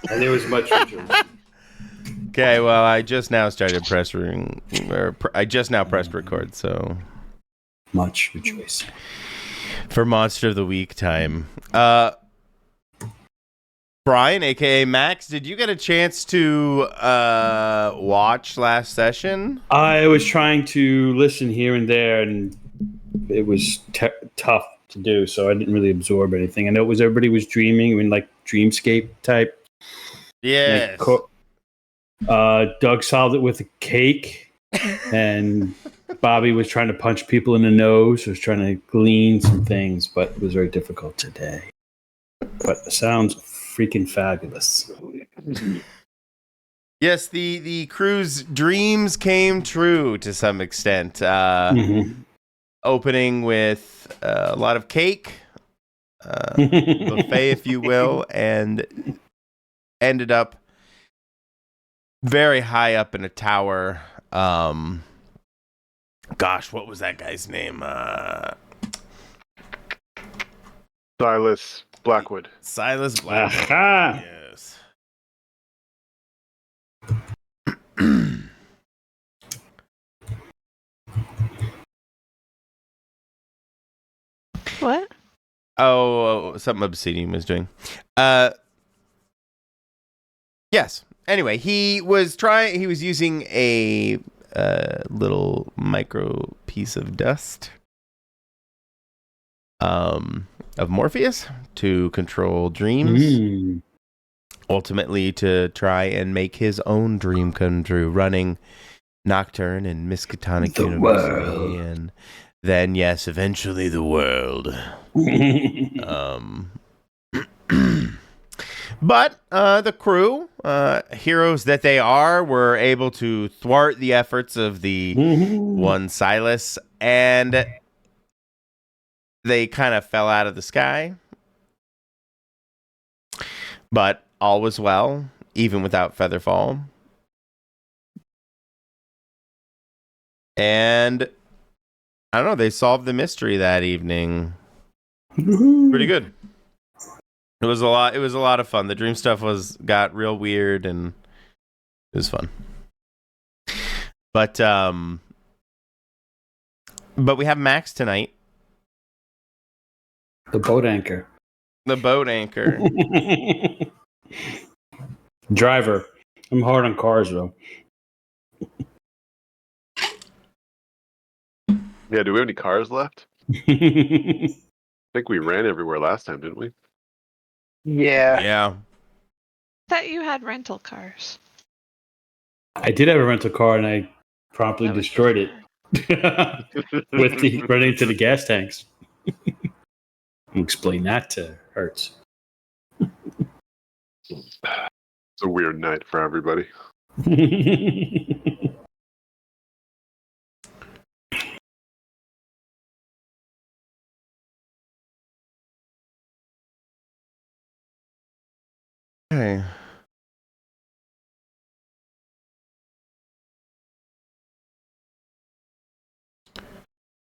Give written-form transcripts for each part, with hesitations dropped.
And there was much rejoicing. Okay, well, I just now started I just now pressed record, so Much rejoicing. for Monster of the Week time. Brian, aka Max, did you get a chance to watch last session? I was trying to listen here and there, and it was tough to do, so I didn't really absorb anything. I know everybody was dreaming, like dreamscape type. Yes. Doug solved it with a cake, and Bobby was trying to punch people in the nose, was trying to glean some things, but it was very difficult today. But the sounds freaking fabulous. Yes, the crew's dreams came true to some extent. Opening with a lot of cake, buffet, if you will, and ended up very high up in a tower. Gosh, what was that guy's name? Silas Blackwood. Silas Blackwood. Aha! Yes. What? Oh, something Obsidian was doing. Yes. Anyway, he was using a little micro piece of dust of Morpheus to control dreams. Ultimately to try and make his own dream come true, running Nocturne and Miskatonic University, and then yes, eventually the world. But the crew, heroes that they are, were able to thwart the efforts of the one Silas, and they kind of fell out of the sky. But all was well, even without Featherfall. And I don't know, they solved the mystery that evening. Pretty good. It was a lot of fun. The dream stuff got real weird, and it was fun. But we have Max tonight. The boat anchor. Driver. I'm hard on cars, though. Yeah, do we have any cars left? I think we ran everywhere last time, didn't we? Yeah. I thought you had rental cars. I did have a rental car, and I promptly destroyed it with running into the gas tanks. Explain that to Hertz. It's a weird night for everybody. Okay.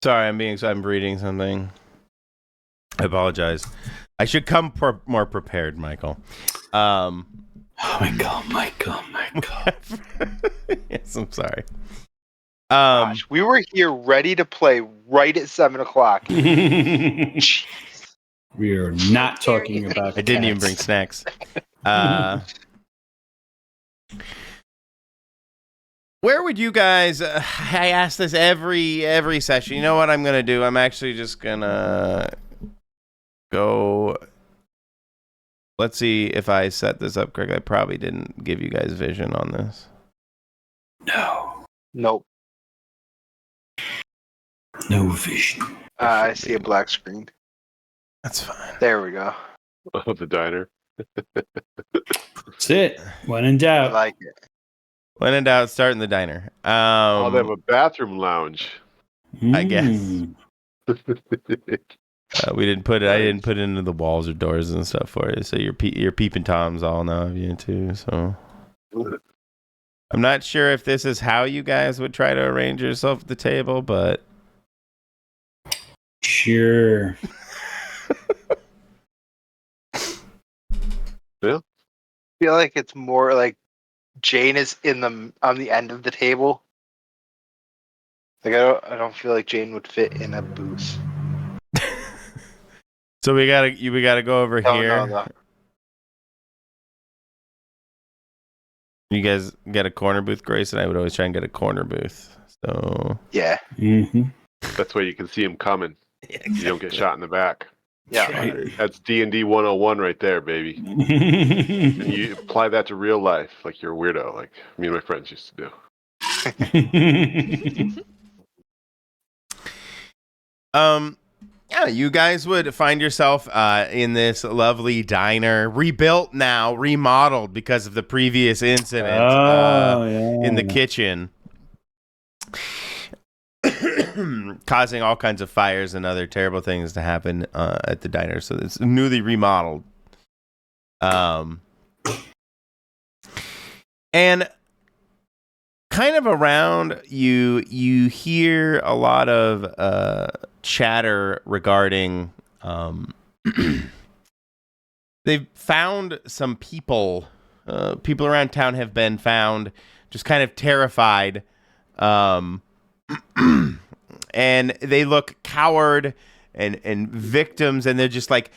Sorry, I'm reading something. I apologize. I should come more prepared, Michael. Oh my God. Yes, I'm sorry. Gosh, we were here ready to play right at 7:00. We are not talking about I didn't even bring snacks. Where would you guys? I ask this every session. You know what I'm gonna do? I'm actually just gonna go. Let's see if I set this up correctly. I probably didn't give you guys vision on this. No. Nope. No vision. I see a black screen. That's fine. There we go. Oh, the diner. That's it. When in I doubt. like it. When in doubt, start in the diner. Oh, they have a bathroom lounge. I guess. We didn't put it. I didn't put it into the walls or doors and stuff for you. So your peeping toms all know of you too. So I'm not sure if this is how you guys would try to arrange yourself at the table, but Sure. Yeah. I feel like it's more like Jane is on the end of the table. Like I don't feel like Jane would fit in a booth. So we gotta go over here. No. You guys get a corner booth, Grace, and I would always try and get a corner booth. So Yeah. Mm-hmm. That's why you can see him coming. You don't get shot in the back. Yeah. Right. That's D&D 101 right there, baby. And you apply that to real life, like you're a weirdo, like me and my friends used to do. Yeah, you guys would find yourself in this lovely diner, rebuilt now, remodeled because of the previous incident in the kitchen, causing all kinds of fires and other terrible things to happen at the diner. So it's newly remodeled. And kind of around you hear a lot of chatter regarding they've found some people around town have been found just kind of terrified, and they look coward and victims, and they're just like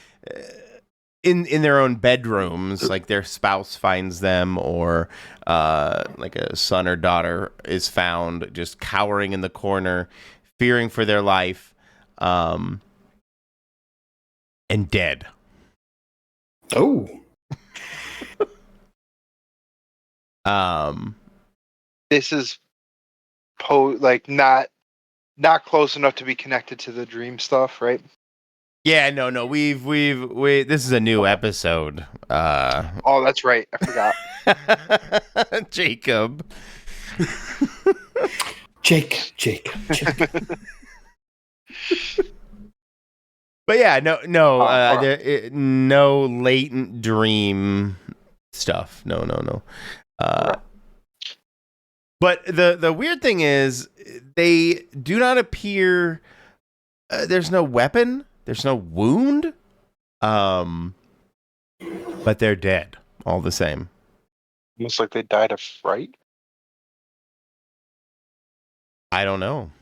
in their own bedrooms, like their spouse finds them, or like a son or daughter is found just cowering in the corner, fearing for their life, and dead. Oh. This is not close enough to be connected to the dream stuff, right? Yeah, no. We this is a new episode. Oh, that's right. I forgot. Jacob. Jake. But yeah, no, no latent dream stuff. No. But the weird thing is, they do not appear. There's no weapon. There's no wound. But they're dead all the same. Almost like they died of fright. I don't know.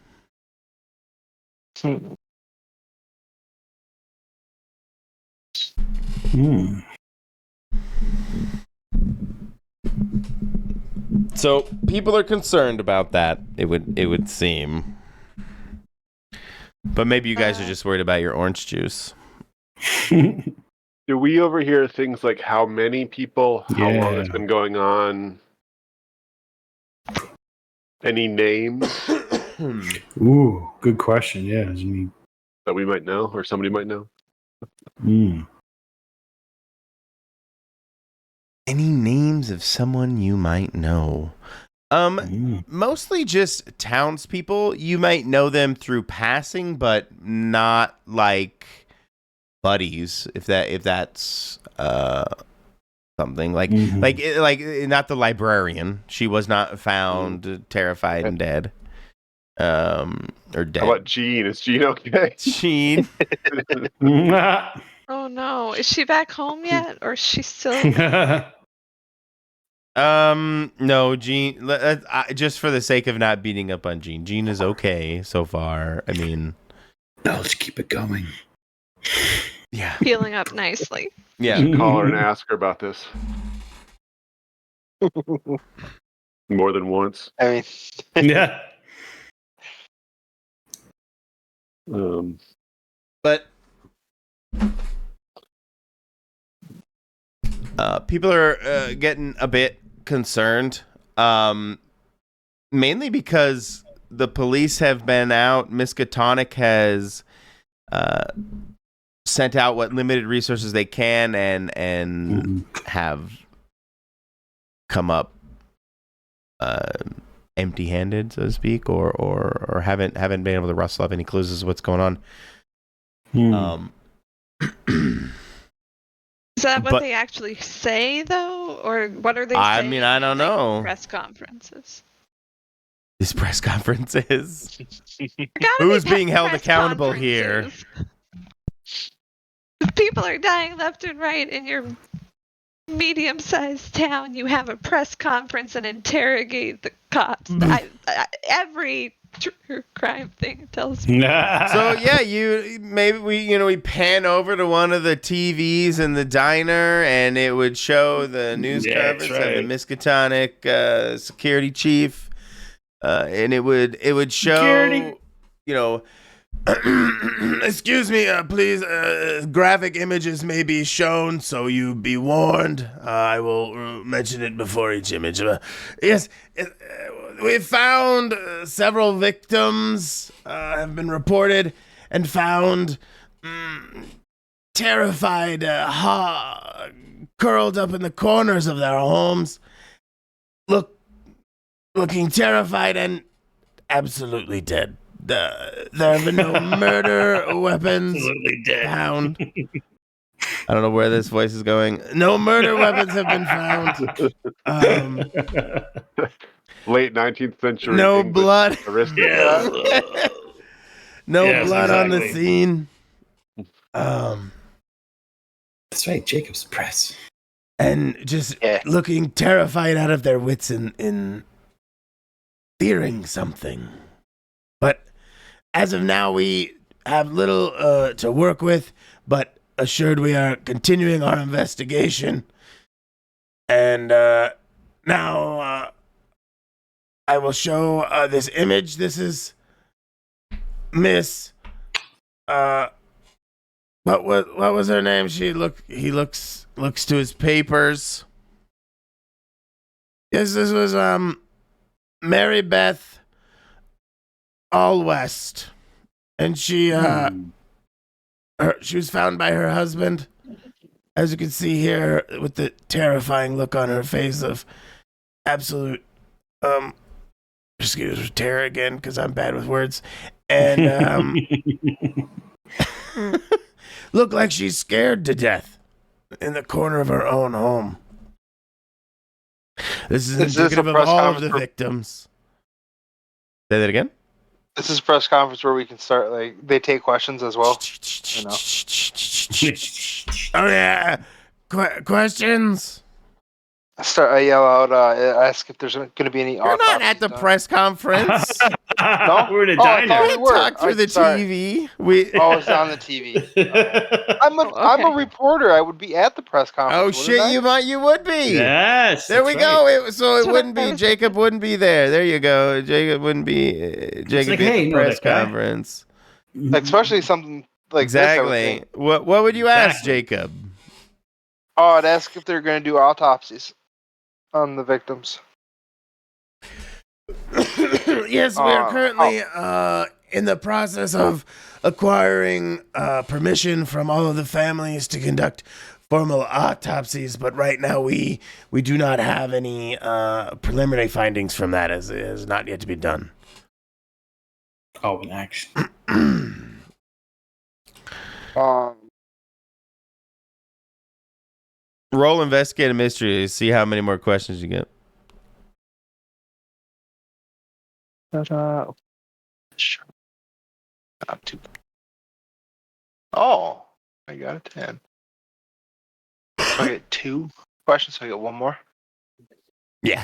So people are concerned about that. It would seem. But maybe you guys are just worried about your orange juice. Do we overhear things like how many people, how long it's been going on? Any names? Ooh, good question. Yeah. That we might know, or somebody might know? Any names of someone you might know? Mostly just townspeople. You might know them through passing, but not like buddies. If that's something like not the librarian. She was not found terrified and dead. Or dead. How about Jean? Is Jean okay? Jean. Oh no, is she back home yet, or is she still? No, Jean. Just for the sake of not beating up on Jean, Jean is okay so far. I mean, no, let's keep it going. Yeah, Feeling up nicely. Yeah, call her and ask her about this. More than once. I mean, yeah. But people are getting a bit concerned, mainly because the police have been out. Miskatonic has sent out what limited resources they can, and have come up empty-handed, so to speak, or haven't been able to rustle up any clues as to what's going on. Is that what they actually say, though, or what are they saying? I mean, I don't know. Press conferences. These press conferences. Who's being held accountable here? People are dying left and right, and you're medium-sized town, you have a press conference and interrogate the cops. Every true crime thing tells me. So yeah, we pan over to one of the TVs in the diner, and it would show the news conference of the Miskatonic security chief, and it would show Security. Excuse me, please. Graphic images may be shown, so you be warned. I will mention it before each image. Yes, we found several victims have been reported and found terrified, curled up in the corners of their homes, looking terrified and absolutely dead. There have been no murder weapons found. I don't know where this voice is going. No murder weapons have been found. Late 19th century. No English blood. aristocrat. No blood on the scene. That's right, Jacob's press. And just looking terrified out of their wits in fearing something. But as of now, we have little to work with, but assured we are continuing our investigation. And now I will show this image. This is Miss. What was her name? He looks to his papers. Yes, this was Mary Beth Allwest, and she was found by her husband, as you can see here, with the terrifying look on her face of absolute excuse me, terror again, because I'm bad with words, and looked like she's scared to death in the corner of her own home. This is indicative of all of the victims. Say that again? This is a press conference where we can start, they take questions as well. Oh, yeah. Questions? I yell out, ask if there's going to be any You're not at the press conference. No? We're in a I diner. thought we were. Talk through the TV. It's on the TV. I'm a reporter. I would be at the press conference. Oh shit! You would be. Yes. There we right. go. It wouldn't be. Jacob wouldn't be there. There you go. Jacob wouldn't be. Jacob be at the press conference. Especially something like exactly. This, what would you ask Jacob? Oh, I'd ask if they're going to do autopsies on the victims. Yes, we are currently in the process of acquiring permission from all of the families to conduct formal autopsies, but right now we do not have any preliminary findings from that, as it is not yet to be done. Oh, in action. Roll investigate a mystery. See how many more questions you get. Sure. Not too. Oh, I got a 10. So I get 2 questions. So I get 1 more. Yeah.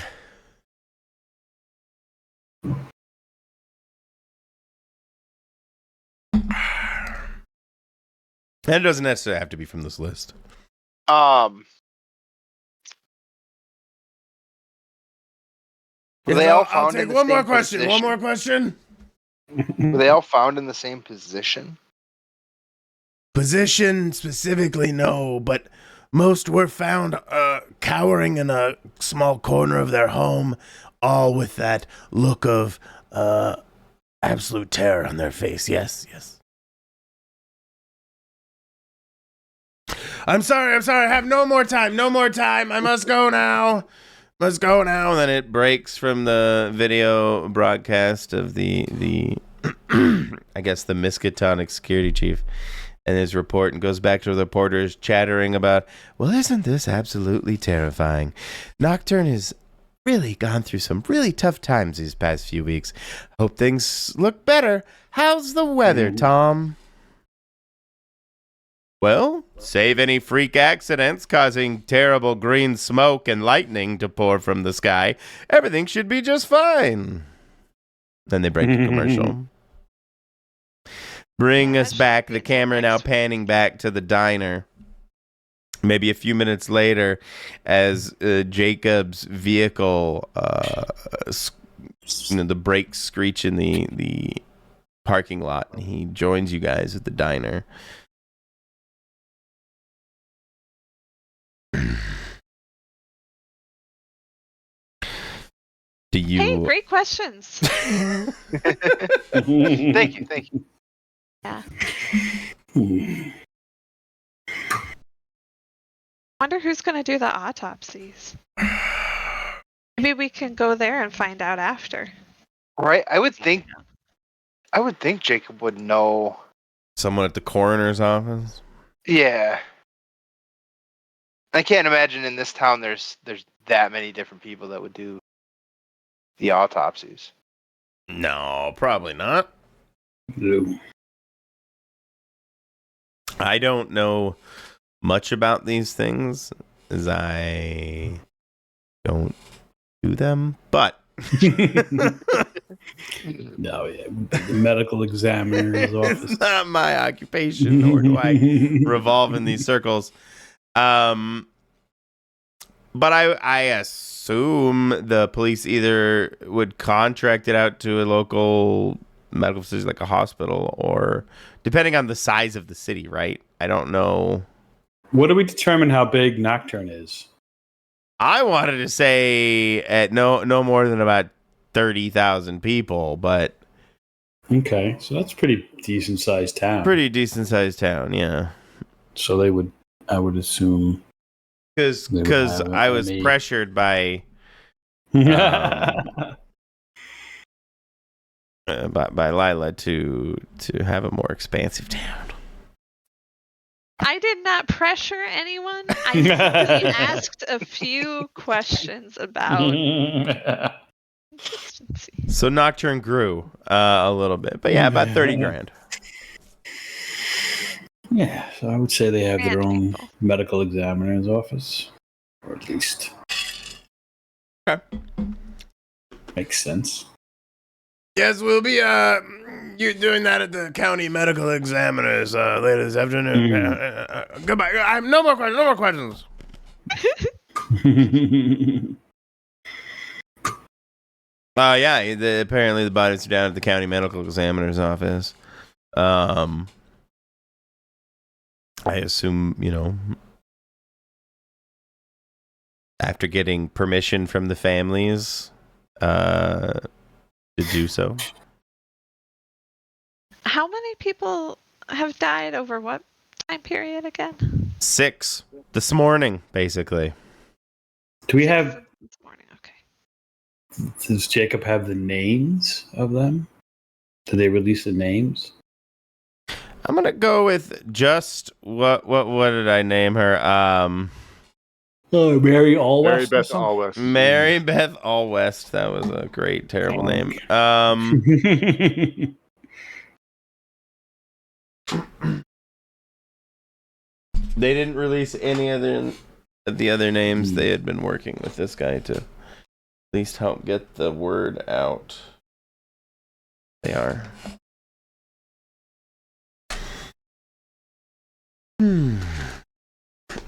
That doesn't necessarily have to be from this list. Were they all found I'll take in the one same more question. position? One more question. Were they all found in the same position? Position specifically, no, but most were found cowering in a small corner of their home, all with that look of absolute terror on their face. Yes. I'm sorry. I have no more time. I must go now. And then it breaks from the video broadcast of the I guess the Miskatonic security chief and his report, and goes back to the reporters chattering about, well, isn't this absolutely terrifying? Nocturne has really gone through some really tough times these past few weeks. Hope things look better. How's the weather, Tom? Well, save any freak accidents causing terrible green smoke and lightning to pour from the sky. Everything should be just fine. Then they break to commercial. Bring Yeah, us that back. should The be camera now next week. panning back to the diner. Maybe a few minutes later, as Jacob's vehicle, the brakes screech in the parking lot, and he joins you guys at the diner. Do you? Hey, great questions. Thank you. Yeah. Hmm. Wonder who's going to do the autopsies. Maybe we can go there and find out after. Right? I would think Jacob would know. Someone at the coroner's office? Yeah. I can't imagine in this town there's that many different people that would do the autopsies. No, probably not. No. I don't know much about these things, as I don't do them, but No, yeah, the medical examiner's office. it's not my occupation, nor do I revolve in these circles. But I assume the police either would contract it out to a local medical facility like a hospital, or depending on the size of the city, right? I don't know. What do we determine how big Nocturne is? I wanted to say at no more than about 30,000 people, but Okay, so that's pretty decent sized town. pretty decent sized town, yeah. So I would assume. Because They would have it I on was me. pressured by Lila to have a more expansive town. I did not pressure anyone. I simply asked a few questions about consistency. So Nocturne grew a little bit, but yeah, about 30 grand. Yeah, so I would say they have their Grand own people. medical examiner's office, or at least Okay. makes sense. Yes, we'll be you doing that at the county medical examiner's later this afternoon. Goodbye. I have no more questions. No more questions. Yeah. Apparently the bodies are down at the county medical examiner's office. I assume, after getting permission from the families to do so. How many people have died over what time period again? 6 this morning, basically. Do we have? This morning, okay. Does Jacob have the names of them? Did they release the names? I'm gonna go with just what did I name her? Oh, Mary Allwest. Mary Beth Allwest. Mary Beth Allwest. That was a great, terrible name. They didn't release any other of the other names. They had been working with this guy to at least help get the word out. They are.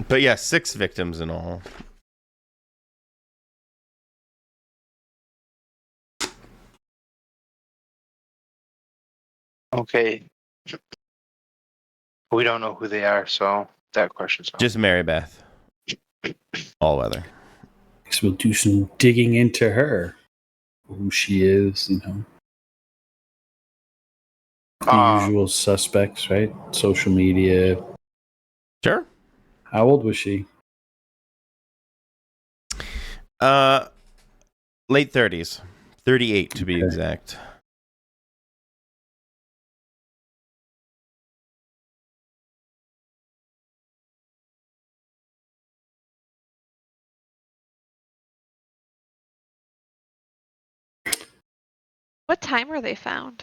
But yeah, 6 victims in all. Okay. We don't know who they are, so that question's out. Just Mary Beth. All weather. Guess we'll do some digging into her, who she is. The usual suspects, right? Social media. Sure. How old was she? Late 30s. 38 to be exact. What time were they found?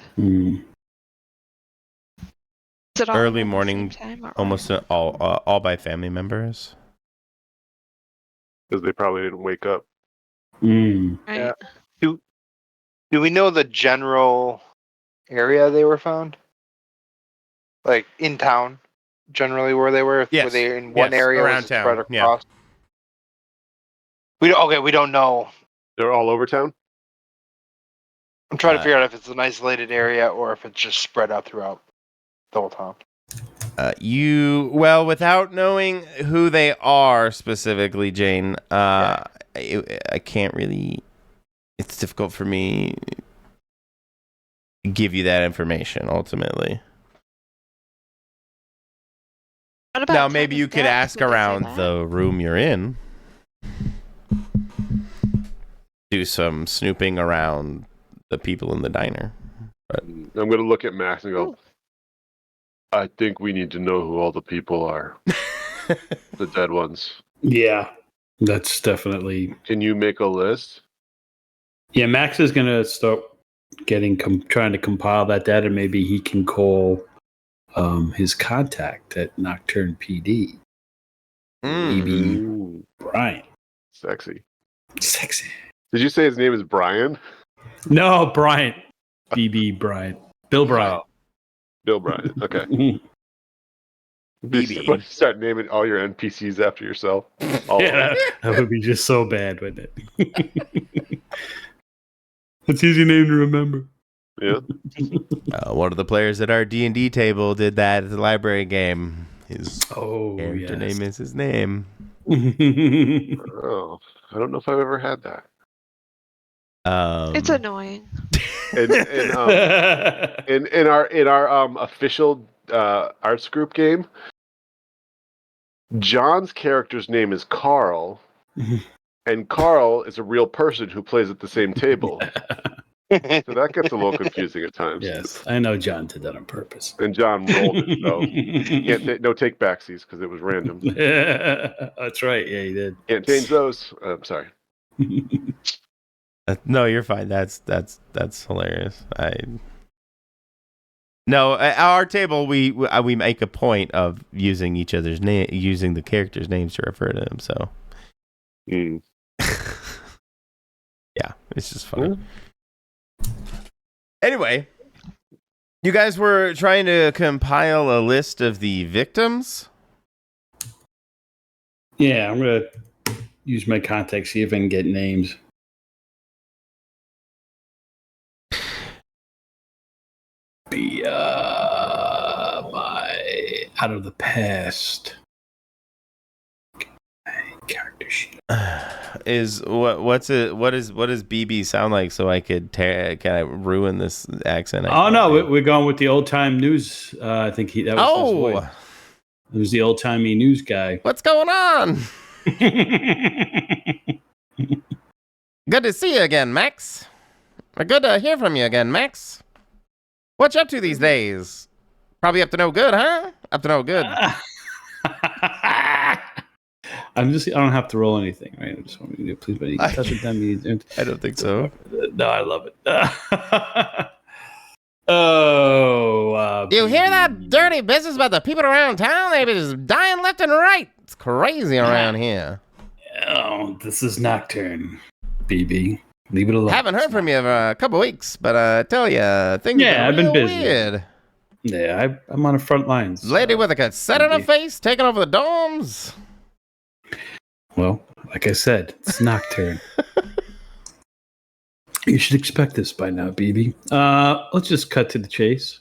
Is it all Early at the morning, same time, or almost all by family members. Because they probably didn't wake up. Mm. right? Yeah. Do we know the general area they were found? Like in town, generally where they were? Yes. Were they in one Yes, area? around Was it spread town, yeah. across? We don't know. They're all over town? I'm trying to figure out if it's an isolated area or if it's just spread out throughout the whole town. Without knowing who they are specifically, Jane, I can't really. It's difficult for me to give you that information. Ultimately, What about now time maybe of you could death? ask Did they say around that? the room you're in. Do some snooping around the people in the diner. I'm going to look at Max and go, Ooh. I think we need to know who all the people are. The dead ones. Yeah, that's definitely. Can you make a list? Yeah, Max is gonna start trying to compile that data. Maybe he can call his contact at Nocturne PD, E.B. Ooh, Bryant. sexy. Sexy. Did you say his name is Brian? No, Bryant. B.B. Bryant. Bill Bryant. Bill Brian. Okay. BB. Start naming all your NPCs after yourself. All Yeah, that would be just so bad, wouldn't it? That's easy name to remember. Yeah. One of the players at our D&D table did that at the library game. His character name is his name. Oh, I don't know if I've ever had that. It's annoying. In our official arts group game, John's character's name is Carl, and Carl is a real person who plays at the same table. So that gets a little confusing at times. Yes, I know John did that on purpose. And John rolled it, so no take backsies because it was random. That's right. Yeah, he did. Can't change those. I'm sorry. No, you're fine. That's hilarious. No, at our table we make a point of using each other's name, using the characters' names to refer to them. So, yeah, it's just fun. Anyway, you guys were trying to compile a list of the victims. Yeah, I'm gonna use my contacts, see if I can get names. Be my out of the past character sheet. Is what does BB sound like? So I could can I ruin this accent? Oh no, we're going with the old time news. I think that was his voice. It was the old timey news guy. What's going on? Good to see you again, Max. Good to hear from you again, Max. What you up to these days? Probably up to no good, huh? Up to no good. I don't have to roll anything, right? I just want to please, but you can touch with them. I don't think so. No, I love it. You hear that dirty business about the people around town? They be just dying left and right. It's crazy around here. Oh, this is Nocturne, BB. Leave it alone. Haven't heard from you for a couple weeks, but I tell you, things have been real busy. Weird. Yeah, I'm on the front lines. Lady with a cassette in her face, taking over the dorms. Well, like I said, it's Nocturne. You should expect this by now, BB. Let's just cut to the chase.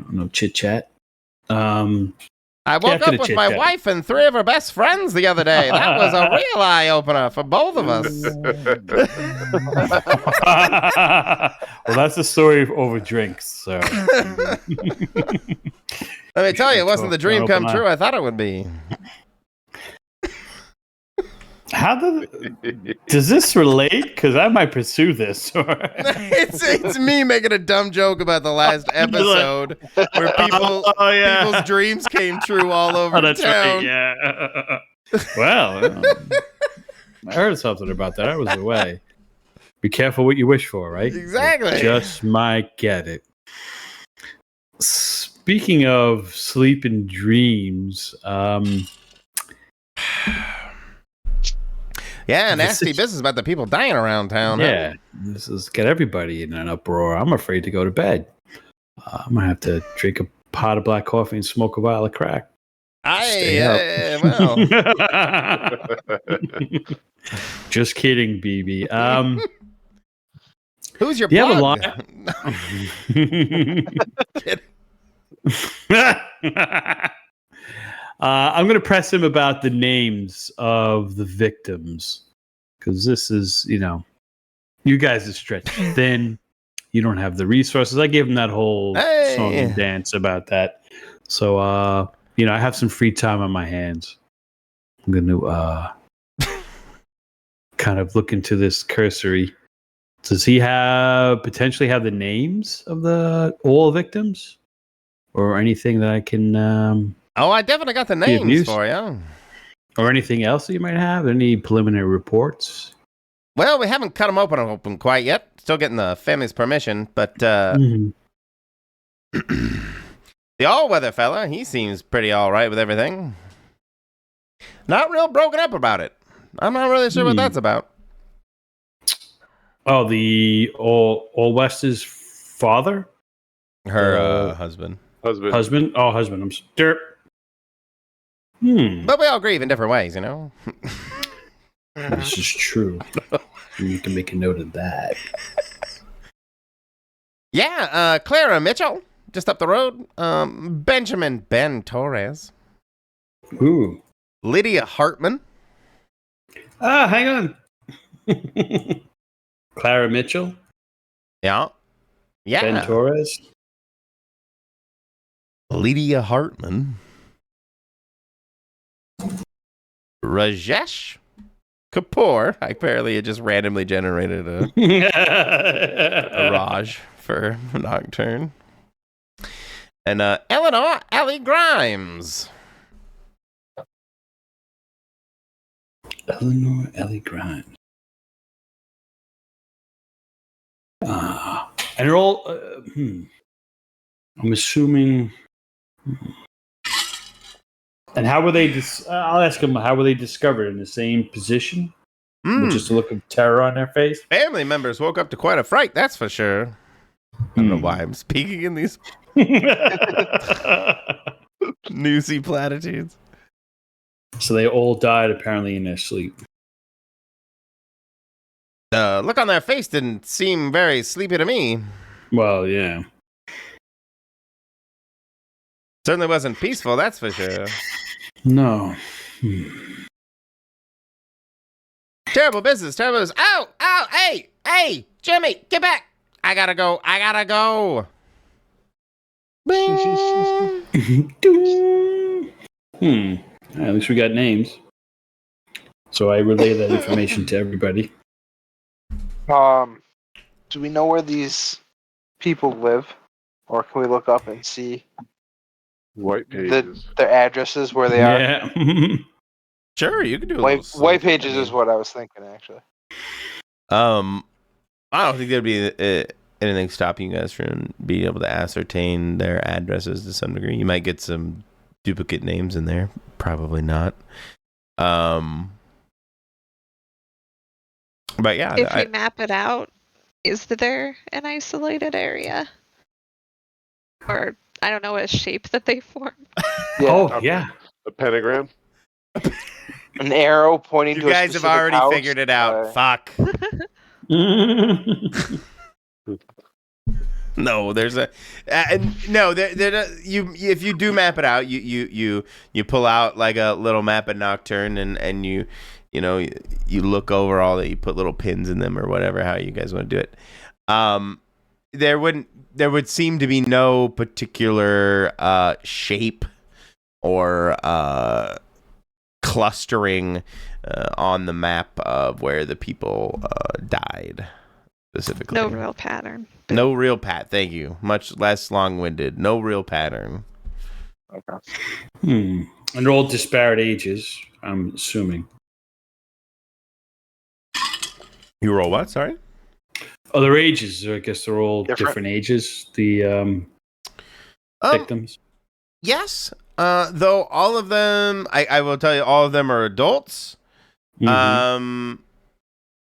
No chit chat. I woke up with my wife and 3 of her best friends the other day. That was a real eye opener for both of us. Well, that's the story over drinks. So let me tell you, it wasn't the dream come true I thought it would be. Does this relate? Because I might pursue this. It's me making a dumb joke about the last episode where people's dreams came true all over that's town. Right, yeah. Well, I heard something about that. I was away. Be careful what you wish for, right? Exactly. You just might get it. Speaking of sleep and dreams, Yeah, nasty business about the people dying around town. yeah, this has got everybody in an uproar. I'm afraid to go to bed. I'm gonna have to drink a pot of black coffee and smoke a vial of crack. Well, Just kidding, BB. who's your Do you have a plug? I'm going to press him about the names of the victims because this is, you guys are stretched thin. You don't have the resources. I gave him that whole song and dance about that. So, I have some free time on my hands. I'm going to kind of look into this cursory. Does he potentially have the names of all victims or anything that I can? I definitely got the names for you. Or anything else that you might have? Any preliminary reports? Well, we haven't cut them open quite yet. Still getting the family's permission, but the all-weather fella, he seems pretty all right with everything. Not real broken up about it. I'm not really sure what that's about. Oh, the All West's father? Her husband. Husband? Oh, husband. I'm derp. But we all grieve in different ways, This is true. You can make a note of that. Yeah, Clara Mitchell, just up the road. Benjamin Ben Torres. Ooh. Lydia Hartman. Hang on. Clara Mitchell. Yeah. Ben Torres. Lydia Hartman. Rajesh Kapoor. Apparently, it just randomly generated a Raj for Nocturne. And Eleanor Ellie Grimes. Eleanor Ellie Grimes. And they're all. I'm assuming. And how were they? I'll ask them. How were they discovered in the same position, with just a look of terror on their face? Family members woke up to quite a fright. That's for sure. I don't know why I'm speaking in these newsy platitudes. So they all died apparently in their sleep. The look on their face didn't seem very sleepy to me. Well, yeah. Certainly wasn't peaceful, that's for sure. No. Terrible business. Ow! Ow! Hey! Jimmy, get back! I gotta go. At least we got names. So I relay that information to everybody. Do we know where these people live? Or can we look up and see White pages. their addresses where they are? Yeah. Sure, you can do White pages is what I was thinking, actually. I don't think there'd be anything stopping you guys from being able to ascertain their addresses to some degree. You might get some duplicate names in there. Probably not. But yeah. If we map it out, is there an isolated area? Or, I don't know, a shape that they form? Yeah. Oh, yeah. A pentagram? An arrow pointing to a You guys have already house. figured it out. Fuck. No, there's a no. If you do map it out, you pull out like a little map of Nocturne, and you look over all that. You put little pins in them or whatever. How you guys want to do it. There would seem to be no particular shape or clustering on the map of where the people died specifically. No real pattern. No real thank you. Much less long-winded. No real pattern. Okay. And they're all disparate ages, I'm assuming. You roll what? Sorry? Other ages, I guess they're all different ages. The victims? Yes. Though all of them, I will tell you, all of them are adults. Mhm.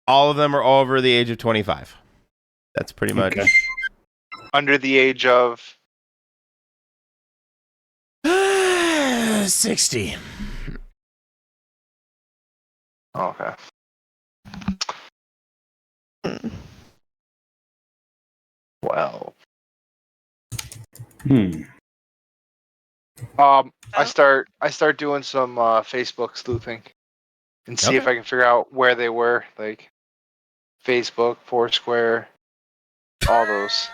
All of them are over the age of 25. That's pretty much. Okay. Under the age of 60. okay. Well, I start doing some Facebook sleuthing and see if Okay. I can figure out where they were, like Facebook, Foursquare, all those.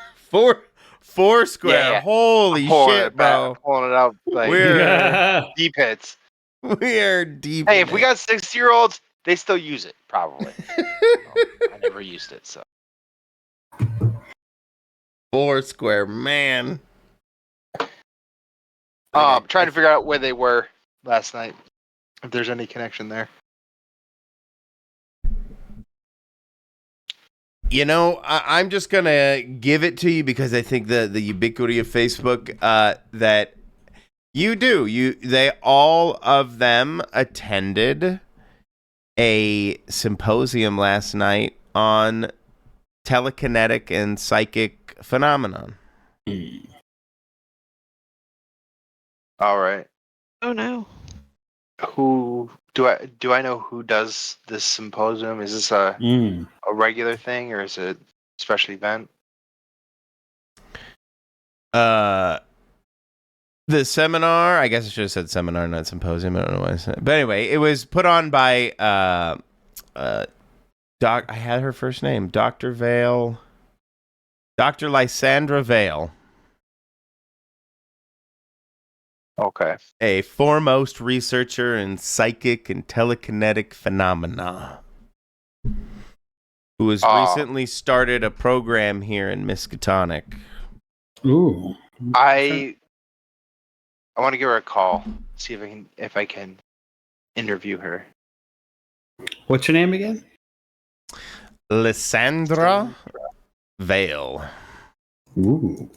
Foursquare. Yeah. Holy Pulling shit, it back, bro. pulling it out like We're deep hits. deep. Hey, in if we it. got 60-year-olds, they still use it probably. I never used it, so. Foursquare, man. Trying to figure out where they were last night. If there's any connection there. You know, I'm just gonna give it to you because I think the ubiquity of Facebook that they all of them attended a symposium last night on telekinetic and psychic phenomenon. All right. Oh no. Who do I know who does this symposium? Is this a regular thing or is it a special event? The seminar, I guess I should have said seminar, not symposium. I don't know why I said it. But anyway, it was put on by Doc. I had her first name, Dr. Vale. Dr. Lysandra Vale. Okay. A foremost researcher in psychic and telekinetic phenomena, who has recently started a program here in Miskatonic. Ooh. I want to give her a call, see if I can interview her. What's your name again? Lysandra Vale. Ooh.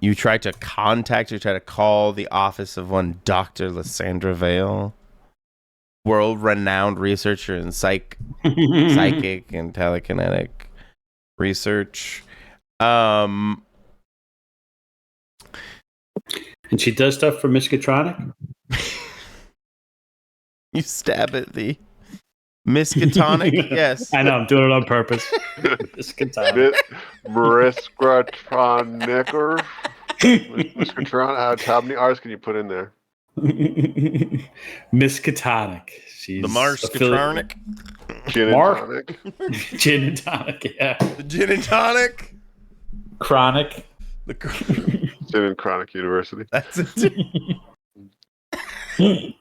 You tried to call the office of one Dr. Lysandra Vale, world-renowned researcher in psychic and telekinetic research. And she does stuff for Miskatonic? You stab at the Miskatonic? Yes. I know, I'm doing it on purpose. Miskatonic. Briskatron. Miskatron. How many R's can you put in there? Miskatonic. She's The Marskatonic. Gin and Mark? tonic. Gin and tonic, yeah. The gin and tonic. Chronic. Gin and Chronic University. That's it.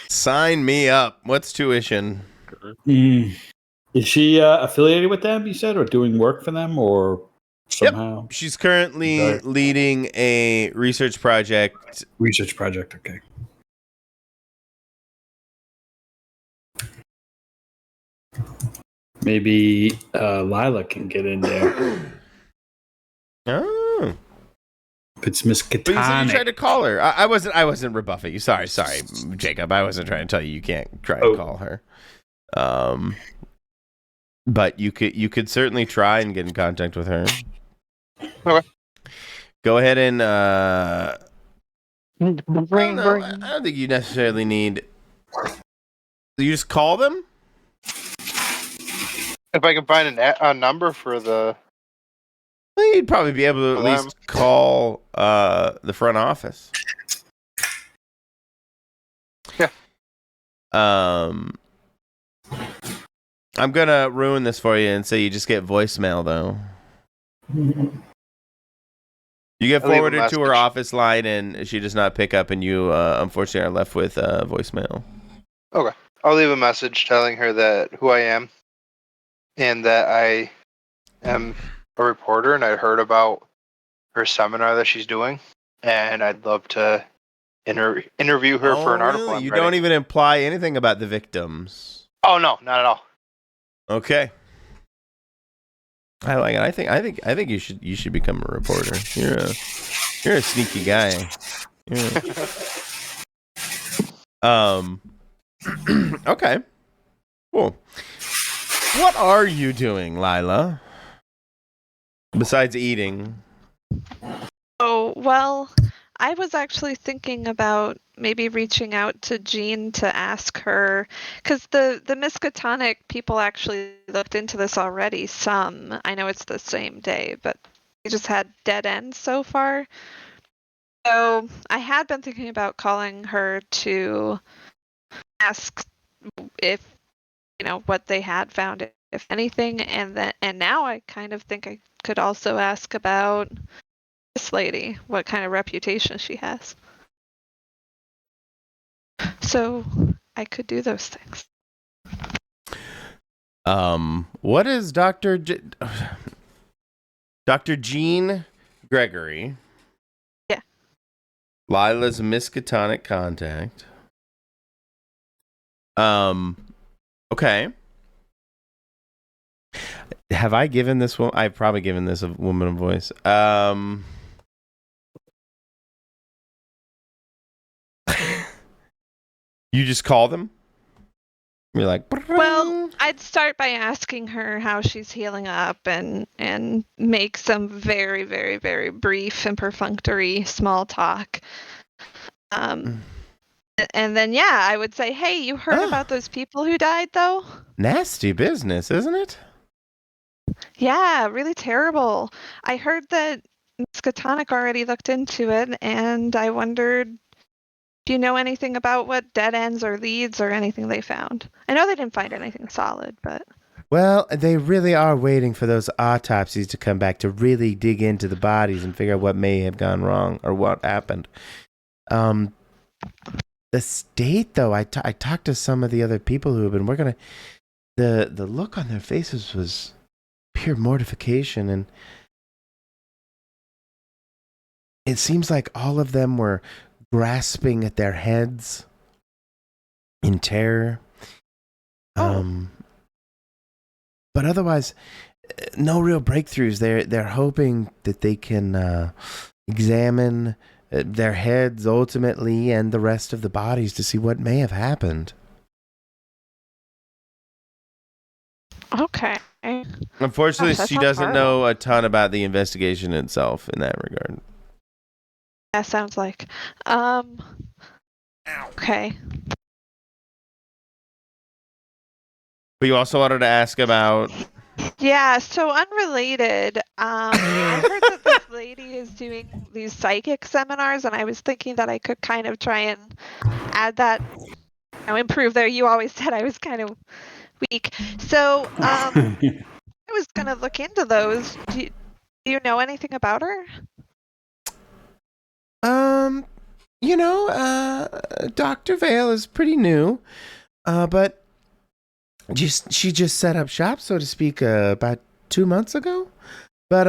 Sign me up. What's tuition? Is she affiliated with them, you said, or doing work for them, or somehow? Yep. She's currently leading a research project. Research project, okay. Maybe Lila can get in there. Oh. If it's But you said you Miskatonic. tried to call her. I wasn't rebuffing you. Sorry, Jacob. I wasn't trying to tell you can't try and call her. But you could certainly try and get in contact with her. Okay. Go ahead and I don't think you necessarily need. You just call them. If I can find a number for the. Well, you'd probably be able to at least call the front office. Yeah. I'm gonna ruin this for you and say you just get voicemail though. You get forwarded to her office line and she does not pick up, and you unfortunately are left with voicemail. Okay, I'll leave a message telling her that who I am, and that I am a reporter, and I heard about her seminar that she's doing, and I'd love to interview her for an article. Really? I'm You writing. don't even imply anything about the victims. Oh no, not at all. Okay. I like it. I think you should become a reporter. You're a sneaky guy. Okay. Cool. What are you doing, Lila? Besides eating? Oh, well, I was actually thinking about maybe reaching out to Jean to ask her, because the Miskatonic people actually looked into this already. Some, I know it's the same day, but we just had dead ends so far. So I had been thinking about calling her to ask if, what they had found, if anything, and now I kind of think I could also ask about this lady, what kind of reputation she has. So I could do those things. What is Dr. Jean Gregory? Yeah. Lila's Miskatonic contact. Okay. Have I given this one? I've probably given this a woman a voice. You just call them? You're like, Well, I'd start by asking her how she's healing up and make some very, very, very brief and perfunctory small talk. And then, yeah, I would say, hey, you heard about those people who died, though? Nasty business, isn't it? Yeah, really terrible. I heard that Miskatonic already looked into it, and I wondered, do you know anything about what dead ends or leads or anything they found? I know they didn't find anything solid, but... Well, they really are waiting for those autopsies to come back to really dig into the bodies and figure out what may have gone wrong or what happened. The state, though, I talked to some of the other people who have been working on it. The look on their faces was pure mortification, and it seems like all of them were grasping at their heads in terror. But otherwise, no real breakthroughs. They're hoping that they can examine their heads ultimately and the rest of the bodies to see what may have happened. Okay. Unfortunately, Gosh, that she sounds doesn't horrible. know a ton about the investigation itself in that regard. That sounds like. Okay. But you also wanted to ask about... Yeah, so unrelated, I heard that this lady is doing these psychic seminars, and I was thinking that I could kind of try and add that, improve there. You always said I was kind of weak. So I was going to look into those. Do you know anything about her? Dr. Vale is pretty new, but she just set up shop, so to speak, about 2 months ago. But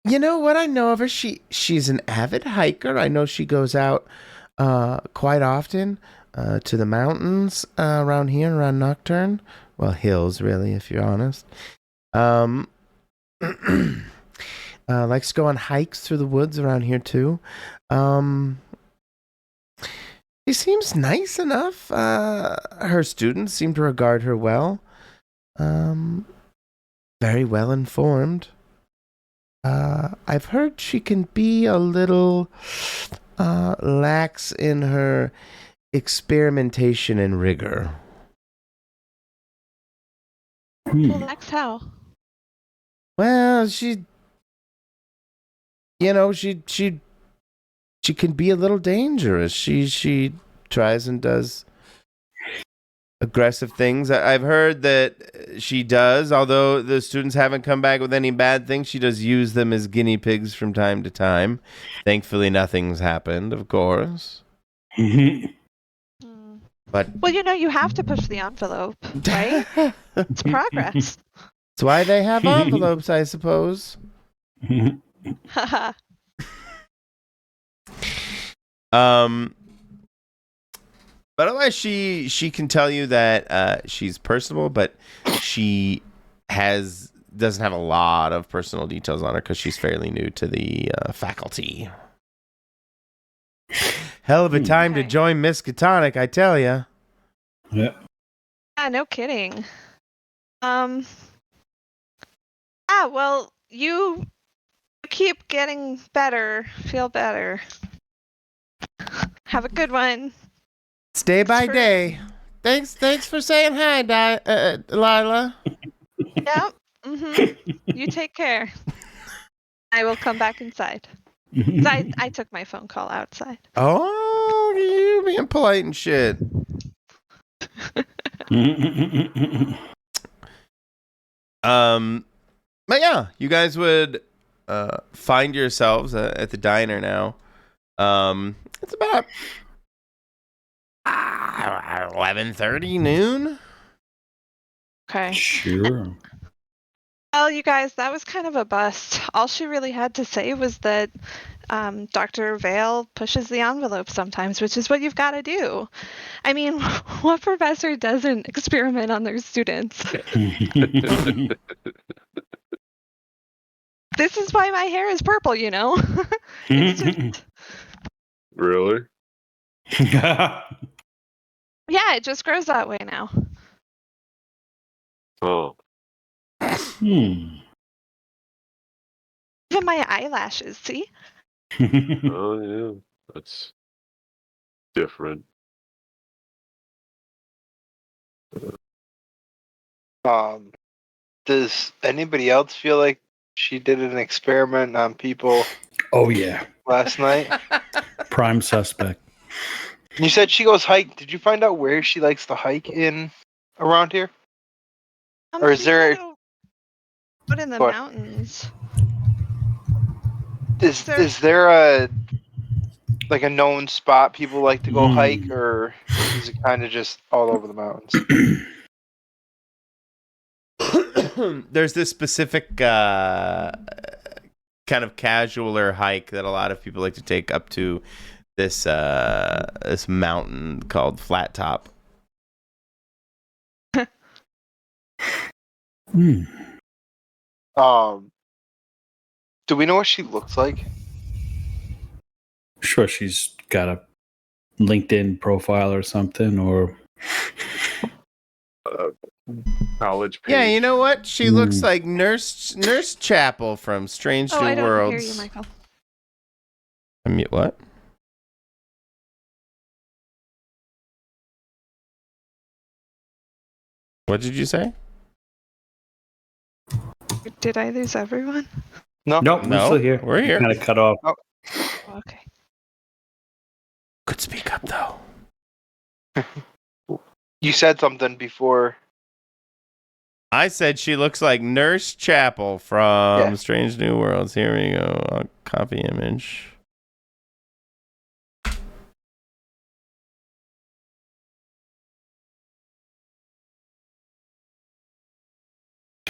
what I know of her, she's an avid hiker. I know she goes out quite often to the mountains around here, around Nocturne. Well, hills, really, if you're honest. Likes to go on hikes through the woods around here too. She seems nice enough. Her students seem to regard her well. Very well informed. I've heard she can be a little lax in her experimentation and rigor. Well, that's how. Well, she can be a little dangerous. She tries and does aggressive things. I've heard that she does, although the students haven't come back with any bad things, she does use them as guinea pigs from time to time. Thankfully, nothing's happened, of course. But Well, you have to push the envelope, right? It's progress. That's why they have envelopes, I suppose. Haha. But otherwise, she can tell you that she's personable, but she doesn't have a lot of personal details on her because she's fairly new to the faculty. Hell of a time to Okay. join Miskatonic, I tell ya. Yeah. Yeah, no kidding. Well, you keep getting better. Feel better. Have a good one. It's day by for- day. Thanks for saying hi, Lila. Yep. You take care. I will come back inside. 'Cause I took my phone call outside. Oh, you being polite and shit. But yeah, you guys would find yourselves at the diner now. It's about 11:30 noon. Okay. Sure. Well, you guys, that was kind of a bust. All she really had to say was that Dr. Vale pushes the envelope sometimes, which is what you've got to do. I mean, what professor doesn't experiment on their students? This is why my hair is purple, It's just, Really? yeah, it just grows that way now. Oh. Hmm. Even my eyelashes, see? Oh, yeah. That's different. Does anybody else feel like she did an experiment on people Oh yeah. last night? Prime suspect. You said she goes hike. Did you find out where she likes to hike in around here? Or is She's there gotta Out in the What? mountains. is there a known spot people like to go hike, Hmm. or is it kind of just all over the mountains? There's this specific kind of casualer hike that a lot of people like to take up to this mountain called Flat Top. Hmm. Do we know what she looks like? Sure, she's got a LinkedIn profile or something, or College page. Yeah, you know what? She looks like Nurse Chapel from Strange New I don't Worlds. hear you, Michael. What? What did you say? Did I lose everyone? No. nope, we're still here. We're here. Kind of cut off. Okay. Could speak up though. You said something before. I said she looks like Nurse Chapel from Yeah. Strange New Worlds. Here we go. I'll copy image.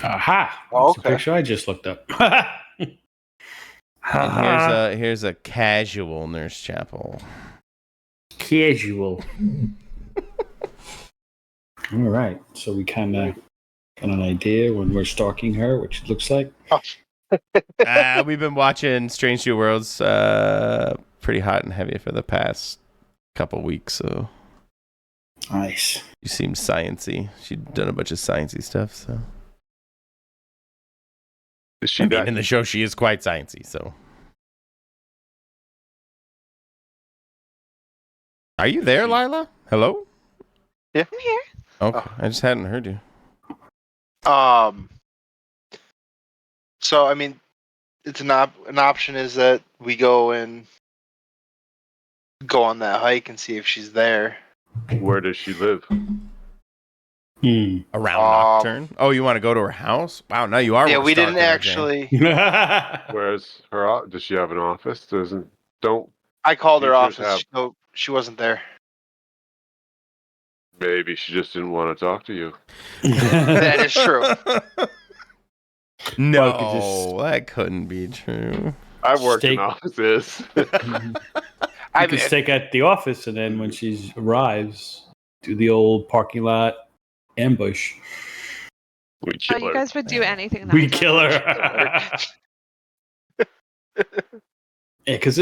Aha! Oh, That's the okay. picture I just looked up. And here's a casual Nurse Chapel. Casual. All right, so we kind of got an idea when we're stalking her, what she looks like. We've been watching Strange New Worlds pretty hot and heavy for the past couple weeks, so Nice. she seems sciencey. She'd done a bunch of sciencey stuff, so Is she I mean, that? in the show she is quite sciencey, so. Are you there, Lila? Hello? Yeah. I'm here. Okay, Oh. I just hadn't heard you. So I mean, it's an option is that we go and go on that hike and see if she's there. Where does she live? Hmm. Around Nocturne? Oh, you want to go to her house? Wow, now you are. Yeah, we didn't stalking her, Jane. actually. Where's her? Does she have an office? Don't. I called her Teachers office. have- She wasn't there. Maybe she just didn't want to talk to you. That is true. No, Well, could just- that couldn't be true. I've worked in Steak. offices. You can stake at the office, and then when she arrives, do the old parking lot ambush. We Oh, kill you her. guys would do anything. We not done. kill her. Yeah, because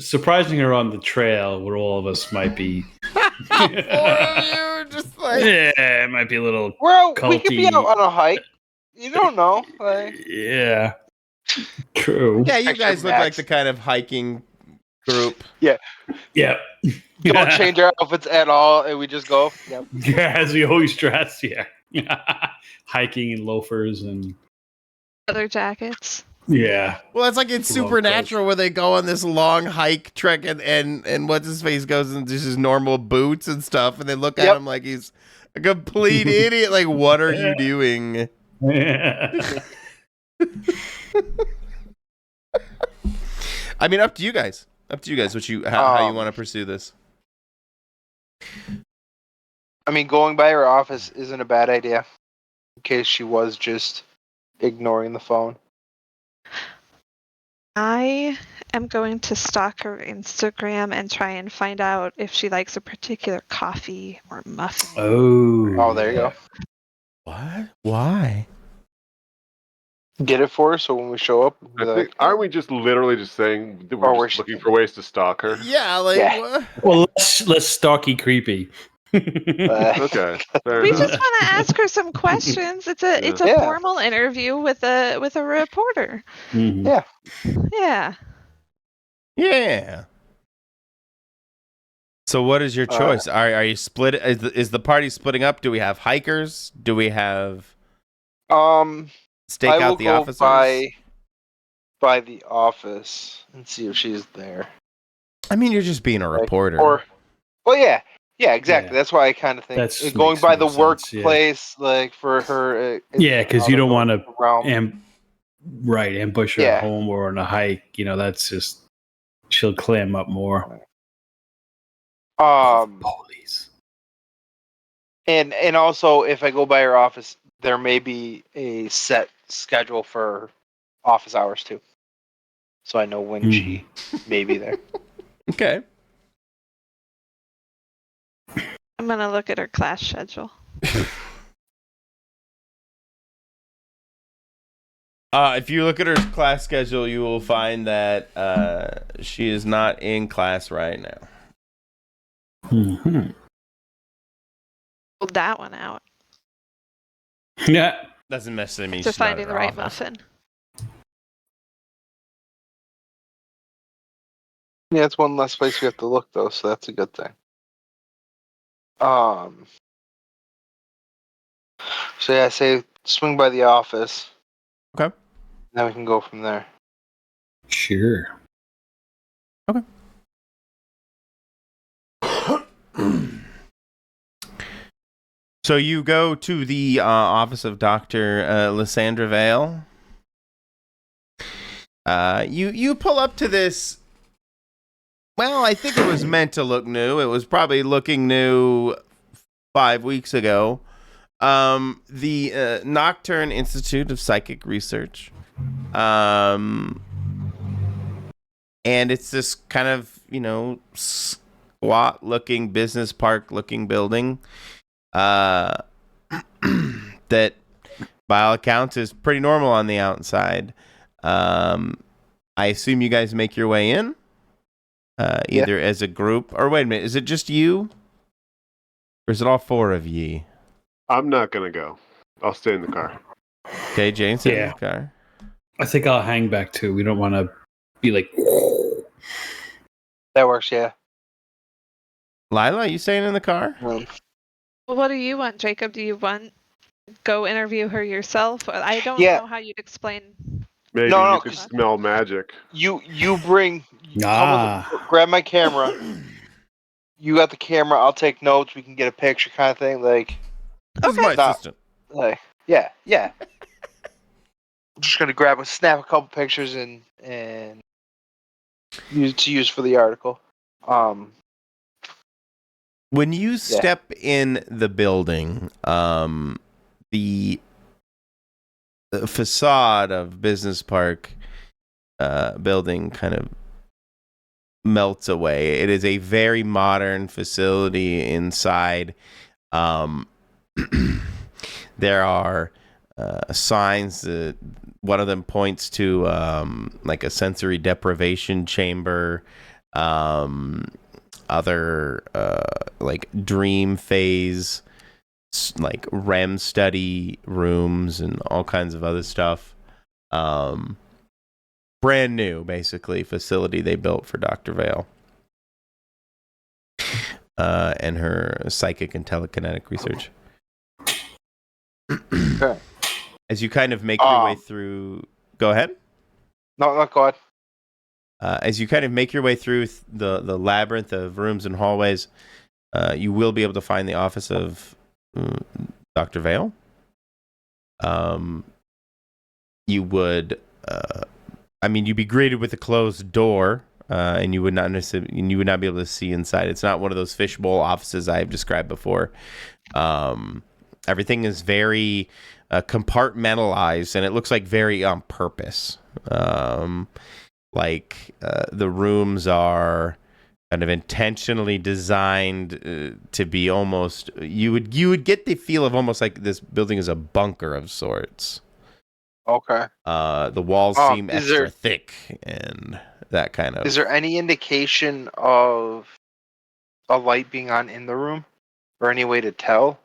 surprising her on the trail where all of us might be. Four of you, just like Yeah, it might be a little. Well, we could be Culty. out on a hike. You don't know. Like, Yeah, true. yeah, you Extra guys look like max. the kind of hiking group. Yeah. don't change our outfits at all, and we just go. Yep. Yeah, as we always dress. Yeah, hiking in loafers and Leather jackets. yeah. Well, it's like it's Long Supernatural where they go on this long hike trek and what's his face goes into his normal boots and stuff, and they look at Yep. him like he's a complete idiot. Like, what are you doing? I mean, up to you guys. Up to you guys. How you want to pursue this? I mean, going by her office isn't a bad idea, in case she was just ignoring the phone. I am going to stalk her Instagram and try and find out if she likes a particular coffee or muffin. Oh, There you go. What? Why? Get it for her, so when we show up, we'll be I like, think, aren't we just literally just saying that Or we're we're just just- looking for ways to stalk her? Yeah, like Yeah. what? Well, less stalky, creepy. Okay. Fair We enough. just want to ask her some questions. It's a Yeah. formal interview with a reporter. Mhm. Yeah. Yeah. Yeah. So what is your choice? Are you split? Is the party splitting up? Do we have hikers? Do we have stake I will out the go officers? by the office and see if she's there. I mean, you're just being a reporter. Well, yeah, exactly. Yeah. That's why I kind of think That's going makes by more the sense, workplace, like for her. Yeah, because you don't want to realm. ambush her Yeah. at home or on a hike. You know, that's just she'll clam up more. Police. And also, if I go by her office, there may be a set schedule for office hours too, so I know when she may be there. Okay. I'm going to look at her class schedule. If you look at her class schedule, you will find that she is not in class right now. Mm-hmm. Pulled that one out. Yeah. Doesn't necessarily mean To she's not finding in the her right office. muffin. Yeah, it's one less place we have to look though, so that's a good thing. So yeah, say swing by the office. Okay. Then we can go from there. Sure. So you go to the office of Dr. Lysandra Vale. You pull up to this. Well, I think it was meant to look new. It was probably looking new 5 weeks ago. The Nocturne Institute of Psychic Research. And it's this kind of, squat-looking, business park-looking building. That by all accounts is pretty normal on the outside. I assume you guys make your way in, either as a group or wait a minute, is it just you, or is it all four of ye? I'm not gonna go. I'll stay in the car. Okay, James, in Yeah. the car. I think I'll hang back too. We don't want to be like. That works, yeah. Lila, you staying in the car? Well, what do you want, Jacob? Do you want go interview her yourself? I don't know how you'd explain. Maybe No, you could smell magic. You come Ah. grab my camera. You got the camera. I'll take notes. We can get a picture, kind of thing. Like, This is my No. assistant. like, yeah. I'm just gonna snap a couple pictures and use for the article. When you step in the building, the facade of Business Park building kind of melts away. It is a very modern facility inside. There are signs that one of them points to like a sensory deprivation chamber, other like dream phase, like REM study rooms and all kinds of other stuff. Brand new, basically, facility they built for Dr. Vale and her psychic and telekinetic research. Okay. As you kind of make your way through... Go ahead. No, go ahead. As you kind of make your way through the labyrinth of rooms and hallways, you will be able to find the office of Dr. Vale. You would... you'd be greeted with a closed door, and you would not be able to see inside. It's not one of those fishbowl offices I have described before. Everything is very compartmentalized, and it looks like very on purpose. The rooms are kind of intentionally designed to be almost. You would get the feel of almost like this building is a bunker of sorts. Okay. The walls seem extra thick and that kind of... Is there any indication of a light being on in the room? Or any way to tell?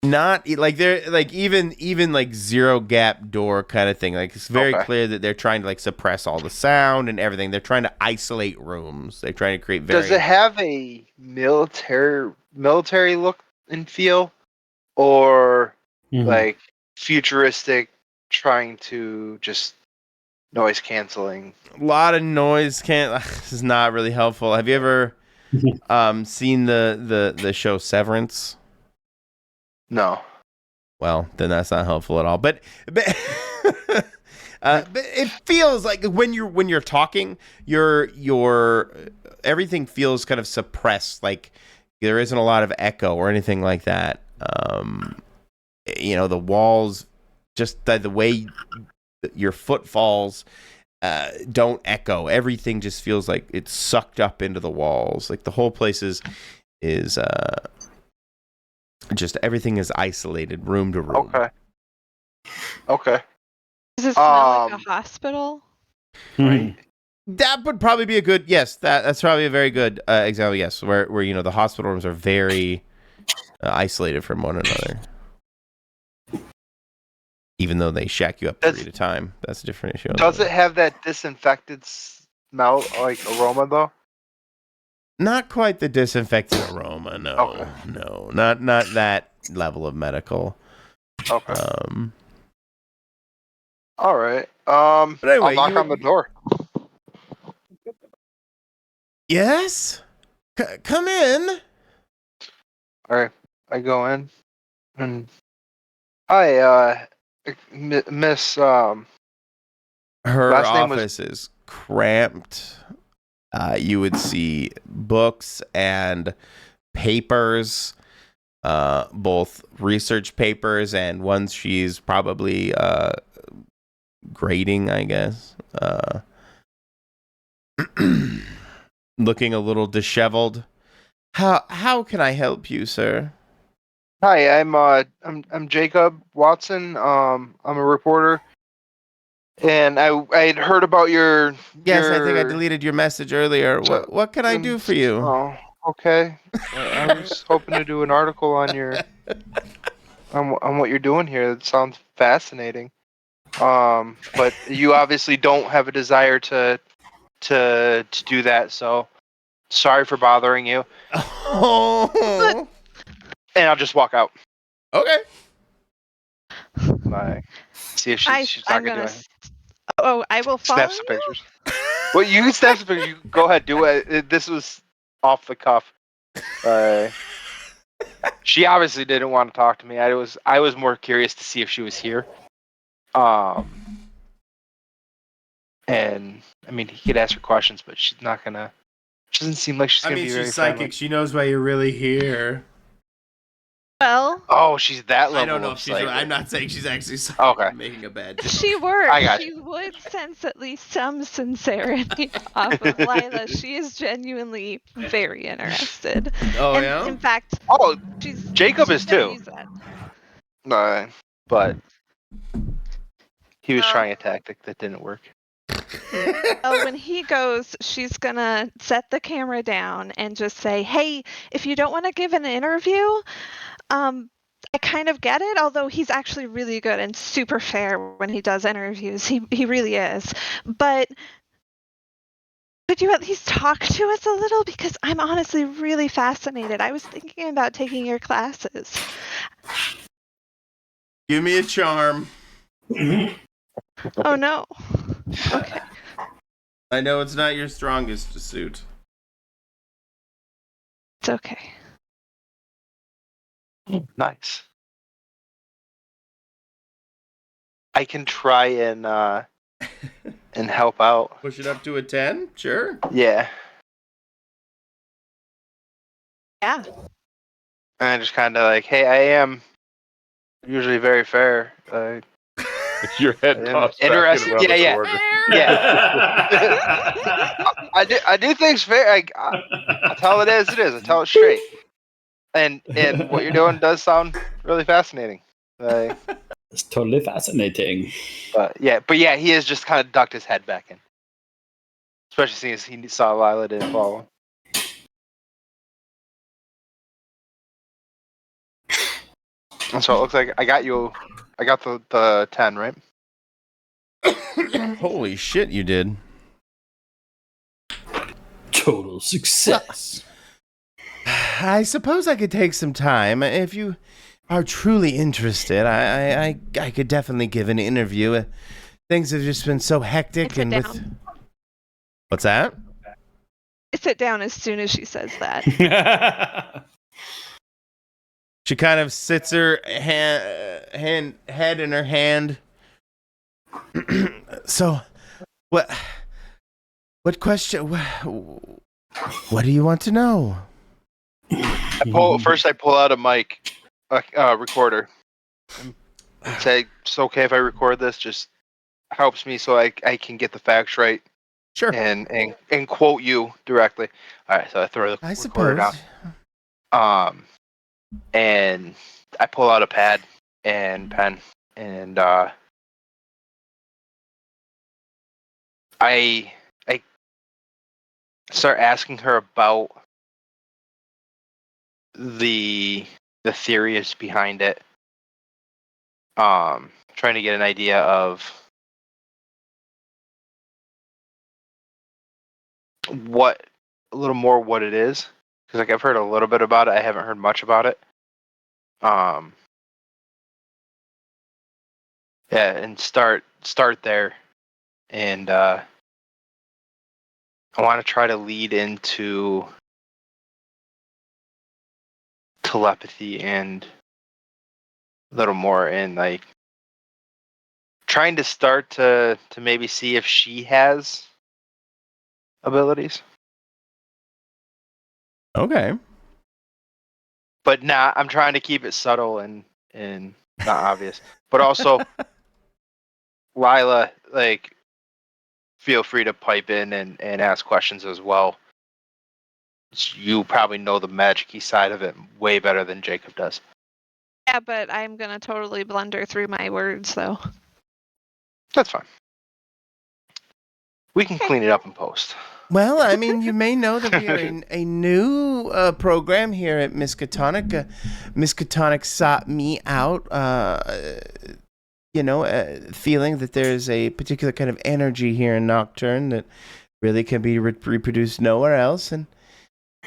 Not like they're like even like zero gap door kind of thing. Like it's very clear that they're trying to like suppress all the sound and everything. They're trying to isolate rooms. They're trying to create very... Does it have a military look and feel? Or like futuristic, trying to just noise canceling? A lot of noise this is not really helpful. Have you ever seen the show Severance? No. Well, then that's not helpful at all. But it feels like when you're talking, your everything feels kind of suppressed. Like there isn't a lot of echo or anything like that. The walls, just the way your foot falls, don't echo. Everything just feels like it's sucked up into the walls. Like the whole place is just everything is isolated, room to room. Okay. Does it smell like a hospital? Right. That would probably be a good... Yes, that's probably a very good example. Yes, where the hospital rooms are very isolated from one another. Even though they shack you up 3 at a time. That's a different issue. Does it have that disinfected smell, like aroma, though? Not quite the disinfecting aroma, no. Okay. No, not that level of medical. Okay. All right. But anyway, I'll knock on the door. Yes? Come in. All right. I go in. And hi, Miss. Her office is cramped. You would see books and papers, both research papers and ones she's probably grading, I guess. Looking a little disheveled. How can I help you, sir? Hi, I'm Jacob Watson. I'm a reporter. And I had heard about your... Yes, I think I deleted your message earlier. What can I do for you? Oh, okay. I was hoping to do an article on on what you're doing here. It sounds fascinating. But you obviously don't have a desire to do that, so sorry for bothering you. Oh. And I'll just walk out. Okay. Bye. See if she's talking to me. Oh, I will follow Snap some pictures. Well, you can snap some pictures. You go ahead, do it. This was off the cuff. She obviously didn't want to talk to me. I was more curious to see if she was here. And I mean, he could ask her questions, but she's not gonna. She doesn't seem like she's gonna be very she's psychic. friendly. She knows why you're really here. Well, Oh, she's that level. I don't know of if she's. I'm psychic. not saying she's actually psychic. Okay. I'm making a bad if joke. she were, I got she would sense at least some sincerity off of Lila. She is genuinely very interested. Oh And yeah. in fact, Oh, she's Jacob she's is gonna too. use that. But he was Oh. trying a tactic that didn't work. Oh, when he goes, she's gonna set the camera down and just say, "Hey, if you don't want to give an interview, I kind of get it. Although he's actually really good and super fair when he does interviews, he really is. But could you at least talk to us a little? Because I'm honestly really fascinated. I was thinking about taking your classes." Give me a charm. Oh no. Okay. I know it's not your strongest suit. It's okay. Nice. I can try and help out. Push it up to a 10? Sure. Yeah. Yeah. And I just kind of like, hey, I am usually very fair. Your head Yeah, tossed interesting. back in Yeah, around yeah. I do things fair. I tell it as it is. I tell it straight. And what you're doing does sound really fascinating. It's totally fascinating. But yeah, he has just kind of ducked his head back in, especially since he saw Lila didn't follow. And so it looks like I got the 10, right? Holy shit, you did. Total success. I suppose I could take some time. If you are truly interested, I could definitely give an interview. Things have just been so hectic Sit and down. with... What's that? I sit down as soon as she says that. She kind of sits her head in her hand. So, what question? What do you want to know? I pull out a mic, recorder, and say, "It's okay if I record this. Just helps me so I can get the facts right Sure. and quote you directly." All right, so I throw the I recorder suppose. down. And I pull out a pad and pen, and I start asking her about the theories behind it. Trying to get an idea of a little more what it is, because like I've heard a little bit about it. I haven't heard much about it. Yeah, and start there, and I want to try to lead into telepathy and a little more, and like trying to start to maybe see if she has abilities. Okay. But I'm trying to keep it subtle and not obvious. But also, Lila, like, feel free to pipe in and ask questions as well. You probably know the magic-y side of it way better than Jacob does. Yeah, but I'm gonna totally blunder through my words, though. That's fine. We can clean it up in post. Well, I mean, you may know that we are in a new program here at Miskatonic. Miskatonic sought me out, feeling that there's a particular kind of energy here in Nocturne that really can be reproduced nowhere else. And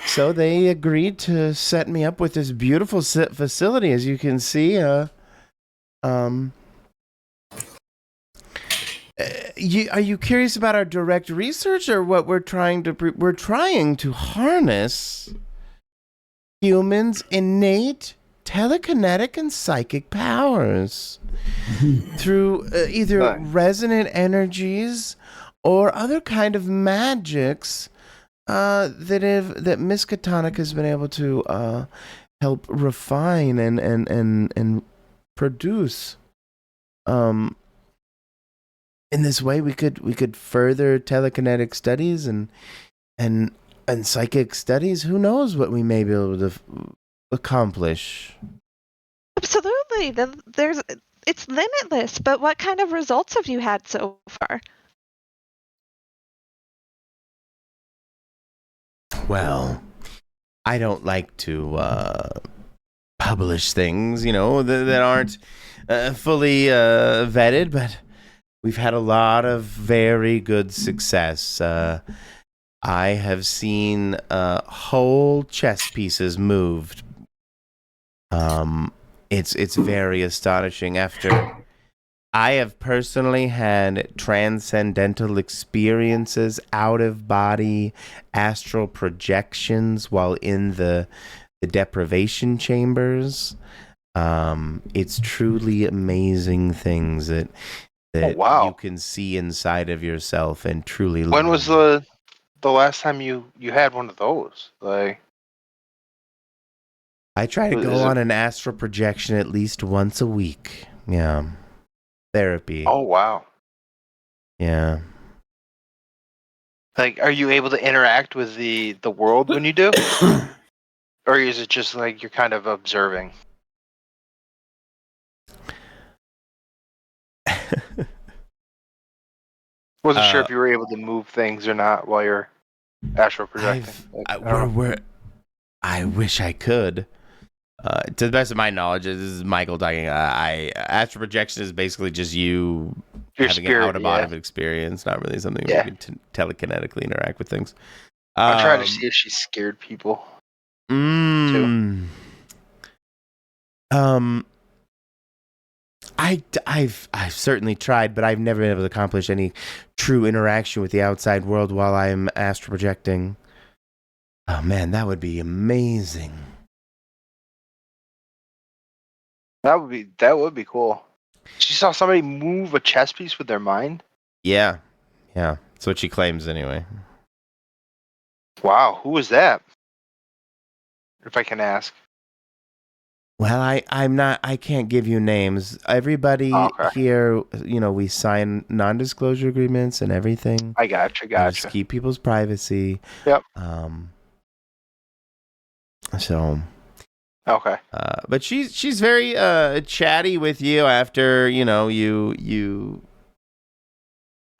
so they agreed to set me up with this beautiful facility, as you can see. Are you curious about our direct research, or what we're trying to? We're trying to harness humans' innate telekinetic and psychic powers through either resonant energies or other kind of magics that Miskatonic has been able to help refine and produce. In this way, we could further telekinetic studies and psychic studies. Who knows what we may be able to accomplish? Absolutely. It's limitless, but what kind of results have you had so far? Well, I don't like to publish things, that aren't fully vetted, but we've had a lot of very good success. I have seen whole chess pieces moved. It's very astonishing. After I have personally had transcendental experiences, out of body astral projections while in the deprivation chambers. It's truly amazing things that you can see inside of yourself and truly When learn. was the last time you had one of those? Like, I try to go on an astral projection at least once a week. Yeah. Therapy. Oh, wow. Yeah. Like, are you able to interact with the world when you do? Or is it just like you're kind of observing? Wasn't sure if you were able to move things or not while you're astral projecting. I wish I could. To the best of my knowledge, this is Michael talking. Astral projection is basically just you Your having spirit, an out-of-body experience, not really something where you can telekinetically interact with things. I'm trying to see if she scared people. Too. I've certainly tried, but I've never been able to accomplish any true interaction with the outside world while I'm astral projecting. Oh man, that would be amazing. That would be cool. She saw somebody move a chess piece with their mind? Yeah. That's what she claims anyway. Wow, who was that? If I can ask. Well, I can't give you names. Everybody here, we sign non-disclosure agreements and everything. I gotcha. Just keep people's privacy. Yep. So. Okay. But she's very chatty with you after, you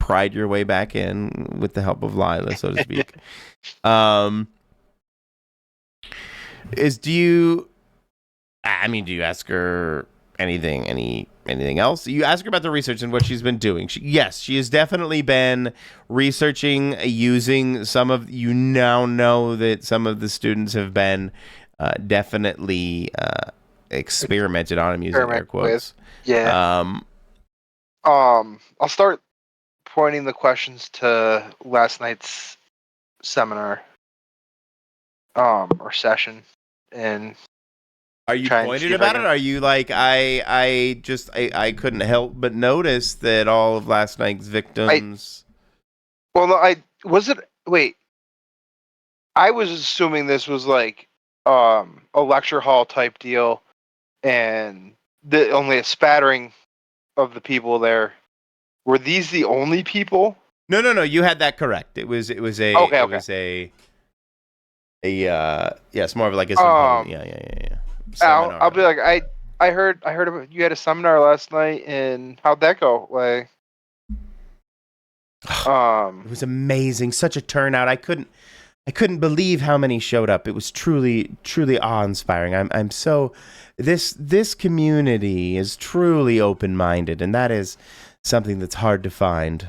pried your way back in with the help of Lila, so to speak. Do you ask her anything else? You ask her about the research and what she's been doing. She has definitely been researching using you now know that some of the students have been definitely experimented on. I'm using air quotes. Yeah. I'll start pointing the questions to last night's seminar or session, and are you pointed about it? Are you like I couldn't help but notice that all of last night's victims? Wait, I was assuming this was like a lecture hall type deal, and only a spattering of the people there. Were these the only people? No. You had that correct. It was a. Okay. It was it's more of like a symposium. Yeah. I'll be like, I heard about, you had a seminar last night, and how'd that go? Like, it was amazing. Such a turnout. I couldn't believe how many showed up. It was truly awe-inspiring. I'm so this community is truly open-minded, and that is something that's hard to find.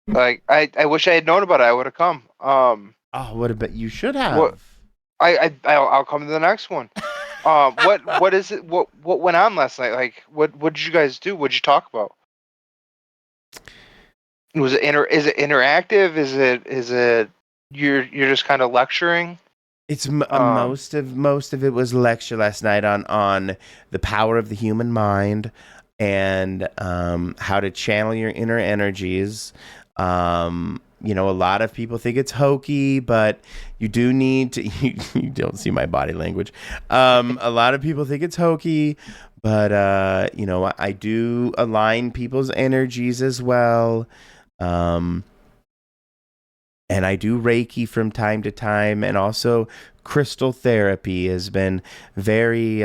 Like, I wish I had known about it. I would have come. What about you? Should have. I'll come to the next one. What is it? What went on last night? Like, what did you guys do? What did you talk about? Was it is it interactive? Is it you're just kind of lecturing? It's most of it was lecture last night on the power of the human mind, and how to channel your inner energies. A lot of people think it's hokey, but you do need to. You don't see my body language. A lot of people think it's hokey, but I do align people's energies as well. And I do Reiki from time to time, and also crystal therapy has been very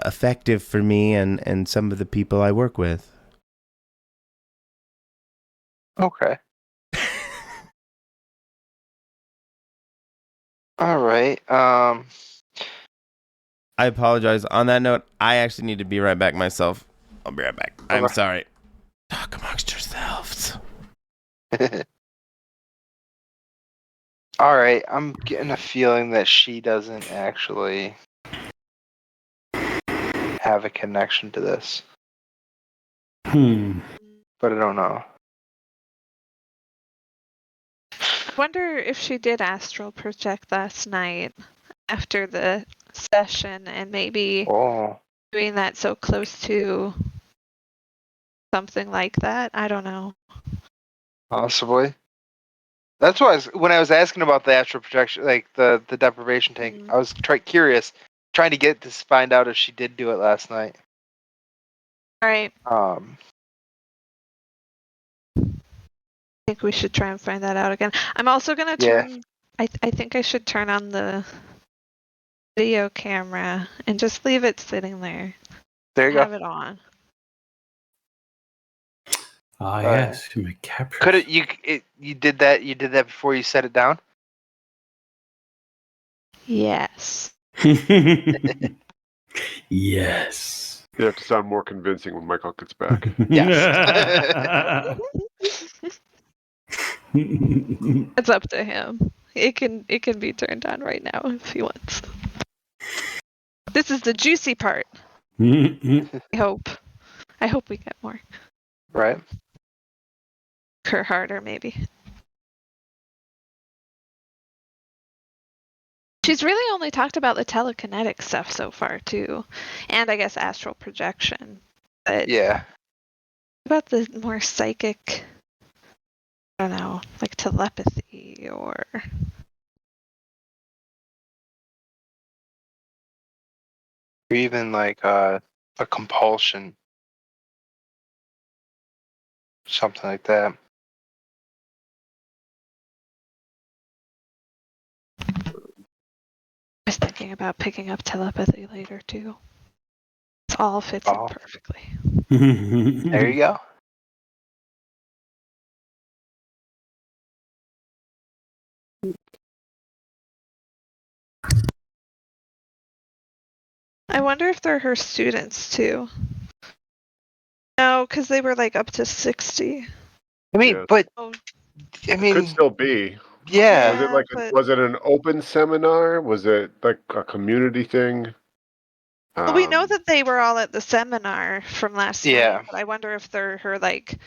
effective for me and some of the people I work with. Okay. All right. I apologize. On that note, I actually need to be right back myself. I'll be right back. I'm Okay. sorry. Talk amongst yourselves. All right. I'm getting a feeling that she doesn't actually have a connection to this, but I don't know. I wonder if she did astral project last night after the session and maybe doing that so close to something like that. I don't know. Possibly. That's why when I was asking about the astral projection, like the deprivation tank, I was curious, trying to find out if she did do it last night. Right. I think we should try and find that out again. I'm also gonna turn. I think I should turn on the video camera and just leave it sitting there. There you Have go. it on. Yes, my capture. Could it? You did that? You did that before you set it down? Yes. Yes. You have to sound more convincing when Michael gets back. Yes. It's up to him. It can be turned on right now if he wants. This is the juicy part. I hope we get more. Right. Her harder, maybe. She's really only talked about the telekinetic stuff so far, too. And I guess astral projection. But yeah. About the more psychic, I don't know, like telepathy or... Or even like a compulsion. Something like that. I was thinking about picking up telepathy later, too. It all fits in perfectly. There you go. I wonder if they're her students, too. No, because they were like up to 60. I mean, but I mean, could still be. Yeah. Was it an open seminar? Was it like a community thing? Well, we know that they were all at the seminar from last night, but I wonder if they're her, like,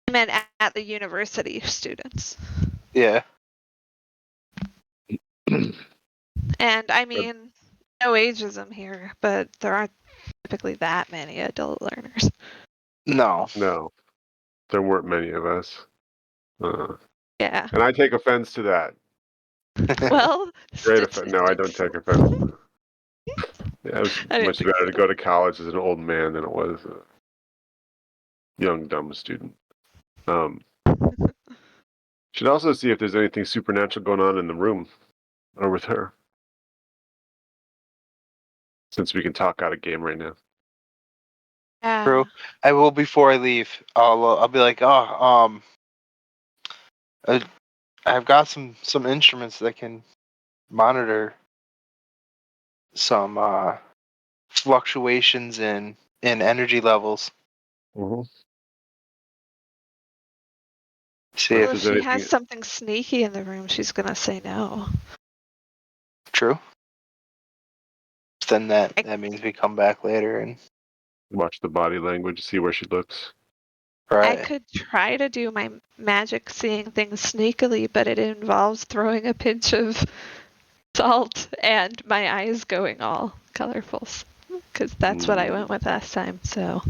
I meant at the university students. Yeah. And I mean, no ageism here, but there aren't typically that many adult learners. No. No. There weren't many of us. Yeah. And I take offense to that. Well, Great offense. No, I don't take offense to that. Yeah, it was much better to go to college as an old man than it was a young, dumb student. Should also see if there's anything supernatural going on in the room or with her. Since we can talk out of game right now. Yeah. True. I will before I leave. I'll be like, I've got some instruments that can monitor some fluctuations in energy levels. Mm-hmm. See if she has something sneaky in the room, she's gonna say no. True. Then that means we come back later and watch the body language, see where she looks. Right. I could try to do my magic seeing things sneakily, but it involves throwing a pinch of salt and my eyes going all colorful. because that's what I went with last time. So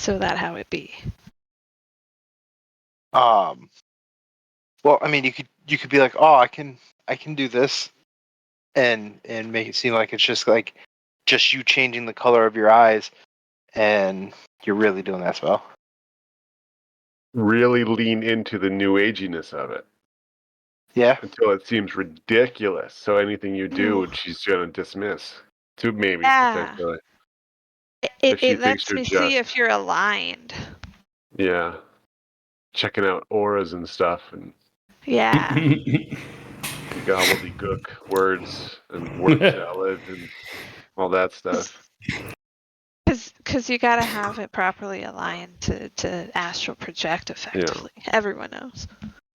that how it be. Well, I mean, you could be like, oh, I can do this, and make it seem like it's just you changing the color of your eyes, and you're really doing that spell. Really lean into the new aginess of it. Yeah. Until it seems ridiculous. So anything you do, she's gonna dismiss. Maybe potentially. If she It thinks lets you're me just see if you're aligned. yeah, checking out auras and stuff and Yeah. gobbledygook words and word salad and all that stuff. Because you got to have it properly aligned to astral project effectively. Yeah. Everyone knows.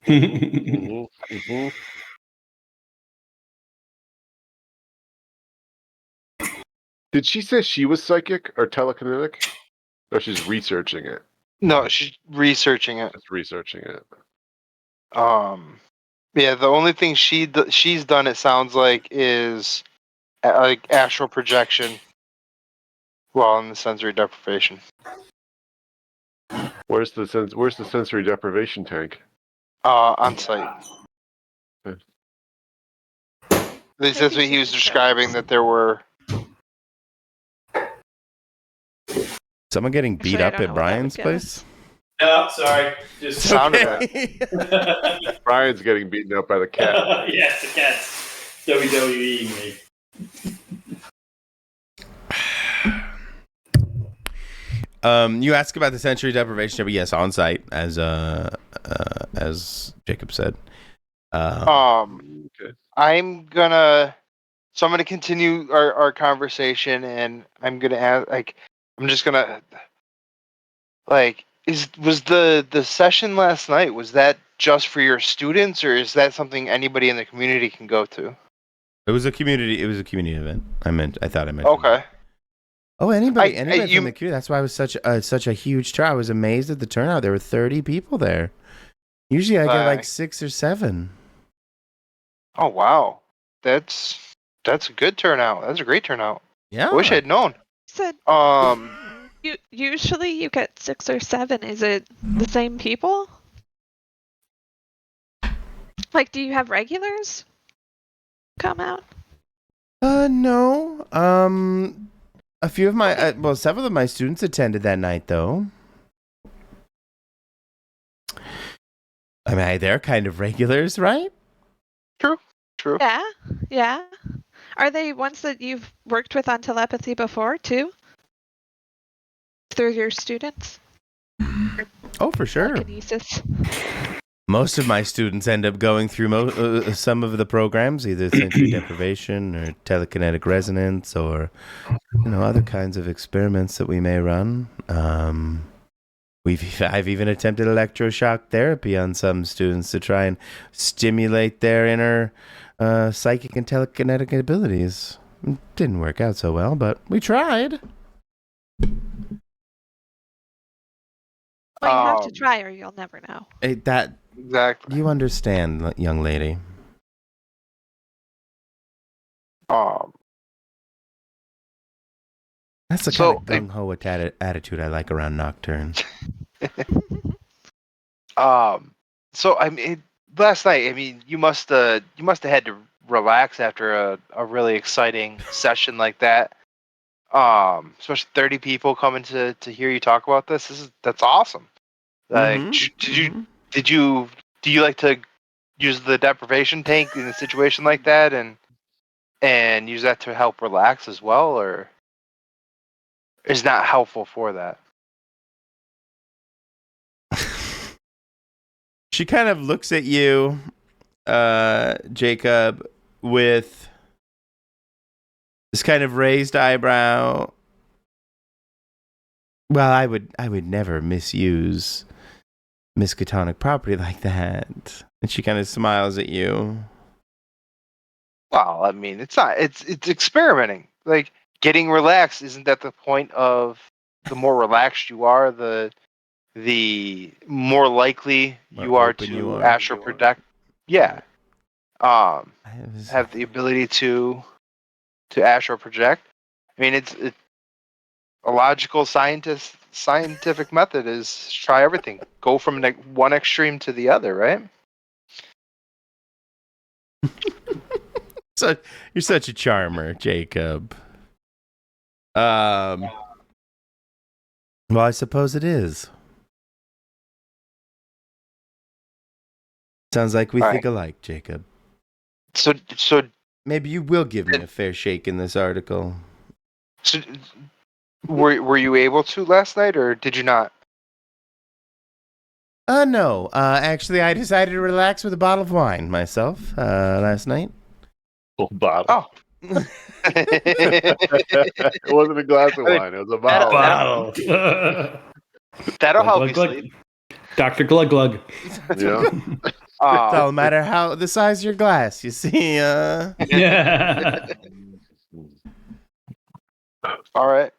Mm-hmm. Mm-hmm. Did she say she was psychic or telekinetic? Or she's researching it? No, she's researching it. Just researching it. Yeah, the only thing she's done, it sounds like, is like astral projection while in the sensory deprivation. Where's the sensory deprivation tank? On site. Okay. At least that's what he was describing, that there were. Someone getting beat up at Brian's place? No, sorry. Just sounded that. Brian's getting beaten up by the cat. Yes, the cat's WWEing me. You asked about the sensory deprivation, but yes, on site, as Jacob said. Okay. I'm gonna continue our conversation, and I'm gonna ask, I'm just gonna, was the session last night, was that just for your students, or is that something anybody in the community can go to? It was a community event. I thought I mentioned. Okay. Oh, anybody from the community. That's why it was such a huge turnout. I was amazed at the turnout. There were 30 people there. Usually I get like 6 or 7. Oh wow, that's a good turnout. That's a great turnout. Yeah. I wish I'd known. Said usually you get 6 or 7. Is it the same people? Like, do you have regulars come out? No. A few of my several of my students attended that night though. I mean, they're kind of regulars, right? True. Yeah. Are they ones that you've worked with on telepathy before too? Through your students? Oh, for sure. Telekinesis. Most of my students end up going through some of the programs, either sensory deprivation or telekinetic resonance, or other kinds of experiments that we may run. I've even attempted electroshock therapy on some students to try and stimulate their inner psychic and telekinetic abilities. It didn't work out so well, but we tried. Well, you have to try, or you'll never know. Exactly. You understand, young lady. That's the kind of gung-ho attitude I like around Nocturne. So I mean, last night, I mean, you must have had to relax after a really exciting session like that. Especially 30 people coming to hear you talk about this. That's awesome. Like, do you like to use the deprivation tank in a situation like that, and use that to help relax as well, or is not helpful for that? She kind of looks at you, Jacob, with this kind of raised eyebrow. Well, I would never misuse miskatonic property like that. And she kind of smiles at you. Well, I mean, it's not. It's experimenting. Like, getting relaxed, isn't that the point of the more relaxed you are, the more likely you are to astral project? Yeah. Have the ability to to astral project. I mean, it's a logical scientific method is try everything. Go from one extreme to the other, right? So you're such a charmer, Jacob. Well, I suppose it is. Sounds like we All think right. alike, Jacob. So Maybe you will give me a fair shake in this article. were you able to last night, or did you not? No. Actually, I decided to relax with a bottle of wine myself last night. Full bottle. Oh. It wasn't a glass of wine. It was a bottle. That'll help Glug, you glug, sleep. Dr. Glug Glug. Yeah. It don't matter how the size of your glass. You see, Yeah. All right.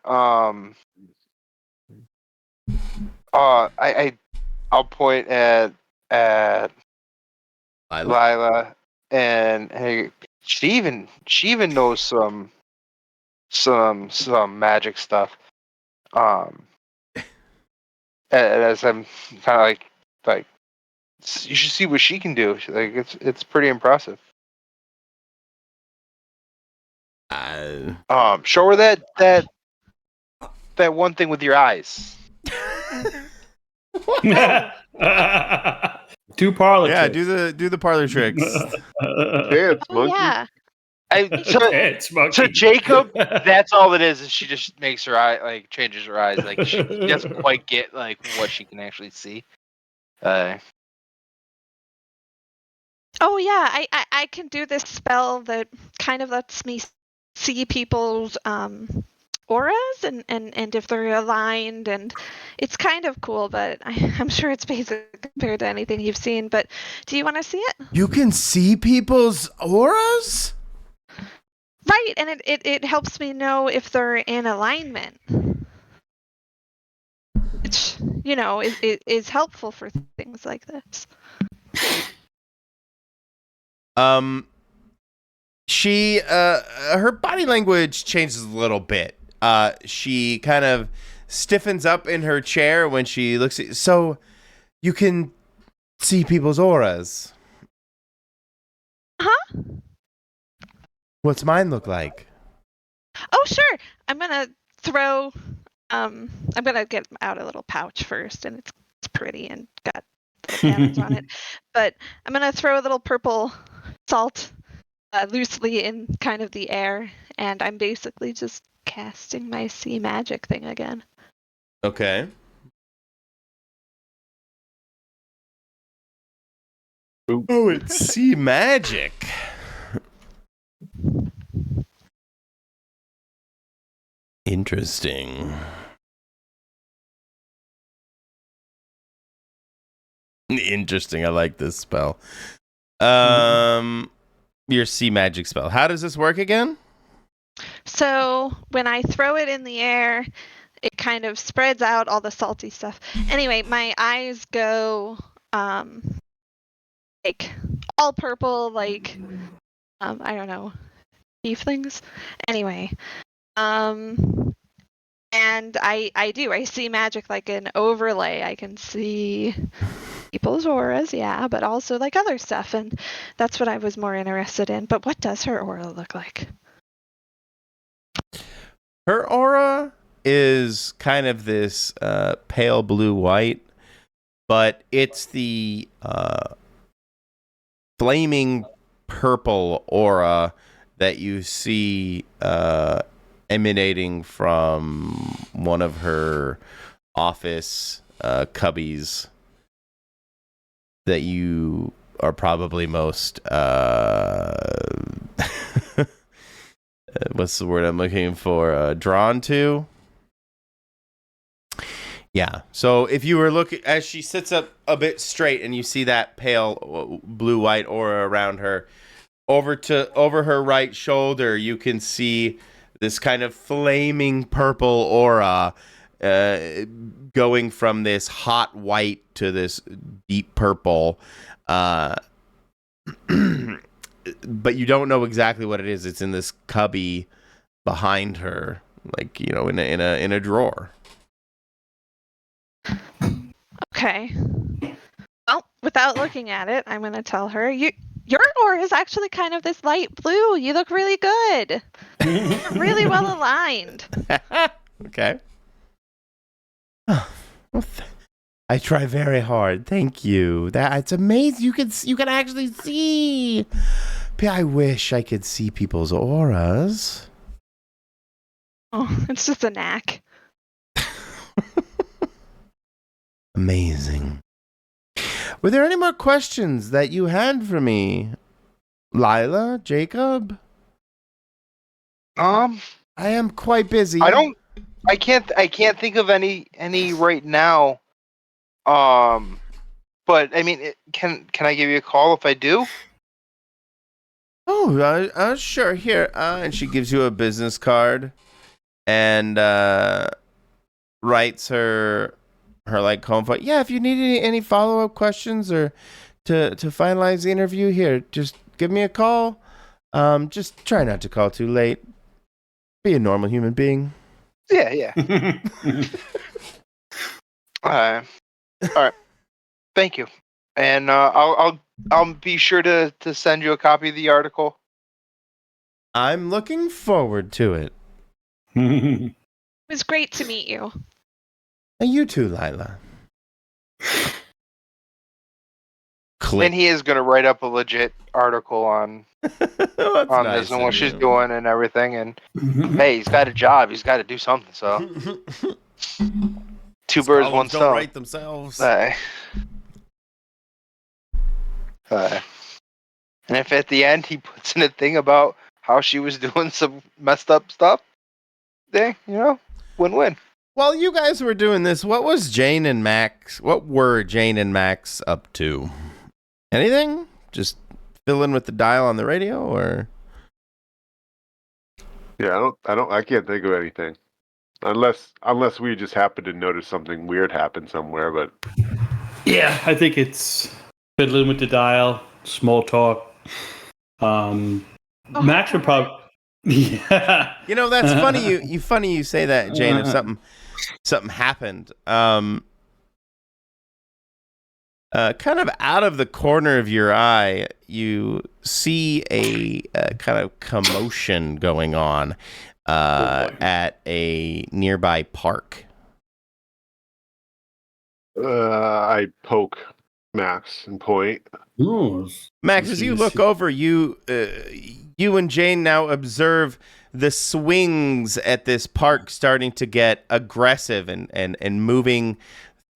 I'll point at Lila, and hey, she even knows some magic stuff. As I'm kind of like you should see what she can do. Like it's pretty impressive. Show her that one thing with your eyes. 2 parlor yeah, tricks. do the parlor tricks. Dance, Oh monkey. yeah. It's monkey. So Jacob, that's all it is she just makes her eye changes her eyes. Like she doesn't quite get like what she can actually see. Oh yeah, I can do this spell that kind of lets me see people's auras and if they're aligned, and it's kind of cool, but I'm sure it's basic compared to anything you've seen. But do you want to see it? You can see people's auras? Right, and it helps me know if they're in alignment. Which, is helpful for things like this. She her body language changes a little bit. She kind of stiffens up in her chair when she looks at, so you can see people's auras. Huh? What's mine look like? Oh, sure. I'm gonna throw. I'm gonna get out a little pouch first, and it's pretty and got little patterns on it. But I'm gonna throw a little purple salt loosely in kind of the air, and I'm basically just casting my sea magic thing again. Okay. Oh, it's sea magic. Interesting. Interesting. I like this spell. Your sea magic spell. How does this work again? So when I throw it in the air, it kind of spreads out all the salty stuff. Anyway, my eyes go like all purple, like I don't know, tieflings. Anyway, and I see magic like an overlay. I can see people's auras, yeah, but also like other stuff, and that's what I was more interested in. But what does her aura look like? Her aura is kind of this pale blue white, but it's the flaming purple aura that you see emanating from one of her office cubbies that you are probably most what's the word I'm looking for? Drawn to? Yeah. So if you were looking, as she sits up a bit straight and you see that pale blue-white aura around her, over her right shoulder, you can see this kind of flaming purple aura going from this hot white to this deep purple. But you don't know exactly what it is. It's in this cubby behind her, like, you know, in a drawer. Okay. Well, without looking at it, I'm going to tell her, your aura is actually kind of this light blue. You look really good. You're really well aligned. Okay. Well, I try very hard. Thank you. It's amazing. You can actually see. I wish I could see people's auras. Oh, it's just a knack. Amazing. Were there any more questions that you had for me, Lila, Jacob? I am quite busy. I can't think of any right now. But I mean, can I give you a call if I do? Oh, sure. Here, and she gives you a business card, and writes her like home phone. Yeah, if you need any follow up questions or to finalize the interview, here, just give me a call. Just try not to call too late. Be a normal human being. Yeah. All right. Thank you, and I'll be sure to send you a copy of the article. I'm looking forward to it. It was great to meet you. And you too, Lila. Click. And he is going to write up a legit article on nice this and what she's doing and everything. And hey, he's got a job. He's got to do something. So two birds, one stone. Don't write themselves. And if at the end he puts in a thing about how she was doing some messed up stuff, then, you know, win-win. While you guys were doing this, what were Jane and Max up to? Anything? Just fill in with the dial on the radio, or? Yeah, I can't think of anything. Unless we just happen to notice something weird happen somewhere, but yeah, I think it's fiddling with the dial, small talk. Max would probably. Yeah. You know, that's funny. You say that, Jane. If something happened, kind of out of the corner of your eye, you see a kind of commotion going on at a nearby park. I poke Max and point. Ooh. Max, as you look over, you and Jane now observe the swings at this park starting to get aggressive and moving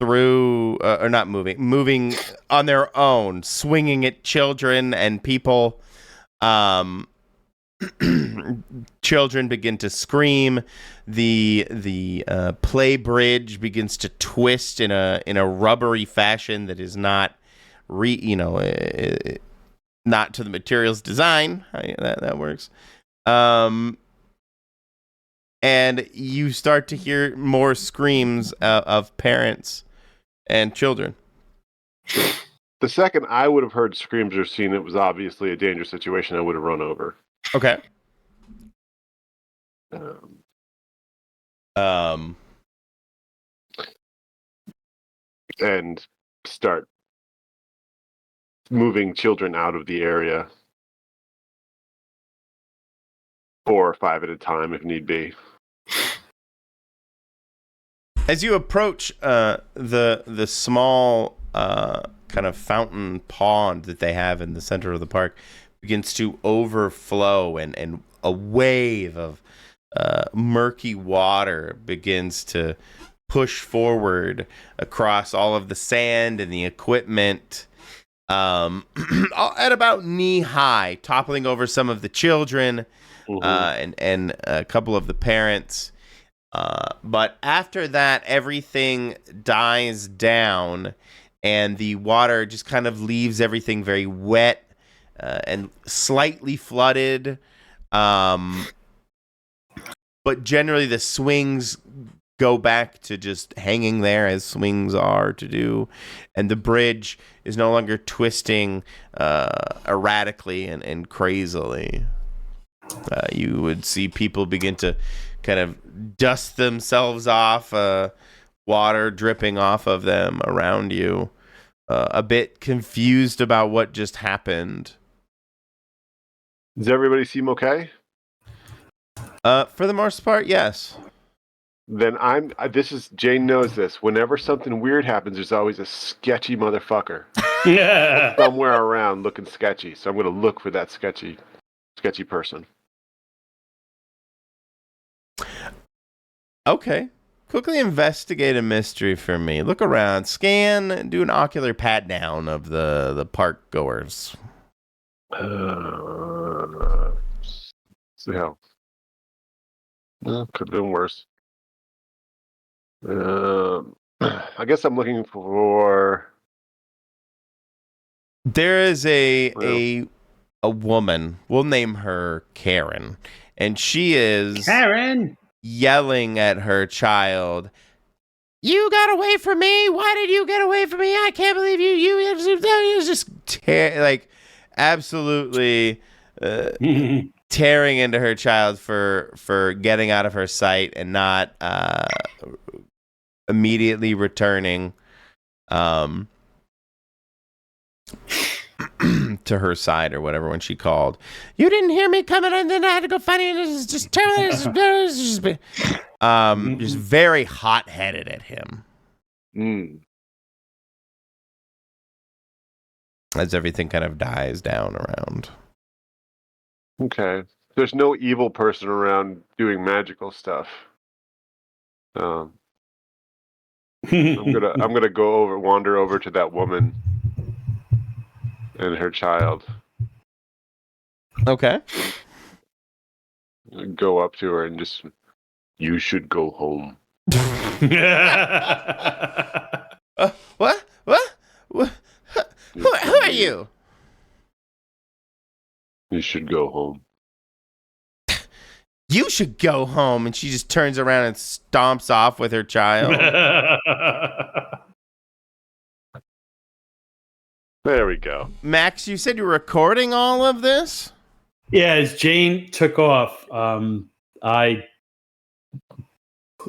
through, or not moving on their own, swinging at children and people. Children begin to scream. The play bridge begins to twist in a rubbery fashion that is not not to the material's design. That works. And you start to hear more screams of parents and children. The second I would have heard screams or seen it was obviously a dangerous situation, I would have run over. Okay. And start moving children out of the area, 4 or 5 at a time if need be. As you approach the small kind of fountain pond that they have in the center of the park begins to overflow, and a wave of murky water begins to push forward across all of the sand and the equipment at about knee high, toppling over some of the children and a couple of the parents. But after that, everything dies down, and the water just kind of leaves everything very wet and slightly flooded. But generally, the swings go back to just hanging there as swings are to do, and the bridge is no longer twisting erratically and crazily. You would see people begin to kind of dust themselves off, water dripping off of them around you, a bit confused about what just happened. Does everybody seem okay? For the most part, yes. Then Jane knows this. Whenever something weird happens, there's always a sketchy motherfucker somewhere around looking sketchy. So I'm going to look for that sketchy person. Okay. Quickly investigate a mystery for me. Look around, scan, do an ocular pat down of the park goers. So could have been worse. I guess I'm looking for. There is a woman. We'll name her Karen, and she is Karen yelling at her child. You got away from me! Why did you get away from me? I can't believe you! You just absolutely tearing into her child for getting out of her sight and not immediately returning to her side or whatever when she called. You didn't hear me coming, and then I had to go find you. This is just terrible. Just very hot-headed at him. As everything kind of dies down around. Okay. There's no evil person around doing magical stuff. I'm gonna wander over to that woman and her child. Okay. Go up to her and just, you should go home. What? Who are you? You should go home. You should go home. And she just turns around and stomps off with her child. There we go. Max, you said you were recording all of this? Yeah, as Jane took off,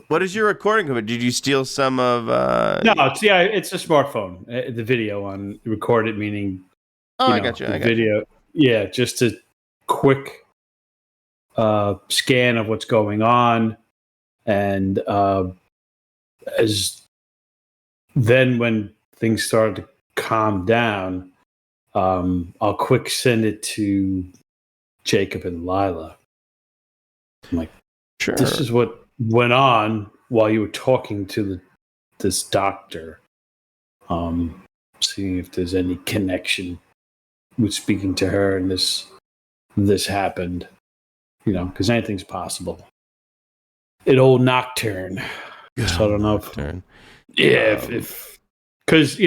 What is your recording of it? Did you steal some of? No, it's a smartphone. The video on recorded, meaning. I got you. Video. Yeah, just a quick scan of what's going on, and as then when things started to calm down, I'll quick send it to Jacob and Lila. I'm like, sure. This is what went on while you were talking to this doctor, seeing if there's any connection with speaking to her and this happened, because anything's possible. An old Nocturne. So I don't know if because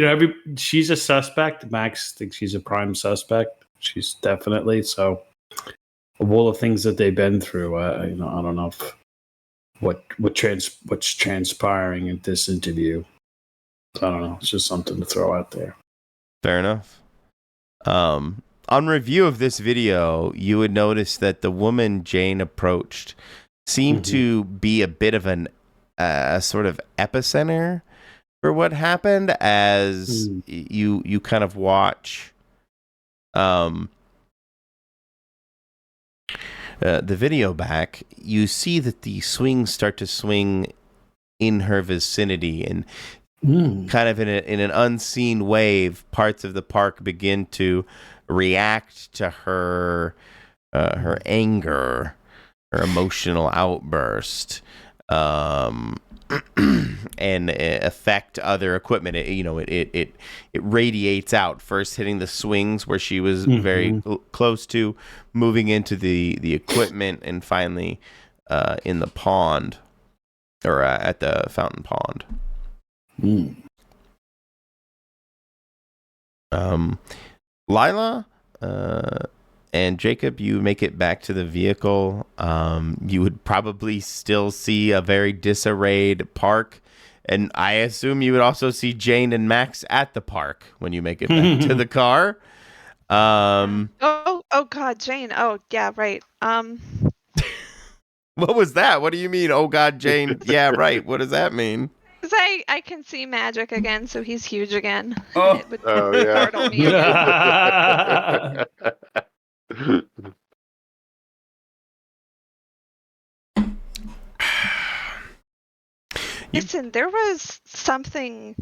she's a suspect. Max thinks she's a prime suspect. She's definitely so. Of all the things that they've been through, I don't know if what's transpiring at this interview. I don't know. It's just something to throw out there. Fair enough. On review of this video, you would notice that the woman Jane approached seemed to be a bit of a sort of epicenter for what happened as you kind of watch the video back. You see that the swings start to swing in her vicinity, and kind of in an unseen wave, parts of the park begin to react to her anger, her emotional outburst, and affect other equipment. It radiates out, first hitting the swings where she was very close to, moving into the equipment, and finally in the pond, or at the fountain pond. Lila and Jacob, you make it back to the vehicle. You would probably still see a very disarrayed park, and I assume you would also see Jane and Max at the park when you make it back to the car. Oh, Oh God, Jane. Oh yeah, right. What was that? What do you mean? Oh God, Jane. Yeah, right. What does that mean? Because I can see magic again, so he's huge again. Oh. It would Oh yeah. startle me again. Listen, there was something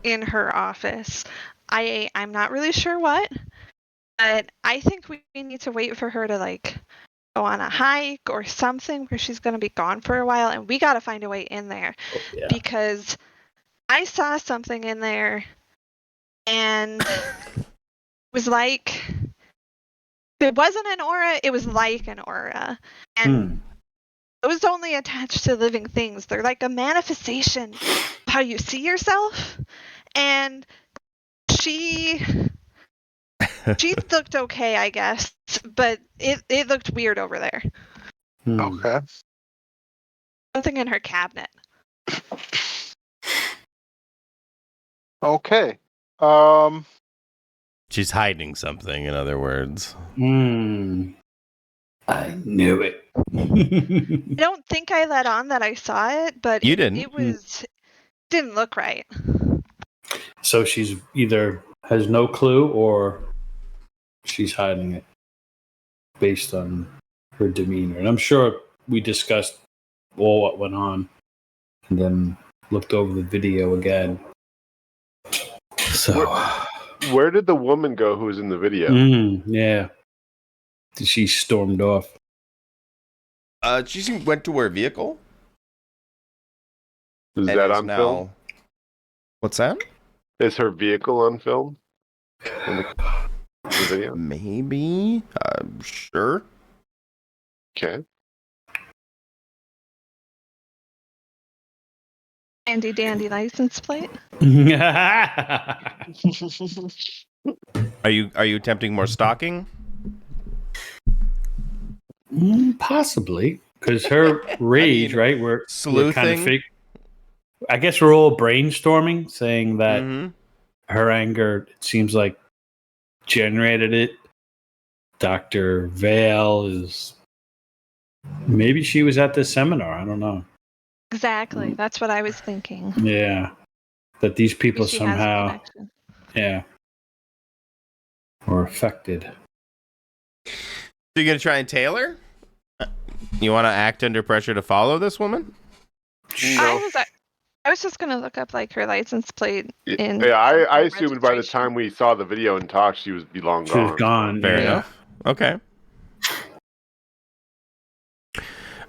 in her office. I'm not really sure what, but I think we need to wait for her to like go on a hike or something where she's going to be gone for a while, and we got to find a way in there Yeah. because I saw something in there and it was like it wasn't an aura, it was like an aura. And those only attach to living things. They're like a manifestation of how you see yourself. And she looked okay, I guess, but it looked weird over there. Okay. Something in her cabinet. Okay. She's hiding something, in other words. I knew it. I don't think I let on that I saw it, but You didn't. It didn't look right. So she's either has no clue or she's hiding it based on her demeanor. And I'm sure we discussed all what went on and then looked over the video again. So Where did the woman go who was in the video? yeah. She stormed off. She went to her vehicle. Is that on film? What's that? Is her vehicle on film? In the video? Maybe. Sure. Okay. Handy dandy license plate. Are you attempting more stalking? Possibly, because her rage, right? We're sleuthing. kind of fake. I guess we're all brainstorming, saying that her anger, it seems like, generated it. Dr. Vale is maybe she was at this seminar. I don't know. Exactly. That's what I was thinking. Yeah, that these people Maybe she has a somehow, connection. yeah, were affected. So you're gonna try and tailor? You want to act under pressure to follow this woman? No. I was just gonna look up like her license plate in. Yeah, I assumed by the time we saw the video and talked, she would be long She gone. was gone. Fair yeah. enough. Okay.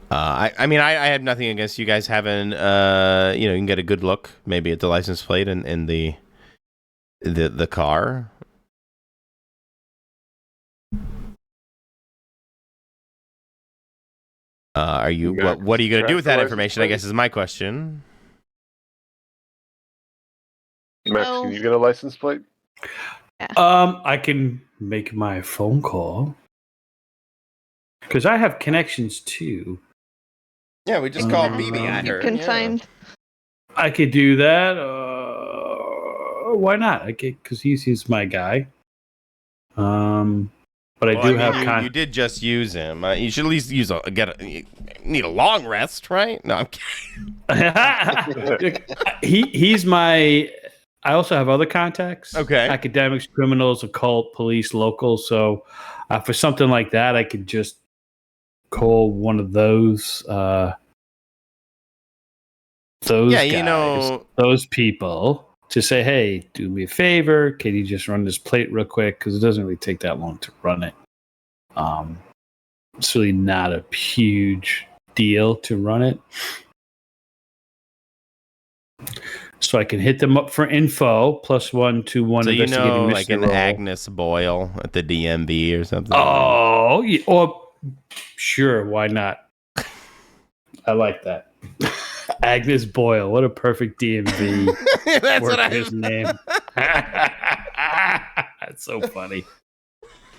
I mean, I have nothing against you guys having, you can get a good look maybe at the license plate and the car. Are you what are you going to do with that information? I guess is my question. Max, can you get a license plate? Yeah. I can make my phone call because I have connections too. Yeah, we just called BB at her. You can find. I could do that. Why not? I could, because he's my guy. But I do have. You did just use him. You should at least use you need a long rest, right? No, I'm kidding. He's my. I also have other contacts. Okay. Academics, criminals, occult, police, local. So for something like that, I could just call one of those. Those guys, those people to say, hey, do me a favor. Can you just run this plate real quick? Because it doesn't really take that long to run it. It's really not a huge deal to run it. So I can hit them up for info, +1 to 1 so investigating like an Agnes Boyle at the DMV or something. Oh, yeah, or sure, why not? I like that. Agnes Boyle, what a perfect DMV That's what his name. That's so funny.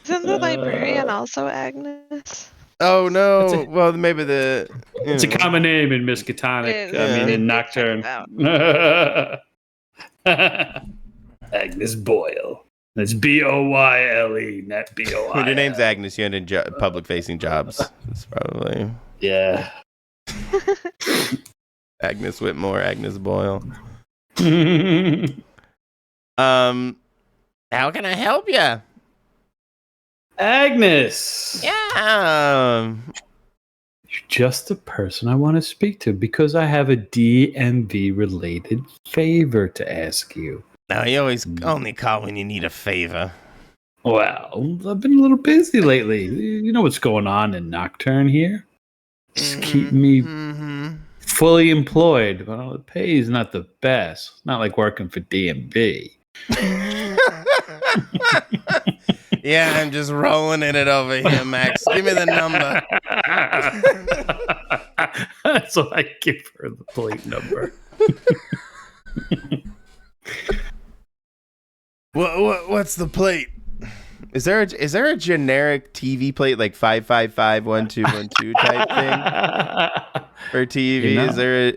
Isn't the librarian also Agnes? Oh no! Well, maybe it's a common name in Miskatonic. In Nocturne. Agnes Boyle. That's Boyle, not Boy. When your name's Agnes, you're in public-facing jobs. It's probably Yeah. Agnes Whitmore, Agnes Boyle. How can I help you? Agnes. Yeah. You're just the person I want to speak to because I have a DMV related favor to ask you. No, you always only call when you need a favor. Well, I've been a little busy lately. You know what's going on in Nocturne here? Just keep me fully employed, but the pay is not the best. It's not like working for DMV. Yeah, I'm just rolling in it over here, Max. Give me the number. So I give her the plate number. What's the plate? Is there a generic TV plate like 5551212 type thing for TV? You know.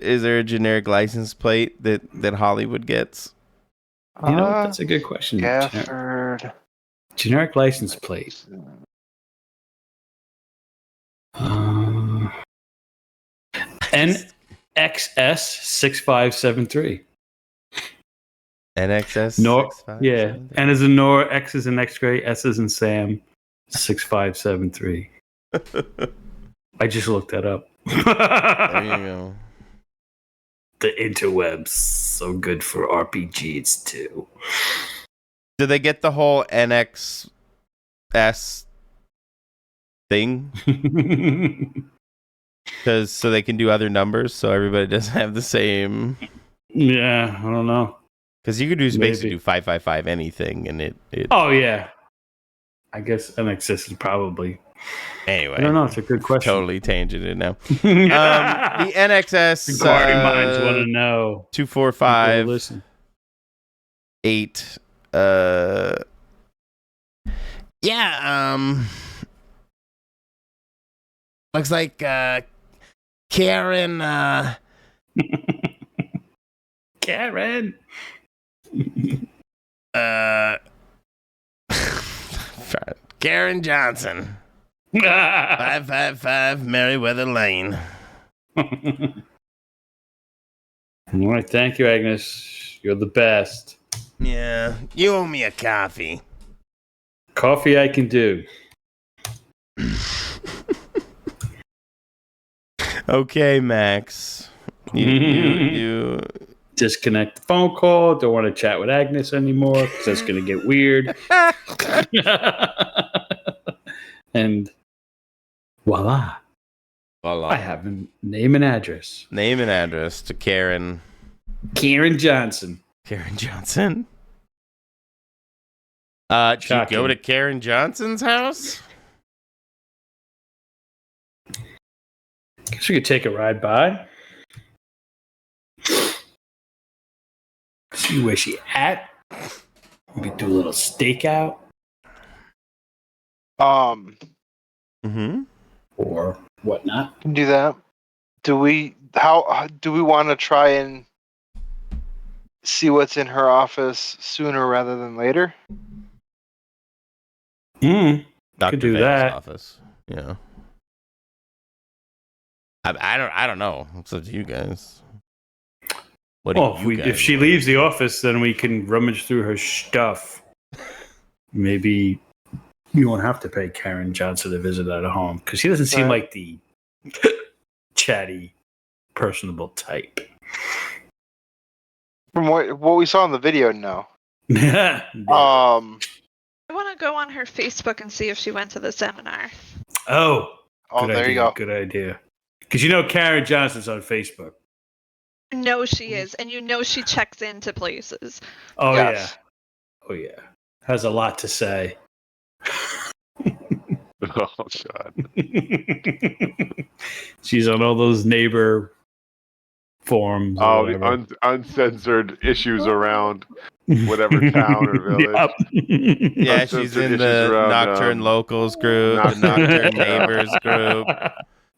Is there a generic license plate that Hollywood gets? You know, that's a good question. Gafford. Generic license plate. NXS6573. NXS. Yeah. N is in Nora, X is in X-ray, S is in Sam. 6573. I just looked that up. There you go. The interwebs, so good for RPGs too. Do they get the whole NXS thing? Because so they can do other numbers, so everybody doesn't have the same. Yeah, I don't know. Because you could do basically do 555 anything, and it. Oh yeah, I guess NXS is probably. Anyway, I don't know. It's a good question. Totally tangented now. The NXS. Inquiry minds want to know. 245. Listen. 8. Yeah. Looks like Karen. Karen. Karen Johnson. 555 Merriweather Lane. All right, thank you, Agnes. You're the best. Yeah, you owe me a coffee. Coffee I can do. Okay, Max. You disconnect the phone call. Don't want to chat with Agnes anymore because that's going to get weird. And voila. I have a name and address. Name and address to Karen. Karen Johnson. Karen Johnson? Did you go to Karen Johnson's house? Guess we could take a ride by. See where she at. We could do a little stakeout. Or whatnot. Can do that. Do we want to try and see what's in her office sooner rather than later? Dr. Could do Vale's that. Office. Yeah. I don't know. It's up to you guys. What do you guys if she want? leaves the office, then we can rummage through her stuff. Maybe you won't have to pay Karen Johnson to visit at home because she doesn't seem like the chatty, personable type. From what we saw in the video, no. Yeah. I want to go on her Facebook and see if she went to the seminar. Oh, good there idea, you go. Good idea. Because Karen Johnson's on Facebook. No, she is, and she checks into places. Oh Yes. yeah. Oh yeah. Has a lot to say. Oh God. She's on all those neighbor forums. All the uncensored issues around whatever town or village. Yep. Yeah, she's in the Nocturne Locals group, the Nocturne Neighbors group.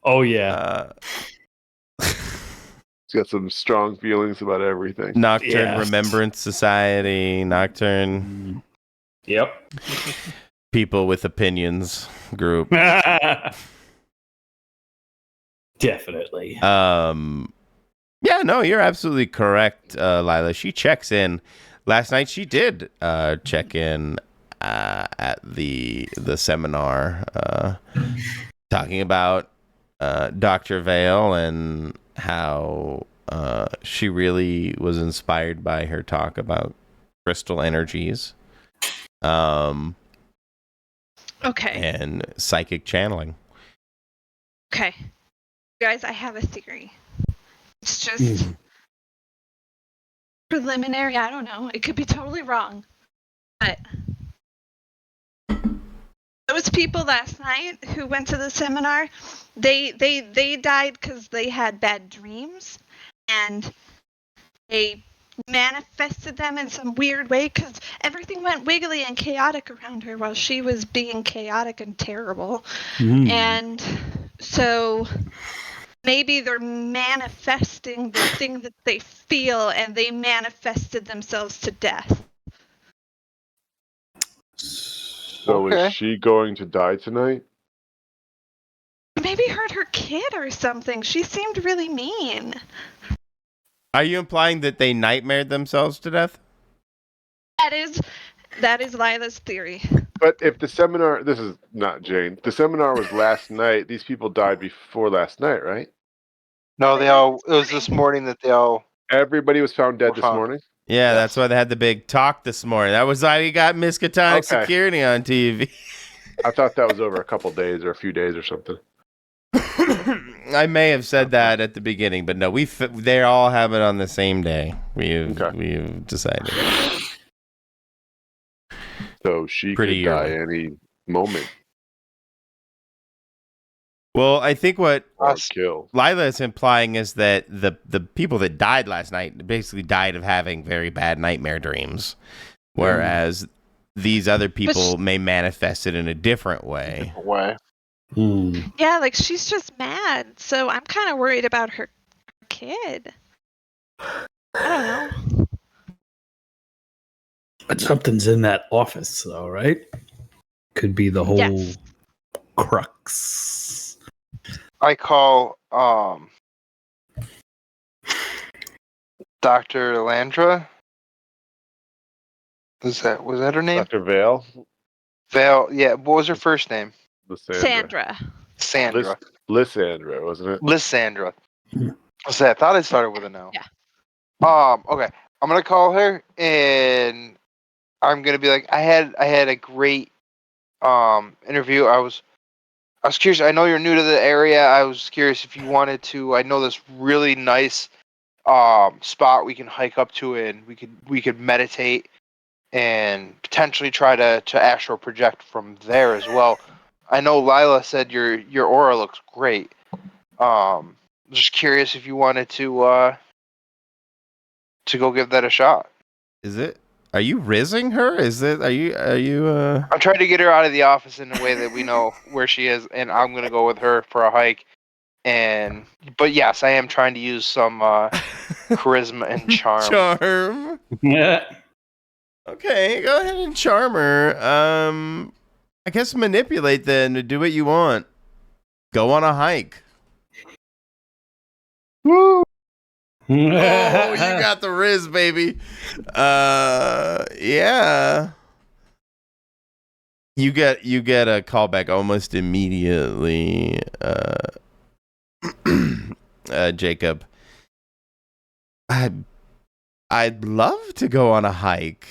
Oh yeah. She's got some strong feelings about everything. Nocturne Remembrance Society, Nocturne. Yep. People with opinions group. Definitely. Yeah, no, you're absolutely correct, Lila. She checks in. Last night she did check in at the seminar, talking about Dr. Vale and how she really was inspired by her talk about crystal energies. Okay. And psychic channeling. Okay. Guys, I have a theory. It's just preliminary. I don't know. It could be totally wrong. But those people last night who went to the seminar, they died because they had bad dreams, and they manifested them in some weird way because everything went wiggly and chaotic around her while she was being chaotic and terrible. And so maybe they're manifesting the thing that they feel, and they manifested themselves to death. So is she going to die tonight? Maybe hurt her kid or something. She seemed really mean. Are you implying that they nightmared themselves to death? That is Lila's theory. But if the seminar, this is not Jane, the seminar was last night, these people died before last night, right? No, it was this morning that they all... Everybody was found dead this morning? Yeah, yes. That's why they had the big talk this morning. That was why we got Miskatonic Security on TV. I thought that was over a couple days or a few days or something. I may have said that at the beginning, but no, they all have it on the same day. We've decided. So she could die any moment. Well, I think what kill. Lila is implying is that the people that died last night basically died of having very bad nightmare dreams, whereas these other people may manifest it in a different way. Yeah, like she's just mad, so I'm kind of worried about her kid. I don't know. But something's in that office, though, right? Could be the whole crux. I call Dr. Landra. Was that her name? Dr. Vale? Vale, yeah. What was her first name? Sandra. Lysandra, wasn't it? Lysandra. I thought it started with an L. Yeah. Okay. I'm gonna call her and I'm gonna be like, I had a great interview. I was curious. I know you're new to the area. I was curious if you wanted to. I know this really nice spot we can hike up to, and we could meditate and potentially try to astral project from there as well. I know Lila said your aura looks great. Just curious if you wanted to go give that a shot. Is it? Are you rizzing her? Is it? Are you? I'm trying to get her out of the office in a way that we know where she is, and I'm gonna go with her for a hike. But yes, I am trying to use some charisma and charm. Yeah. Okay, go ahead and charm her. I guess manipulate then to do what you want. Go on a hike. Woo! Oh, you got the riz, baby. Yeah. You get a callback almost immediately, Jacob. I'd love to go on a hike.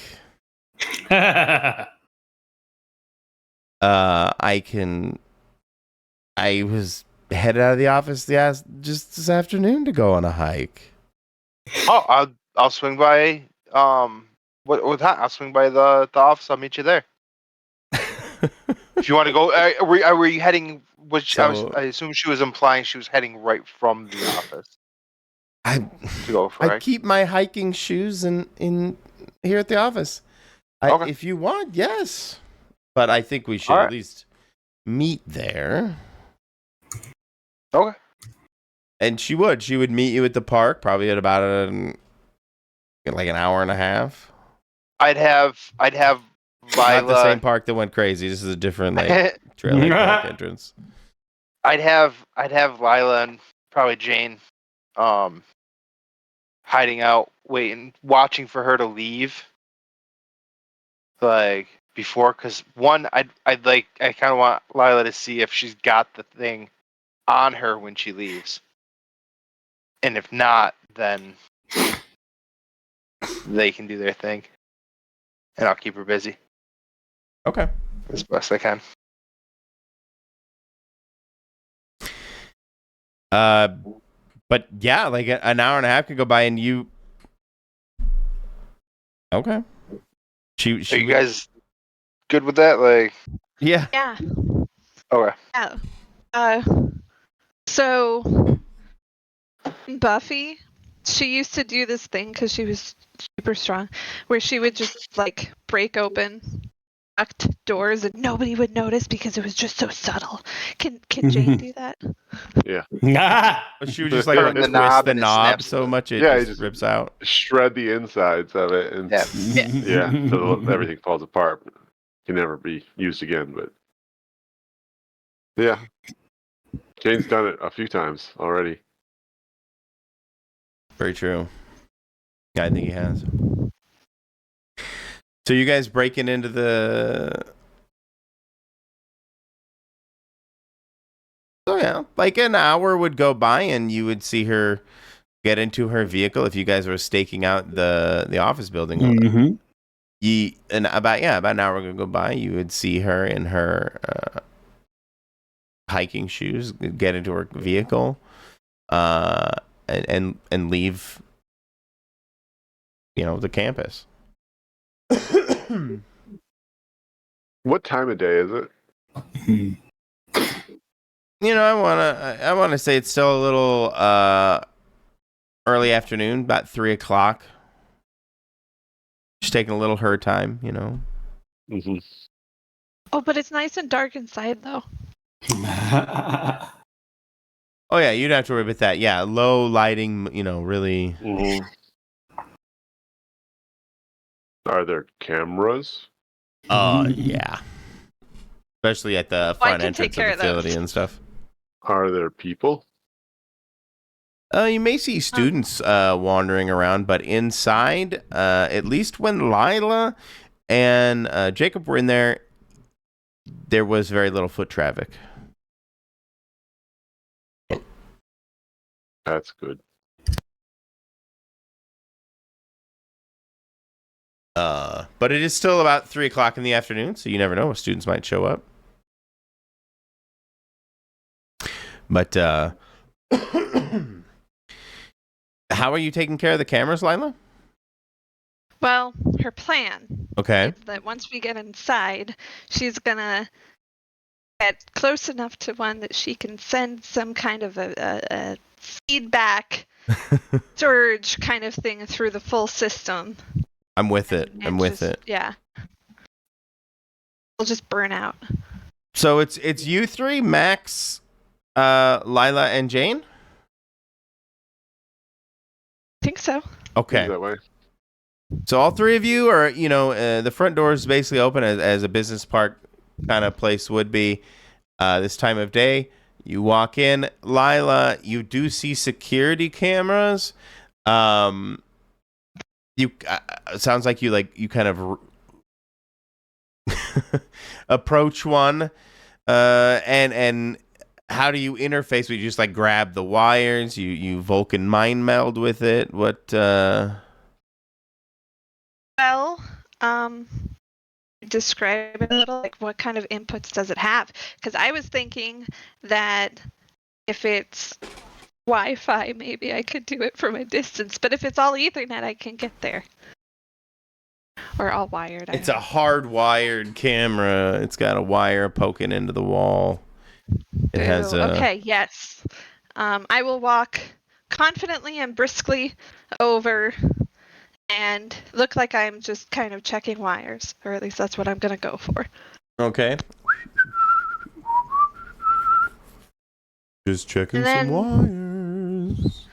I was headed out of the office just this afternoon to go on a hike. Oh, I'll swing by. What time? I'll swing by the office. I'll meet you there. If you want to go, were you heading? I assume she was implying she was heading right from the office. I keep my hiking shoes in here at the office. Okay. If you want, yes. But I think we should at least meet there. Okay. And she would meet you at the park, probably at about like an hour and a half. I'd have Not the same Lila. park that went crazy. This is a different Trail Lake Park entrance. I'd have Lila and probably Jane, hiding out, waiting, watching for her to leave. Like before, because one, I kind of want Lila to see if she's got the thing on her when she leaves, and if not, then they can do their thing, and I'll keep her busy Okay. as best I can. But yeah, like an hour and a half could go by, and you. Okay. She Are you guys good with that? Like, Yeah. Yeah. okay. Yeah. So Buffy, she used to do this thing because she was super strong, where she would just like break open locked doors and nobody would notice because it was just so subtle. Can Jane do that? Yeah. She would just Turn the twist knob the and it knob snaps so the- much it Yeah, you just just- rips out. Shred the insides of it, and Yeah. so everything falls apart. Can never be used again. But yeah, Jane's done it a few times already. Very true. Yeah, I think he has. So you guys breaking into the. So yeah, like an hour would go by and you would see her get into her vehicle if you guys were staking out the office building. Mhm. And about an hour would go by, you would see her in her hiking shoes get into her vehicle, and leave, the campus. What time of day is it? I wanna say it's still a little early afternoon, about 3:00. She's taking a little her time, Mm-hmm. Oh, but it's nice and dark inside though. Oh yeah, you'd have to worry about that. Yeah, low lighting, really. Mm-hmm. Are there cameras? Yeah. Especially at the I front can take entrance care of of the facility those. and stuff. Are there people? You may see students wandering around, but inside, at least when Lila and Jacob were in there was very little foot traffic. That's good. But it is still about 3:00 in the afternoon, so you never know. Students might show up. But how are you taking care of the cameras, Lila? Well, her plan Okay. is that once we get inside, she's gonna get close enough to one that she can send some kind of a feedback surge kind of thing through the full system. I'm with it. And I'm with just- it. Yeah. We'll just burn out. So it's you three, Max, Lila, and Jane? I think so. Okay. Seems that way. So all three of you are, the front door is basically open as a business park kind of place would be this time of day. You walk in, Lila, you do see security cameras. You sounds like you kind of approach one, and how do you interface? You just like grab the wires, you Vulcan mind meld with it. What? Well, describe it a little. Like, what kind of inputs does it have? Because I was thinking that if it's Wi-Fi, maybe I could do it from a distance. But if it's all Ethernet, I can get there. Or all wired. It's a hardwired camera. It's got a wire poking into the wall. It has a. Okay, yes. I will walk confidently and briskly over and look like I'm just kind of checking wires, or at least that's what I'm gonna go for. Okay. Just checking And some wires.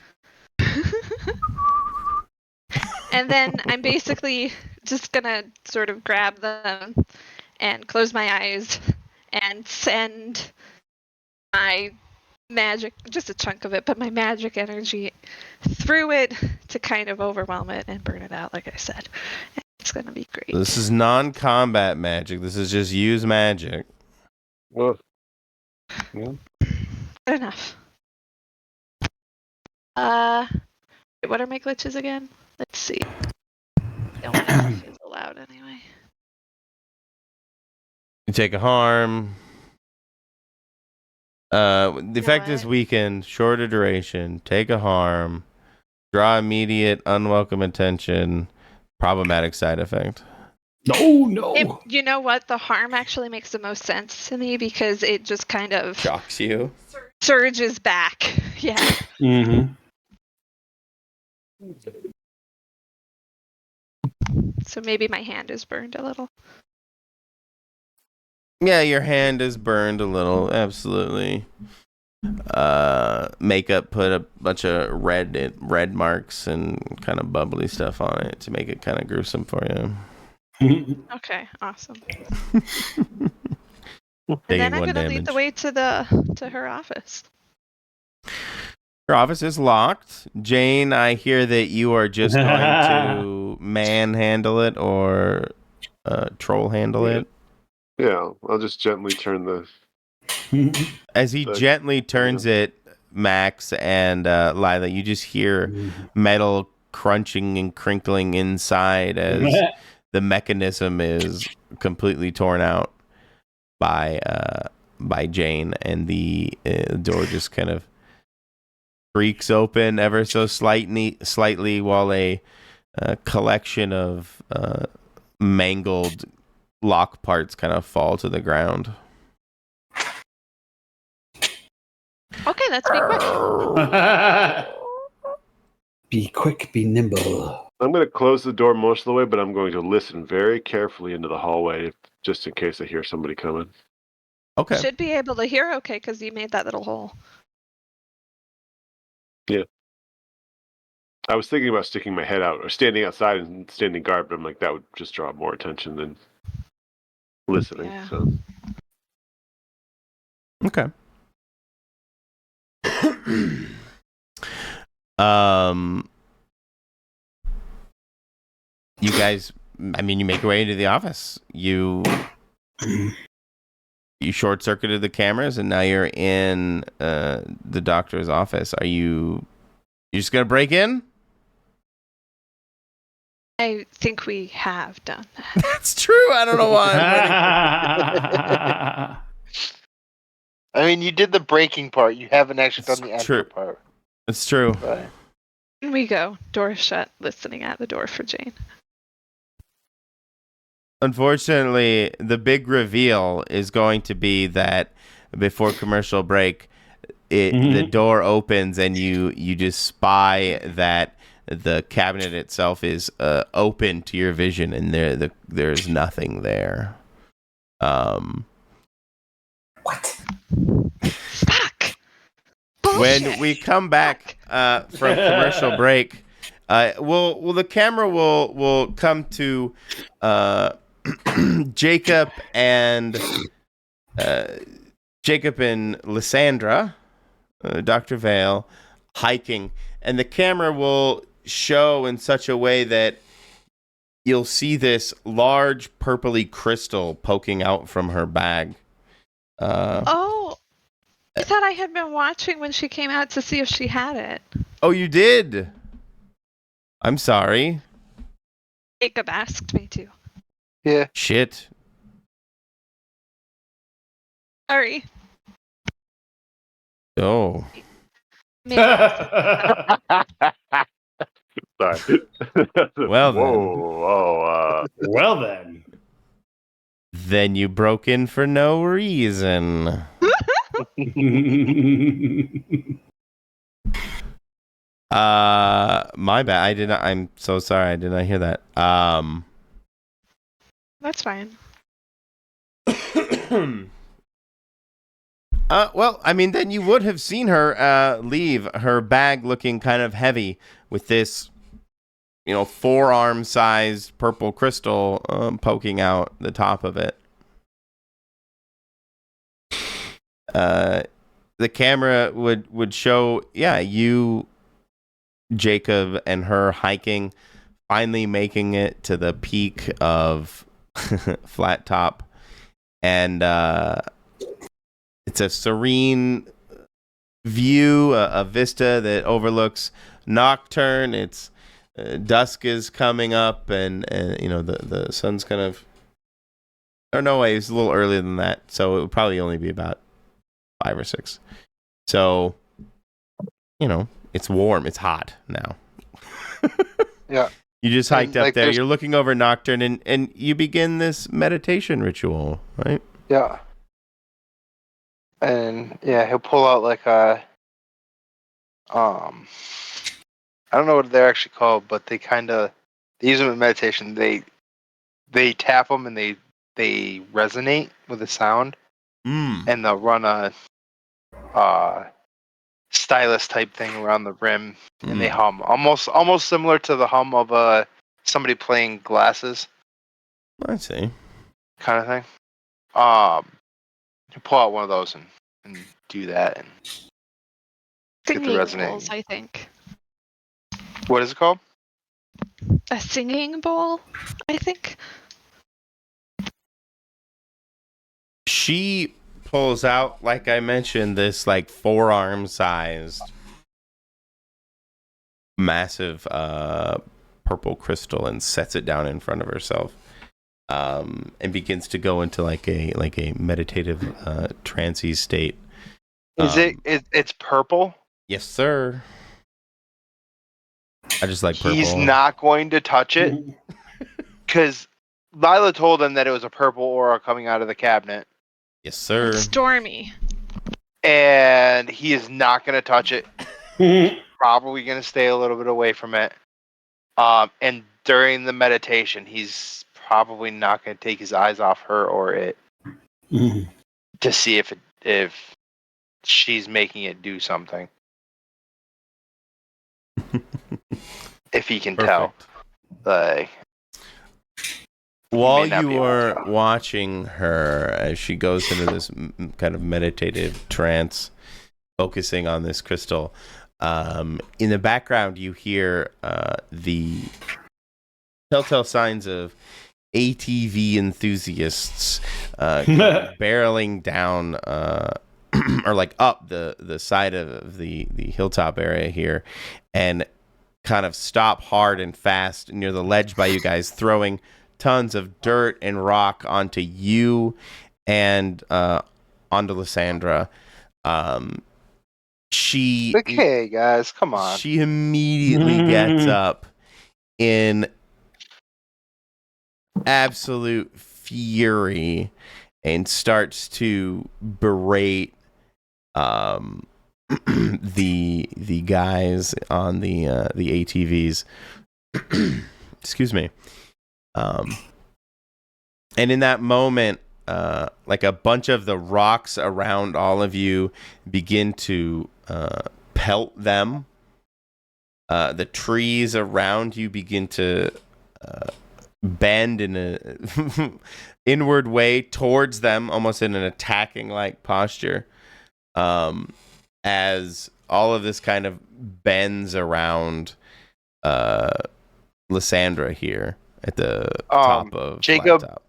And then I'm basically just gonna sort of grab them and close my eyes and send my magic, just a chunk of it, but my magic energy through it to kind of overwhelm it and burn it out, like I said. And it's gonna be great. This is non-combat magic. This is just use magic. Well, yeah. Good enough. What are my glitches again? Let's see. The only stuff is allowed anyway. You take a harm. The effect is what? weakened, shorter duration. Take a harm. Draw immediate, unwelcome attention. Problematic side effect. No. You know what? The harm actually makes the most sense to me because it just kind of Shocks you. surges back. Yeah. Mm-hmm. So maybe my hand is burned a little. Yeah, your hand is burned a little. Absolutely. Makeup put a bunch of red marks and kind of bubbly stuff on it to make it kind of gruesome for you. Okay, awesome. Taking And then I'm one gonna lead the damage. way to her office. Your office is locked. Jane, I hear that you are just going to manhandle it or troll handle it. Yeah, I'll just gently turn the. As he gently turns it, Max and Lila, you just hear metal crunching and crinkling inside as the mechanism is completely torn out by Jane, and the door just kind of creaks open ever so slightly while a collection of mangled lock parts kind of fall to the ground. Okay, let's be quick. Be quick, be nimble. I'm going to close the door most of the way, but I'm going to listen very carefully into the hallway just in case I hear somebody coming. Okay. Should be able to hear okay because you made that little hole. Yeah. I was thinking about sticking my head out or standing outside and standing guard, but I'm like, that would just draw more attention than listening. Yeah. So Okay. You guys, I mean, you make your way into the office. You short circuited the cameras, and now you're in the doctor's office. Are you just gonna break in? I think we have done that. That's true. I don't know why. I mean, you did the breaking part. You haven't actually done the enter part. It's true. Right. In we go. Door shut, listening at the door for Jane. Unfortunately, the big reveal is going to be that before commercial break, the door opens and you just spy that the cabinet itself is open to your vision, and there's nothing there. What? Fuck! When Bullshit! we come back from commercial break, the camera will come to Jacob and Lysandra, Dr. Vale, hiking, and the camera will show in such a way that you'll see this large purpley crystal poking out from her bag. Oh, I thought I had been watching when she came out to see if she had it. Oh, you did? I'm sorry. Jacob asked me to. Yeah. Shit. Sorry. Oh. Maybe. sorry. Well then. Whoa. Well then. Then you broke in for no reason. My bad. I did not. I'm so sorry. I did not hear that. That's fine. Well, I mean, then you would have seen her leave her bag looking kind of heavy with this, forearm-sized purple crystal poking out the top of it. The camera would show, you, Jacob, and her hiking, finally making it to the peak of Flat Top, and it's a serene view, a vista that overlooks Nocturne. It's dusk is coming up, and the sun's kind of. Or no way, it's a little earlier than that, so it would probably only be about 5 or 6. So, it's warm. It's hot now. Yeah. You just hiked up there. there's- You're looking over Nocturne, and you begin this meditation ritual, right? Yeah. And he'll pull out like a I don't know what they're actually called, but they use them in meditation. They tap them and they resonate with a sound, and they'll run a stylus type thing around the rim, and they hum almost similar to the hum of somebody playing glasses. I see. Kind of thing. You pull out one of those and do that and get the Singing resonating. bowls, I think. What is it called? A singing bowl, I think. She pulls out, like I mentioned, this like forearm-sized, massive purple crystal and sets it down in front of herself, and begins to go into like a meditative, trancey state. It's purple? Yes, sir. I just like purple. He's not going to touch it because Lila told him that it was a purple aura coming out of the cabinet. Yes, sir. Stormy. And he is not going to touch it. Probably going to stay a little bit away from it. And during the meditation, he's probably not going to take his eyes off her or it to see if she's making it do something. If he can tell. Like, while may not be you able are to. watching her as she goes into this kind of meditative trance, focusing on this crystal, in the background you hear the telltale signs of ATV enthusiasts kind of barreling down or like up the side of the hilltop area here, and kind of stop hard and fast near the ledge by you guys, throwing tons of dirt and rock onto you and onto Lysandra. She okay, guys, come on. She immediately gets up in absolute fury and starts to berate the guys on the ATVs. Excuse me. And in that moment, like a bunch of the rocks around all of you begin to pelt them. The trees around you begin to bend in a inward way towards them, almost in an attacking like posture, as all of this kind of bends around Lysandra here at the top of Jacob. Flat Top.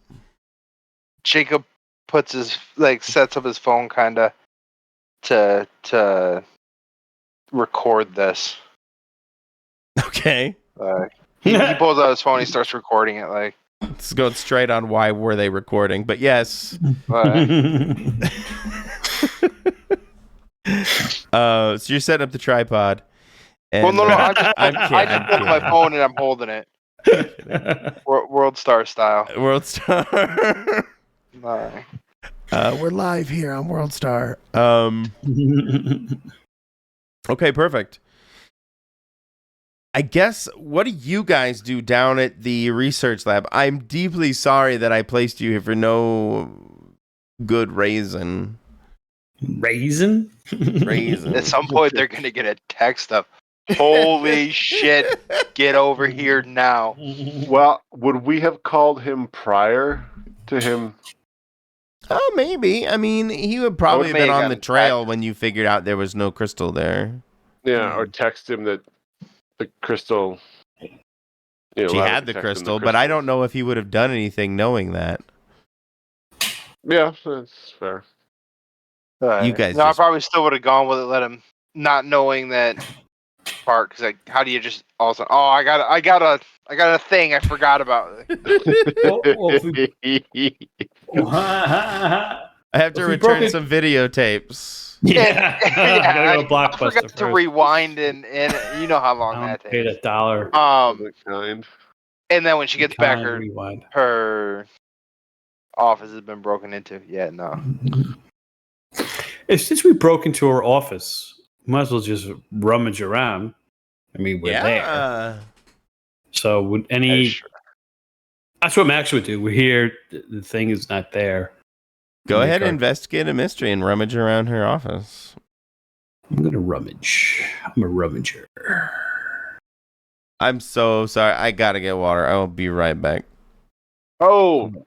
Jacob puts sets up his phone kind of to record this. Okay. He pulls out his phone. He starts recording it. Like, It's going straight on why were they recording, but yes. So you're setting up the tripod. And, well, no, I just I'm pulled my phone and I'm holding it. World Star style. World Star. Alright. We're live here on World Star. Okay, perfect. I guess, what do you guys do down at the research lab? I'm deeply sorry that I placed you here for no good reason. Raisin? Reason. At some point, they're going to get a text of, Holy shit! Get over here now. Well, would we have called him prior to him? Oh, maybe. I mean, he would probably have may been have on the gotten trail back. when you figured out there was no crystal there. Yeah, or text him that the crystal. She had the crystal, but I don't know if he would have done anything knowing that. Yeah, that's fair. You guys No, I just- probably still would have gone with it. Let him not knowing that part. Because like, how do you just all of a sudden? Oh, I got a thing I forgot about. I have to return some videotapes. Yeah, gotta go I Blockbuster forgot first. to rewind and you know how long that Paid takes. $1. Kind. And then when she gets back, Rewind. her office has been broken into. Yeah, no. Since we broke into her office, might as well just rummage around. I mean, we're there. So would any? That's what Max would do. We're here. The thing is not there. Go ahead and investigate a mystery and rummage around her office. I'm gonna rummage. I'm a rummager. I'm so sorry. I gotta get water. I will be right back. Oh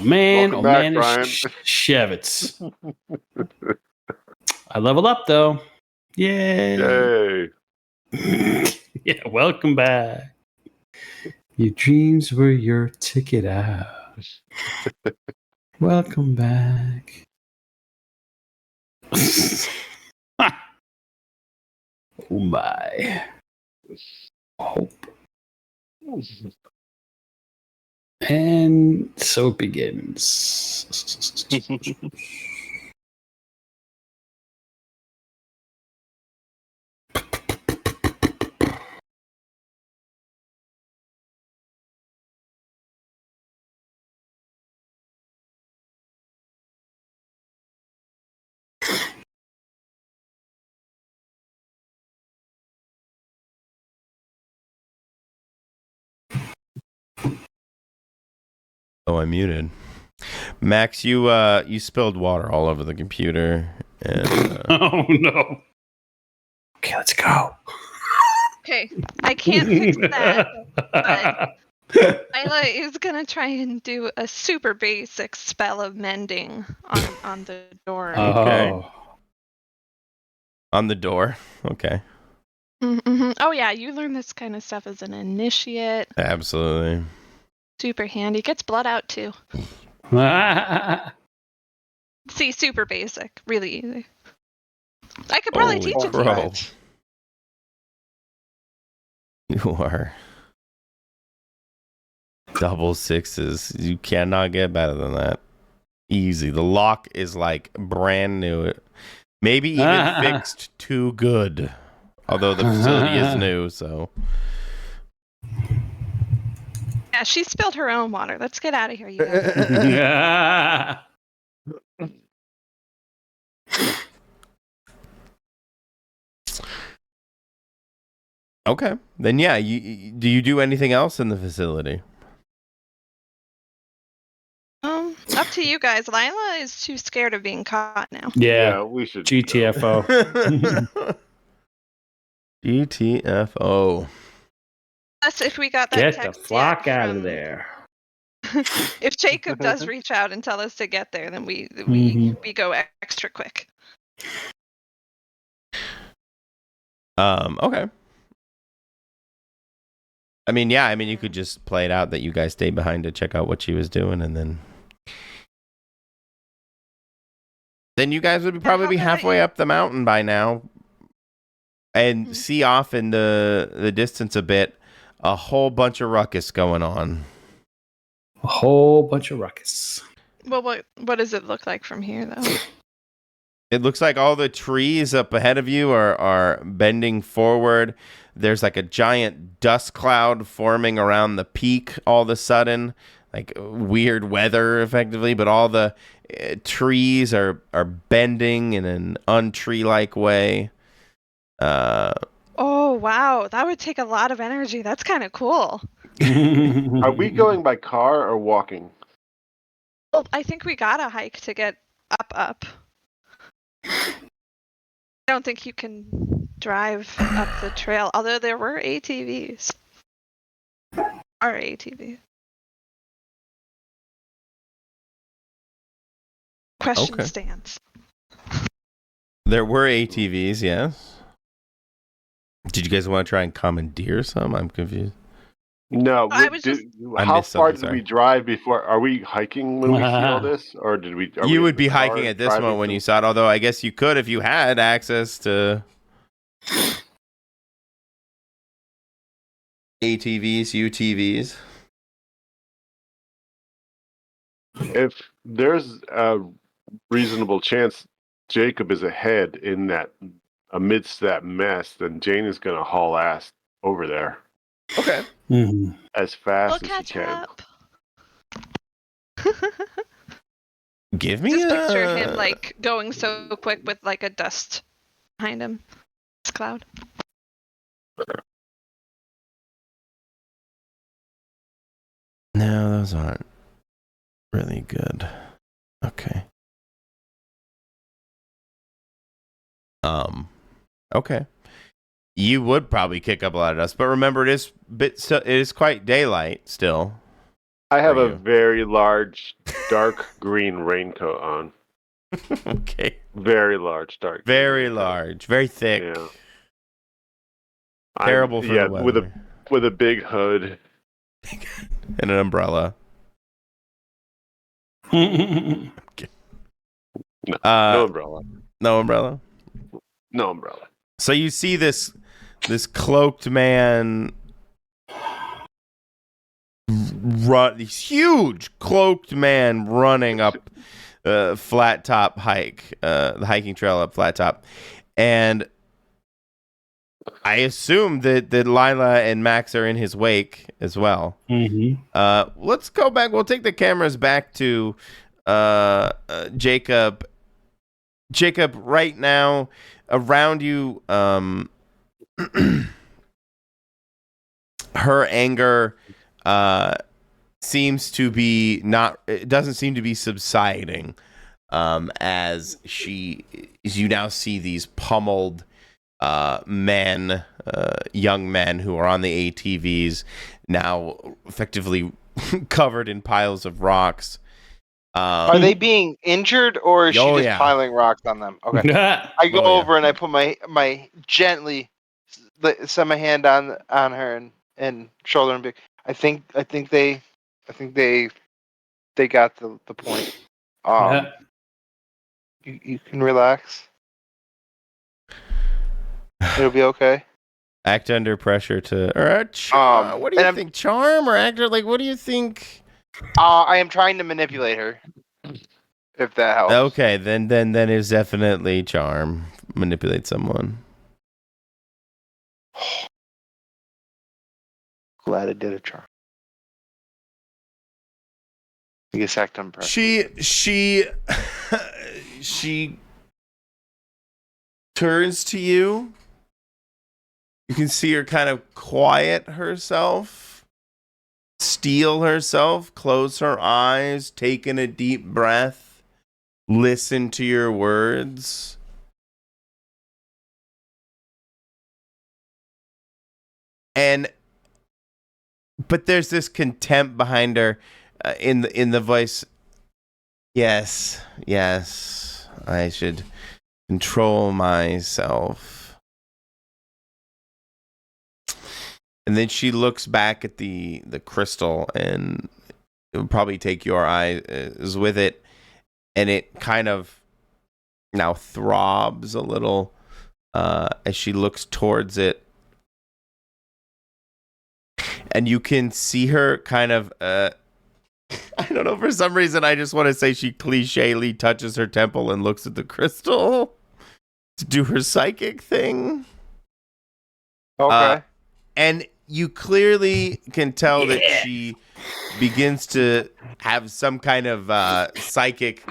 man! Welcome back, Brian. Shevitz. I leveled up though. Yay! Yeah, welcome back. Your dreams were your ticket out. Welcome back. Oh my. Hope. And so it begins. Oh, I'm muted. Max, you spilled water all over the computer. And, oh no. Okay, let's go. Okay, I can't fix that, but Isla is gonna try and do a super basic spell of mending on the door. Okay. On the door. Okay. Mm-hmm. Oh yeah, you learn this kind of stuff as an initiate. Absolutely. Super handy. Gets blood out too. See, super basic. Really easy. I could probably teach it to you. You are double sixes. You cannot get better than that. Easy. The lock is like brand new. Maybe even fixed too good. Although the facility is new, so. Yeah, she spilled her own water. Let's get out of here, you guys. Yeah. Okay. Then yeah, do you do anything else in the facility? Up to you guys. Lila is too scared of being caught now. Yeah, we should. GTFO. GTFO. Plus, if we got that Get text the flock yet out of from- there. If Jacob does reach out and tell us to get there, then we go extra quick. Okay. I mean, yeah, you could just play it out that you guys stayed behind to check out what she was doing, and then you guys would probably be halfway up the mountain by now, and see off in the distance a bit a whole bunch of ruckus going on. A whole bunch of ruckus. Well, what does it look like from here, though? It looks like all the trees up ahead of you are bending forward. There's like a giant dust cloud forming around the peak all of a sudden, like weird weather effectively, but all the trees are bending in an untree-like way. Oh, wow. That would take a lot of energy. That's kind of cool. Are we going by car or walking? Well, I think we got to hike to get up. I don't think you can drive up the trail. Although there were ATVs. Our ATVs. Question stands. There were ATVs, yes. Did you guys want to try and commandeer some? I'm confused. No. How far did we drive before? Are we hiking when we see all this, or did we? You would be hiking at this moment when you saw it. Although I guess you could if you had access to ATVs, UTVs. If there's a reasonable chance Jacob is ahead in that amidst that mess, then Jane is going to haul ass over there. Okay. Mm-hmm. As fast We'll as she catch can. up. Give me Just picture him like going so quick with like a dust behind him. Cloud. No, those aren't really good. Okay. Okay. You would probably kick up a lot of dust, but remember it is quite daylight still. I have a very large dark green raincoat on. Okay. Very large dark. Very large, very thick. Yeah. Terrible for the weather. with a big hood and an umbrella. Okay. No umbrella. No umbrella. No umbrella. So you see this cloaked man this huge cloaked man running up flat top hike, the hiking trail up flat top, and I assume that Lila and Max are in his wake as well. Mm-hmm. Let's go back. We'll take the cameras back to Jacob. Jacob, right now around you, her anger seems to be it doesn't seem to be subsiding, as you now see these pummeled men, young men who are on the ATVs, now effectively covered in piles of rocks. Are they being injured, or is she just piling rocks on them? Okay. I go over and I put my gently set my hand on her and shoulder and be. I think they got the point. You can relax. It'll be okay. Act under pressure what do you think? Charm or act? Like, what do you think? I am trying to manipulate her. If that helps. Okay, then it's definitely charm. Manipulate someone. Glad I did a charm. I guess act under pressure. She turns to you. You can see her kind of quiet herself, steel herself, close her eyes, taking a deep breath, listen to your words. But there's this contempt behind her in the voice. Yes, I should control myself. And then she looks back at the crystal, and it would probably take your eyes with it, and it kind of now throbs a little as she looks towards it. And you can see her kind of, I don't know, for some reason I just want to say she cliché-ly touches her temple and looks at the crystal to do her psychic thing. Okay. And you clearly can tell that she begins to have some kind of psychic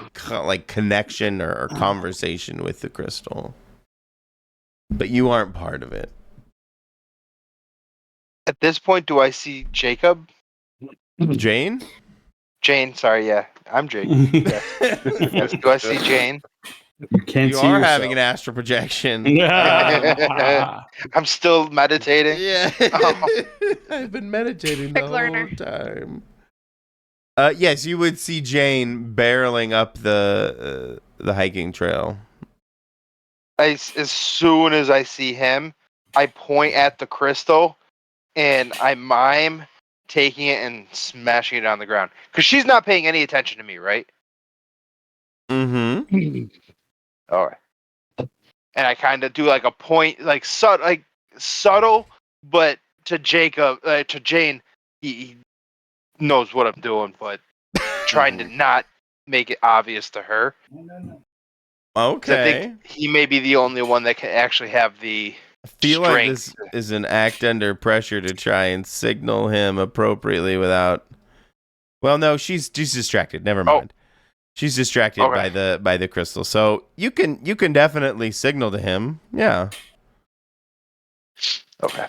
connection or conversation with the crystal. But you aren't part of it. At this point, do I see Jacob? Jane? Jane, sorry, yeah. I'm Jake. Yes. Do I see Jane? You can't You see are yourself. having an astral projection. I'm still meditating. Yeah. Oh. I've been meditating Quick the learner. whole time. Yes, you would see Jane barreling up the hiking trail. As soon as I see him, I point at the crystal and I mime taking it and smashing it on the ground. Because she's not paying any attention to me, right? Mm-hmm. All right. And I kind of do like a point, like subtle, but to Jane, he knows what I'm doing, but trying to not make it obvious to her. 'Cause I Okay. think he may be the only one that can actually have the I feel like strength. this is an act under pressure to try and signal him appropriately without. Well, no, she's distracted. Never mind. She's distracted Okay. by the crystal. So you can definitely signal to him. Yeah. Okay.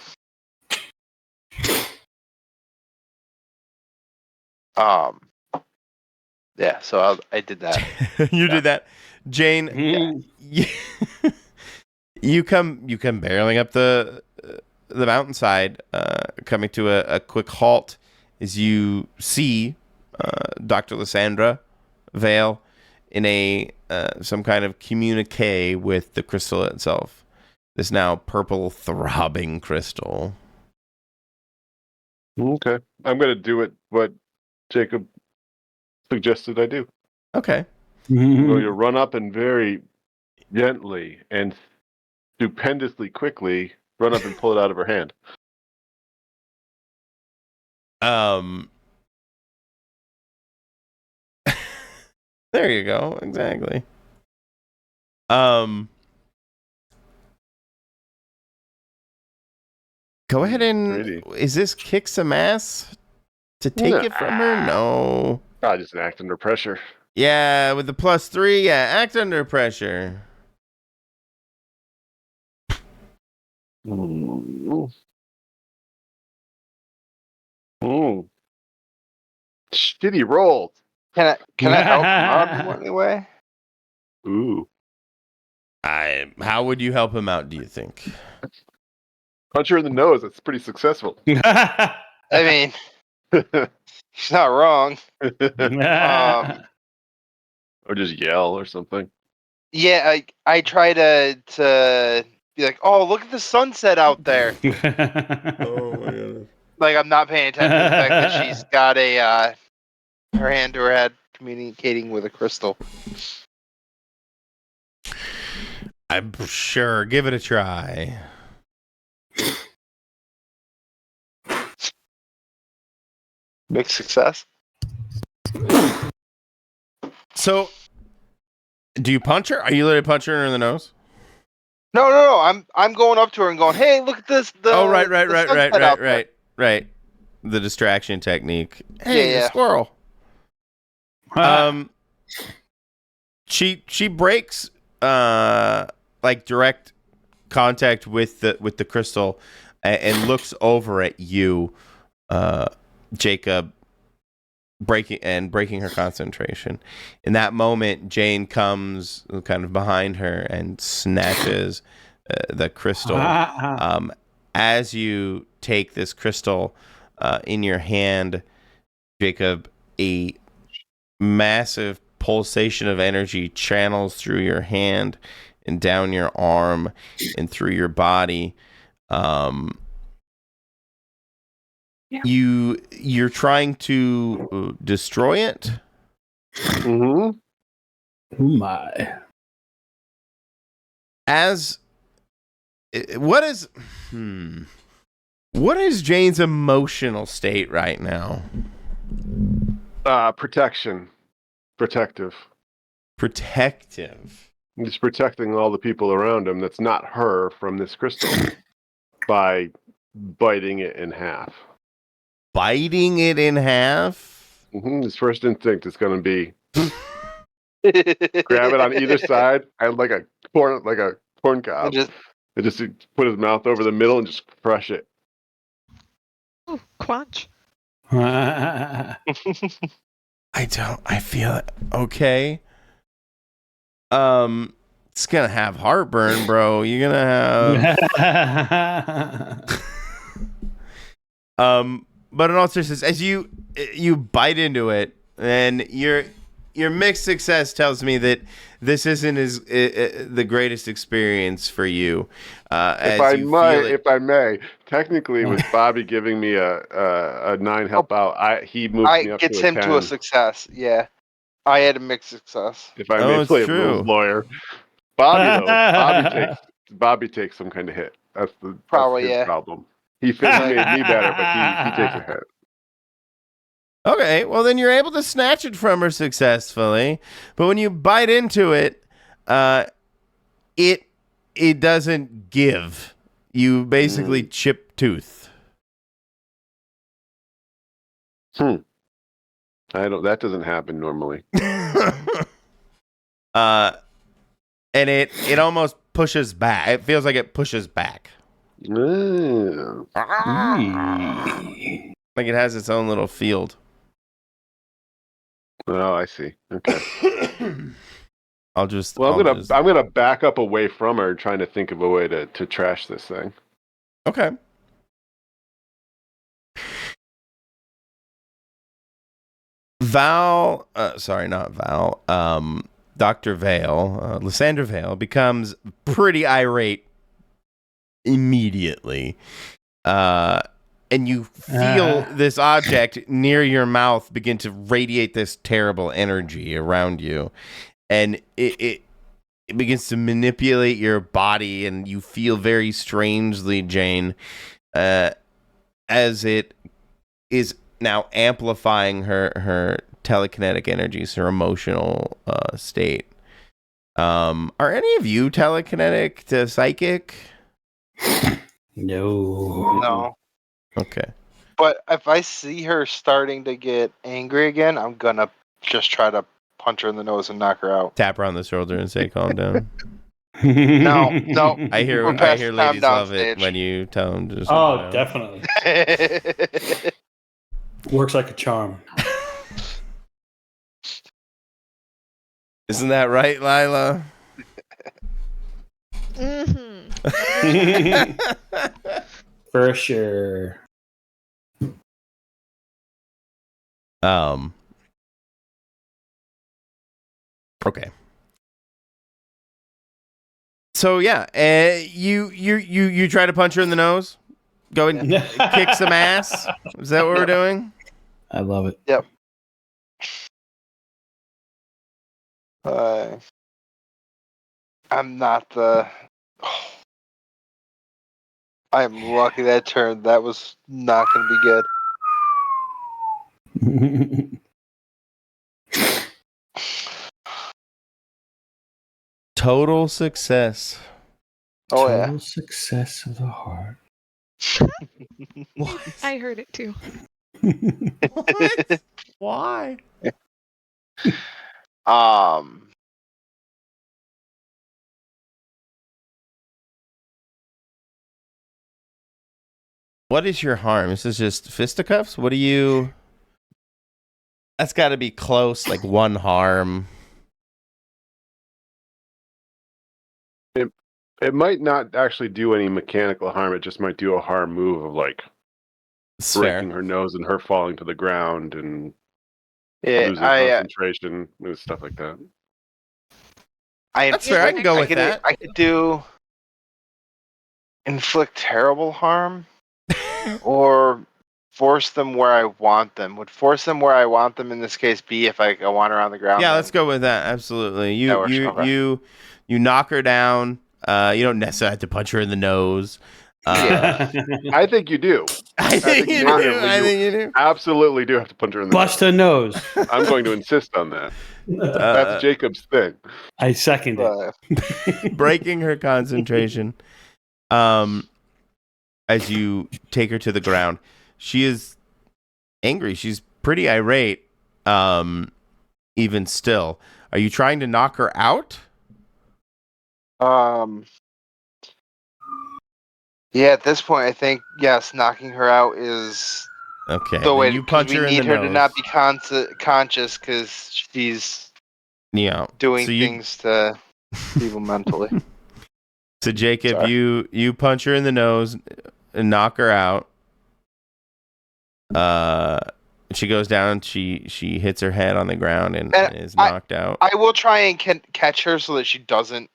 Yeah. So I did that. You did that, Jane. Mhm. You come barreling up the mountainside, coming to a quick halt as you see Dr. Lysandra Vale in a some kind of communique with the crystal itself. This now purple throbbing crystal. Okay. I'm going to do what Jacob suggested I do. Okay. I'm going to run up and very gently and stupendously quickly run up and pull it out of her hand. There you go. Exactly. Go ahead and Pretty. is this kick some ass to take it from her? No. I just act under pressure. Yeah, with the +3, yeah, act under pressure. Mm. Shitty rolls. Can I help him out in any way? Ooh. How would you help him out, do you think? Punch her in the nose. That's pretty successful. I mean, he's not wrong. Or just yell or something. Yeah, I try to be like, oh, look at the sunset out there. Oh my god. Like I'm not paying attention to the fact that she's got a her hand to her head communicating with a crystal. I'm sure. Give it a try. Mixed success. So, do you punch her? Are you literally punching her in the nose? No. I'm going up to her and going, hey, look at this. The sunset out there." Right. The distraction technique. Hey, Yeah. a squirrel. She breaks like direct contact with the crystal and looks over at you, Jacob, breaking her concentration. In that moment, Jane comes kind of behind her and snatches the crystal. As you take this crystal in your hand, Jacob, a massive pulsation of energy channels through your hand and down your arm and through your body. You're trying to destroy it. Mm-hmm. Oh my. What is Jane's emotional state right now? Protection. Protective. He's protecting all the people around him that's not her from this crystal by biting it in half. Biting it in half? Mm-hmm. His first instinct is going to be grab it on either side and like a corn cob. And just put his mouth over the middle and just crush it. Ooh, quanch. I feel it. Okay. It's gonna have heartburn, bro. You're gonna have. But in all seriousness, as you bite into it, and your mixed success tells me that this isn't as the greatest experience for you. If I may, technically, with Bobby giving me a 9 help out, he moved me up gets to a him 10. to a success. Yeah, I had a mixed success. If I may it's play a true. little lawyer, Bobby though, Bobby takes some kind of hit. That's his problem. He made me better, but he takes a hit. Okay, well then you're able to snatch it from her successfully, but when you bite into it, it doesn't give. You basically chip tooth. That doesn't happen normally. And it almost pushes back. It feels like it pushes back. Oh. Like it has its own little field. Oh, I see. Okay. I'm gonna back up away from her, trying to think of a way to trash this thing. Okay. Dr. Vale, Lysander Vale becomes pretty irate immediately. And you feel this object near your mouth begin to radiate this terrible energy around you. And it begins to manipulate your body, and you feel very strangely, Jane, as it is now amplifying her telekinetic energies, her emotional state. Are any of you telekinetic to psychic? No. Okay. But if I see her starting to get angry again, I'm gonna just try to punch her in the nose and knock her out. Tap her on the shoulder and say, "Calm down." No. I hear ladies love it when you tell them to. Oh, definitely. Works like a charm. Isn't that right, Lila? Mm-hmm. For sure. Okay. So yeah, you try to punch her in the nose. Go and kick some ass. Is that what we're doing? I love it. Yep. I'm not the. I'm lucky that turn. That was not going to be good. Total success. Oh Total success of the heart. What? I heard it too. What? Why? What is your harm? This is just fisticuffs? What do you... That's got to be close, like one harm. It might not actually do any mechanical harm. It just might do a harm move of like breaking her nose and her falling to the ground and losing concentration and stuff like that. That's fair. I can go with that. I could do inflict terrible harm or force them where I want them. Would force them where I want them in this case be if I want her on the ground? Yeah, let's go with that. Absolutely. You knock her down. You don't necessarily have to punch her in the nose. I think you do. I think you do. Absolutely do have to punch her in the Bust her nose. I'm going to insist on that. That's Jacob's thing. I second it. Breaking her concentration. As you take her to the ground, she is angry. She's pretty irate. Even still, are you trying to knock her out? Yeah, at this point, I think yes, knocking her out is okay. the way. You punch her in the nose. We need her to not be conscious because she's doing things to. Even mentally. So Jacob, Sorry. you punch her in the nose and knock her out. She goes down. She hits her head on the ground and is knocked out. I will try and catch her so that she doesn't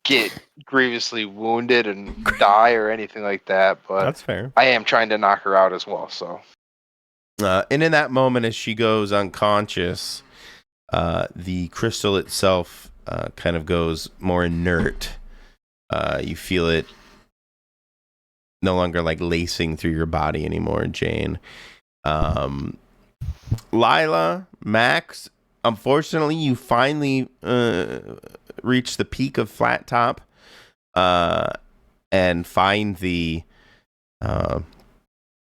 get grievously wounded and die or anything like that. But That's fair. I am trying to knock her out as well. So. And in that moment, as she goes unconscious, the crystal itself kind of goes more inert. You feel it no longer like lacing through your body anymore, Jane. Lila, Max, unfortunately, you finally reach the peak of Flat Top and find the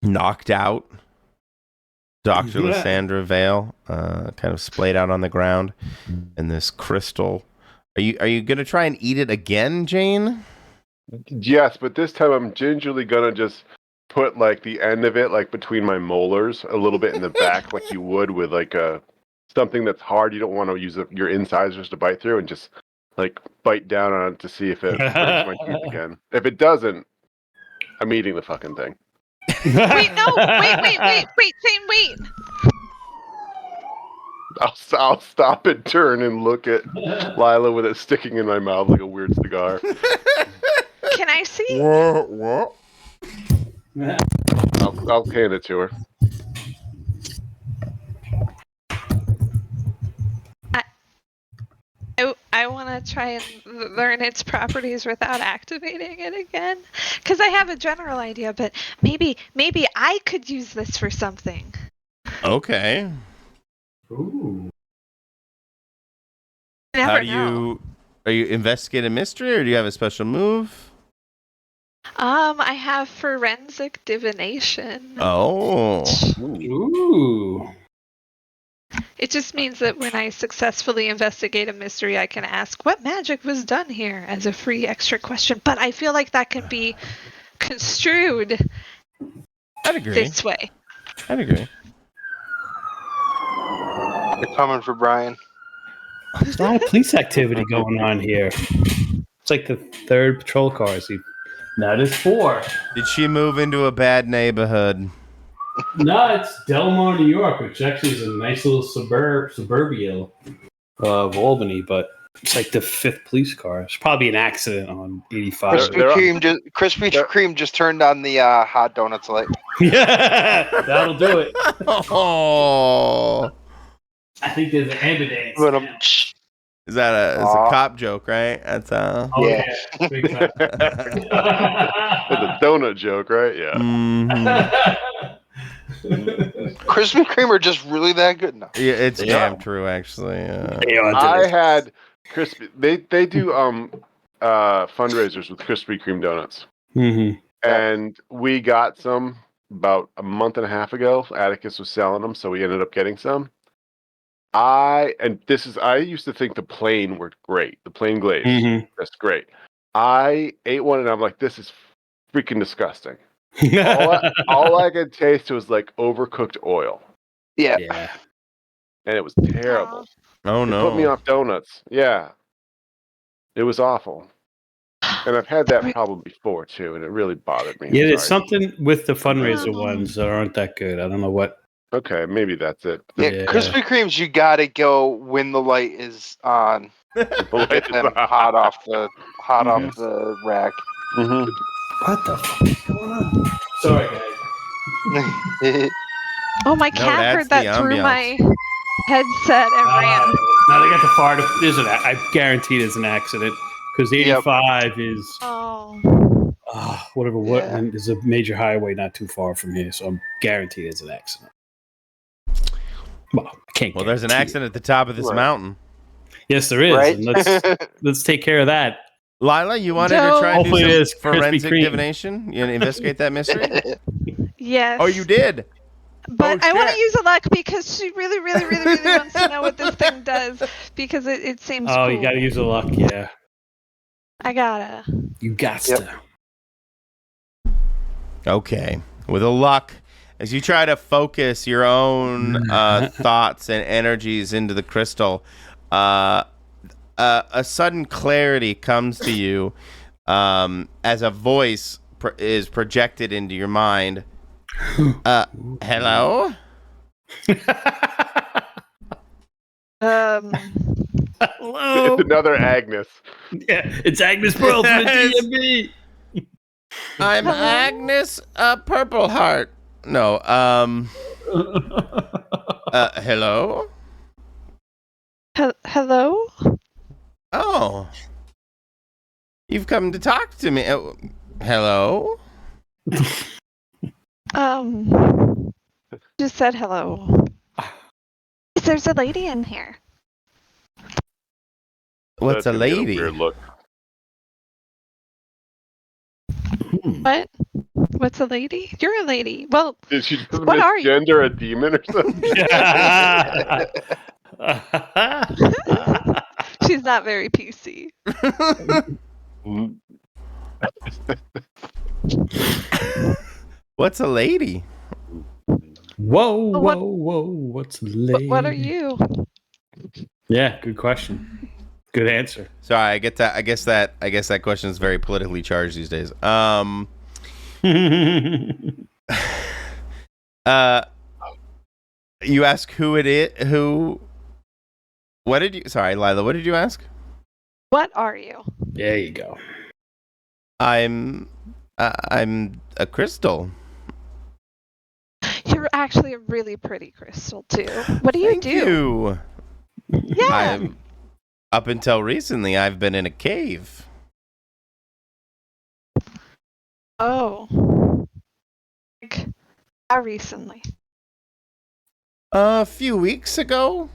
knocked out Dr. Lysandra Vale kind of splayed out on the ground in this crystal. Are you going to try and eat it again, Jane? Yes, but this time I'm gingerly gonna just put like the end of it like between my molars, a little bit in the back, like you would with like something that's hard. You don't want to use your incisors to bite through, and just like bite down on it to see if it breaks my teeth again. If it doesn't, I'm eating the fucking thing. Wait, no! Wait, Jane, wait! I'll stop and turn and look at Lila with it sticking in my mouth like a weird cigar. Can I see? What? I'll hand it to her. I want to try and learn its properties without activating it again, because I have a general idea, but maybe I could use this for something. Okay. Ooh. How do you... Are you investigating a mystery, or do you have a special move? I have forensic divination. Oh. Ooh. It just means that when I successfully investigate a mystery, I can ask, what magic was done here, as a free extra question. But I feel like that can be construed I'd agree. this way. I'd agree. They're coming for Brian. There's a lot of police activity going on here. It's like the third patrol car. Now there's 4. Did she move into a bad neighborhood? No, it's Delmar, New York, which actually is a nice little suburbia of Albany, but it's like the 5th police car. It's probably an accident on 85. Krispy Kreme just turned on the hot donuts light. Yeah, that'll do it. Oh. I think there's an ambulance. But Is that it's a cop joke, right? That's Oh, Yeah. yeah. Big time. It's a donut joke, right? Yeah. Mhm. Krispy Kreme are just really that good now. Yeah, it's damn true, actually. I had crispy. They do fundraisers with Krispy Kreme donuts, and we got some about a month and a half ago. Atticus was selling them, so we ended up getting some. I used to think the plain were great. The plain glaze, that's great. I ate one and I'm like, this is freaking disgusting. all I could taste was like overcooked oil. Yeah. And it was terrible. Oh It no. put me off donuts. Yeah. It was awful. And I've had that problem before too, and it really bothered me. Yeah, there's something with the fundraiser ones that aren't that good. I don't know what. Okay, maybe that's it. Yeah, Krispy Kremes, you gotta go when the light is on. Get them hot off the rack. Mm-hmm. What the fuck is going on? Sorry, guys. Oh, my cat heard that through my headset and ran. Now they got the fire. I guarantee there's an accident because 85 is whatever. And there's a major highway not too far from here, so I'm guaranteed there's an accident. Well, I can't. Well, there's an accident at the top of this mountain. Yes, there is. Right? And let's take care of that. Lila, you wanted to try and do some forensic Krispy Kreme. divination? You investigate that mystery? Yes. Oh, you did? But I want to use a luck because she really wants to know what this thing does because it seems cool. You gotta use a luck, yeah. I gotta. You got to. Okay. With a luck, as you try to focus your own thoughts and energies into the crystal, a sudden clarity comes to you as a voice is projected into your mind. Hello? Hello. It's another Agnes. Yeah, it's Agnes Pearl from the DMV. I'm Hello? Agnes Purple Heart. No, hello? Hello? Oh. You've come to talk to me. Hello? Just said hello. There's a lady in here. What's That's a gonna get lady? weird look. What? What's a lady? You're a lady. Well, Did she just what are you? misgender a demon or something? She's not very PC. What's a lady? Whoa, what's a lady? What are you? Yeah, good question. Good answer. Sorry, I get that. I guess that question is very politically charged these days. You ask who it is. Who? What did you? Sorry, Lila. What did you ask? What are you? There you go. I'm a crystal. You're actually a really pretty crystal too. What do you Thank do? you. Yeah. Up until recently, I've been in a cave. Oh. Like, how recently? A few weeks ago,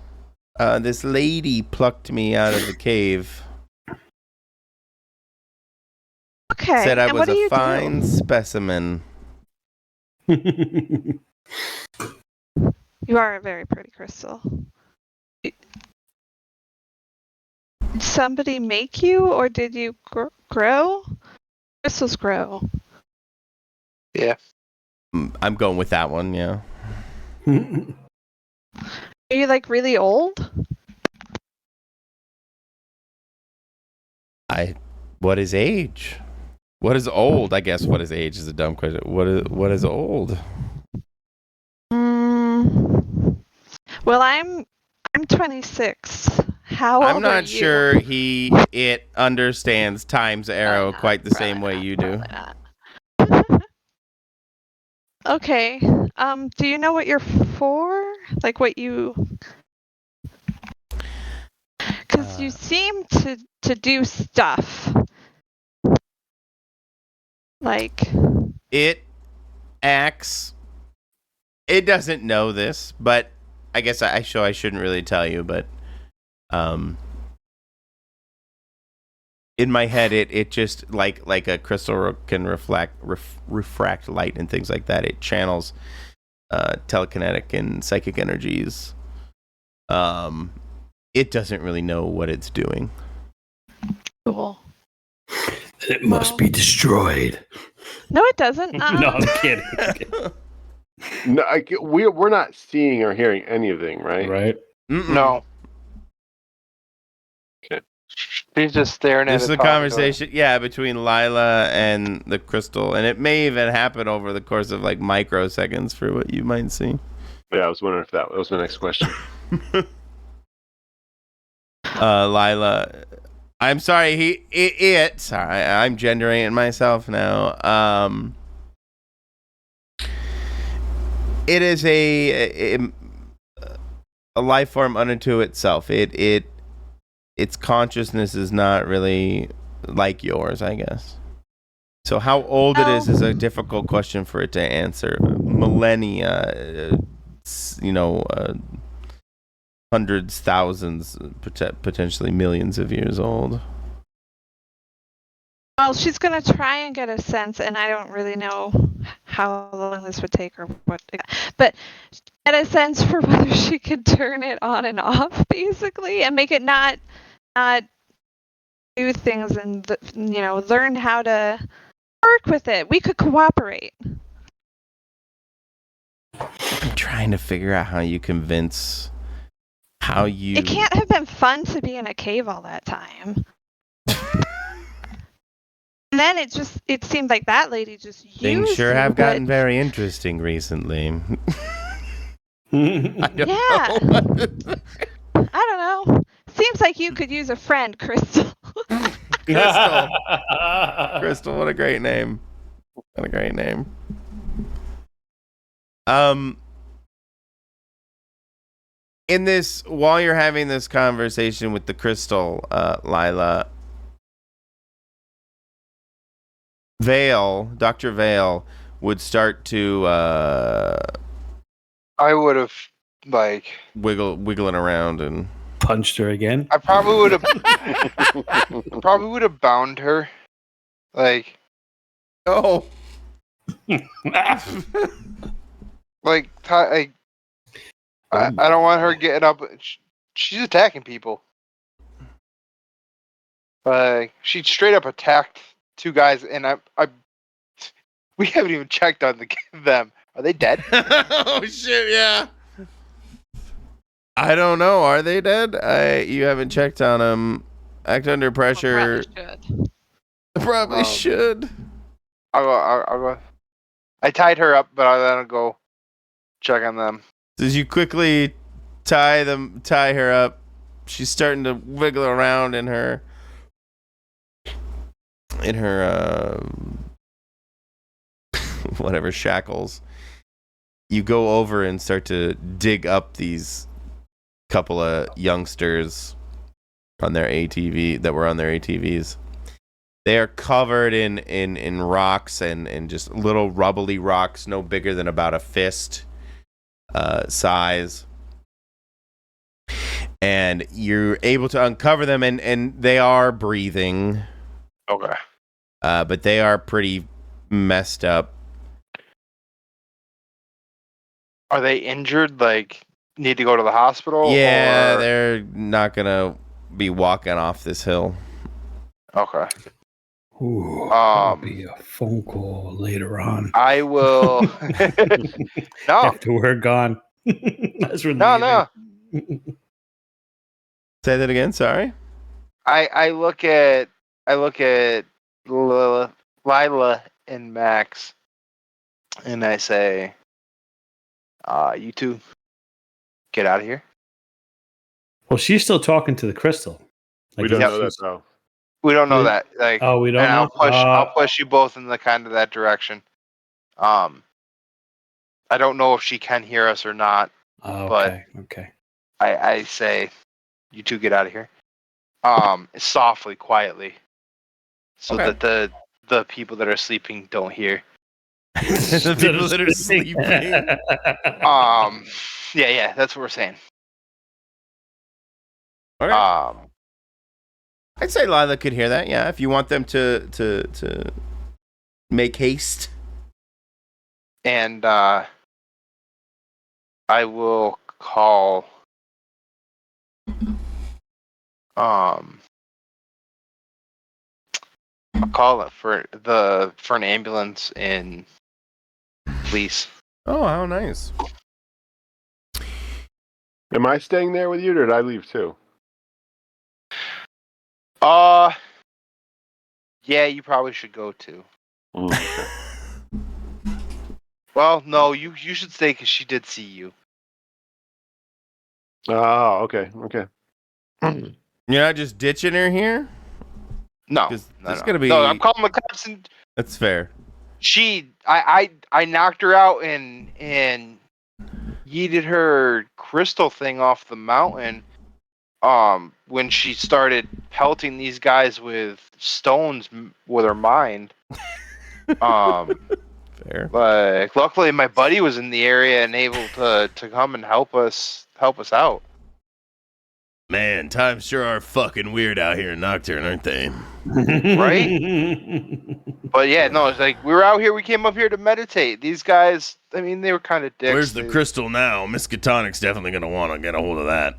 this lady plucked me out of the cave. Okay. Said I and was what do a you fine do? specimen. You are a very pretty crystal. Did somebody make you, or did you grow? Crystals grow. Yeah. I'm going with that one, yeah. Are you like really old? What is age? What is old? I guess what is age is a dumb question. What is old? Well, I'm 26. How I'm old are not you? sure it understands time's arrow quite the same way you do. Okay. Do you know what you're for? Like what you? Because you seem to do stuff. Like. It acts. It doesn't know this, but I guess I shouldn't really tell you, but in my head it just like a crystal can refract light and things like that. It channels telekinetic and psychic energies. It doesn't really know what it's doing. Cool. It must be destroyed. No, it doesn't. No, I'm kidding. No, we're not seeing or hearing anything, right? Right? No. Okay. She's just staring at it. This is a conversation, between Lila and the crystal, and it may even happen over the course of like microseconds for what you might see. Yeah, I was wondering if that was my next question. Lila, I'm sorry. Sorry, I'm gendering it myself now. It is a life form unto itself. Its consciousness is not really like yours, I guess. So how old it is a difficult question for it to answer. Millennia, hundreds, thousands, potentially millions of years old. Well, she's gonna try and get a sense, and I don't really know how long this would take or what, but get a sense for whether she could turn it on and off, basically, and make it not do things and learn how to work with it. We could cooperate. I'm trying to figure out how you convince how you. It can't have been fun to be in a cave all that time. And then it seemed like that lady just used Things sure you, have but gotten very interesting recently. I don't yeah. know. I don't know. Seems like you could use a friend, Crystal. Crystal, what a great name. What a great name. In this, while you're having this conversation with the Crystal, Lila, Dr. Vale would start to I would have wiggling around and Punched her again. I probably would have bound her. Like oh, I don't want her getting up. She's attacking people. She straight up attacked two guys, and we haven't even checked on them. Are they dead? oh shit, yeah. I don't know. Are they dead? You haven't checked on them. Act under pressure. Probably should. I'll go. I tied her up, but I'll let her go check on them. As you quickly tie her up, she's starting to wiggle around in her whatever shackles. You go over and start to dig up these couple of youngsters on their ATV that were on their ATVs. They are covered in rocks and just little rubbly rocks, no bigger than about a fist size. And you're able to uncover them, and they are breathing. Okay. But they are pretty messed up. Are they injured? Like, need to go to the hospital? Yeah, or... they're not gonna be walking off this hill. Okay. Ooh, that'll be a phone call later on. I will. No. After we're gone. As we're No. Say that again. Sorry. I look at Lila and Max, and I say, "You two, get out of here." Well, she's still talking to the Crystal. We don't know that though. We don't know that. Like, we don't know. I'll push you both in the kind of that direction. I don't know if she can hear us or not. Okay. I say, you two get out of here. Softly, quietly, so that the people that are sleeping don't hear. The people that are sleeping. Yeah, that's what we're saying. Okay. I'd say Lila could hear that. Yeah, if you want them to make haste. And I will call. I'll call it for an ambulance and police. Oh, how nice. Am I staying there with you, or did I leave too? Yeah, you probably should go too. Okay. Well, no, you should stay because she did see you. Oh, okay. You're not just ditching her here? No, it's gonna be. No, I'm calling the cops. And that's fair. I knocked her out and yeeted her crystal thing off the mountain. When she started pelting these guys with stones with her mind. Fair. Like, luckily my buddy was in the area and able to come and help us out. Man, times sure are fucking weird out here in Nocturne, aren't they? Right? But yeah, no, it's like we were out here. We came up here to meditate. These guys, I mean, they were kind of dicks. Where's the crystal now? Miskatonic's definitely gonna want to get a hold of that.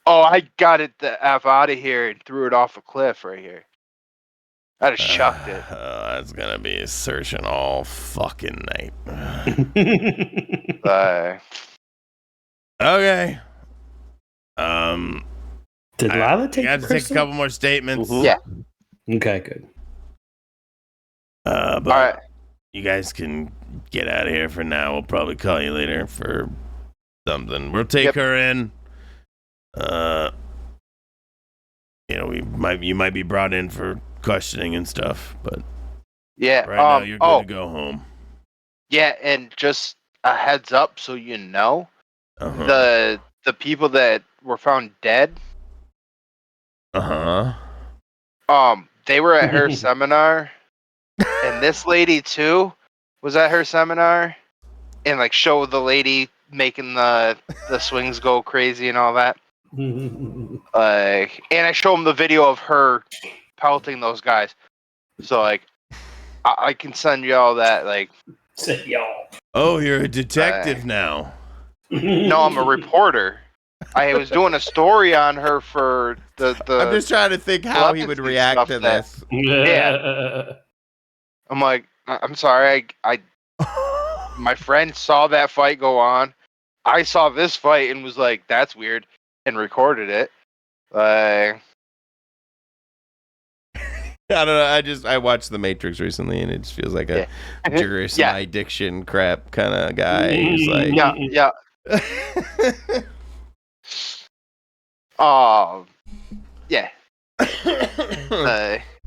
Oh, I got it the F out of here and threw it off a cliff right here. I'd have shucked it. That's gonna be searching all fucking night. Okay. Did Lila take You have the to take a crystal? couple more statements. Mhm. Yeah. Okay, good. But All right. you guys can get out of here for now. We'll probably call you later for something. We'll take Yep. her in. You might be brought in for questioning and stuff, but Yeah. right now you're good to go home. Yeah, and just a heads up, so you know, Uh-huh. the people that were found dead, Uh-huh. they were at her seminar, and this lady too was at her seminar, and like showed the lady making the swings go crazy and all that. Like, and I show them the video of her pelting those guys. So like, I can send you all that. Like, Say y'all. Oh, you're a detective now. no, I'm a reporter. I was doing a story on her for the. I'm just trying to think how he would telepathy react stuff to that- this. Yeah. I'm like, I'm sorry. I my friend saw that fight go on. I saw this fight and was like, that's weird, and recorded it. I don't know. I watched The Matrix recently, and it just feels like a jurist Yeah. my addiction crap kind of guy. He's like, yeah. Yeah.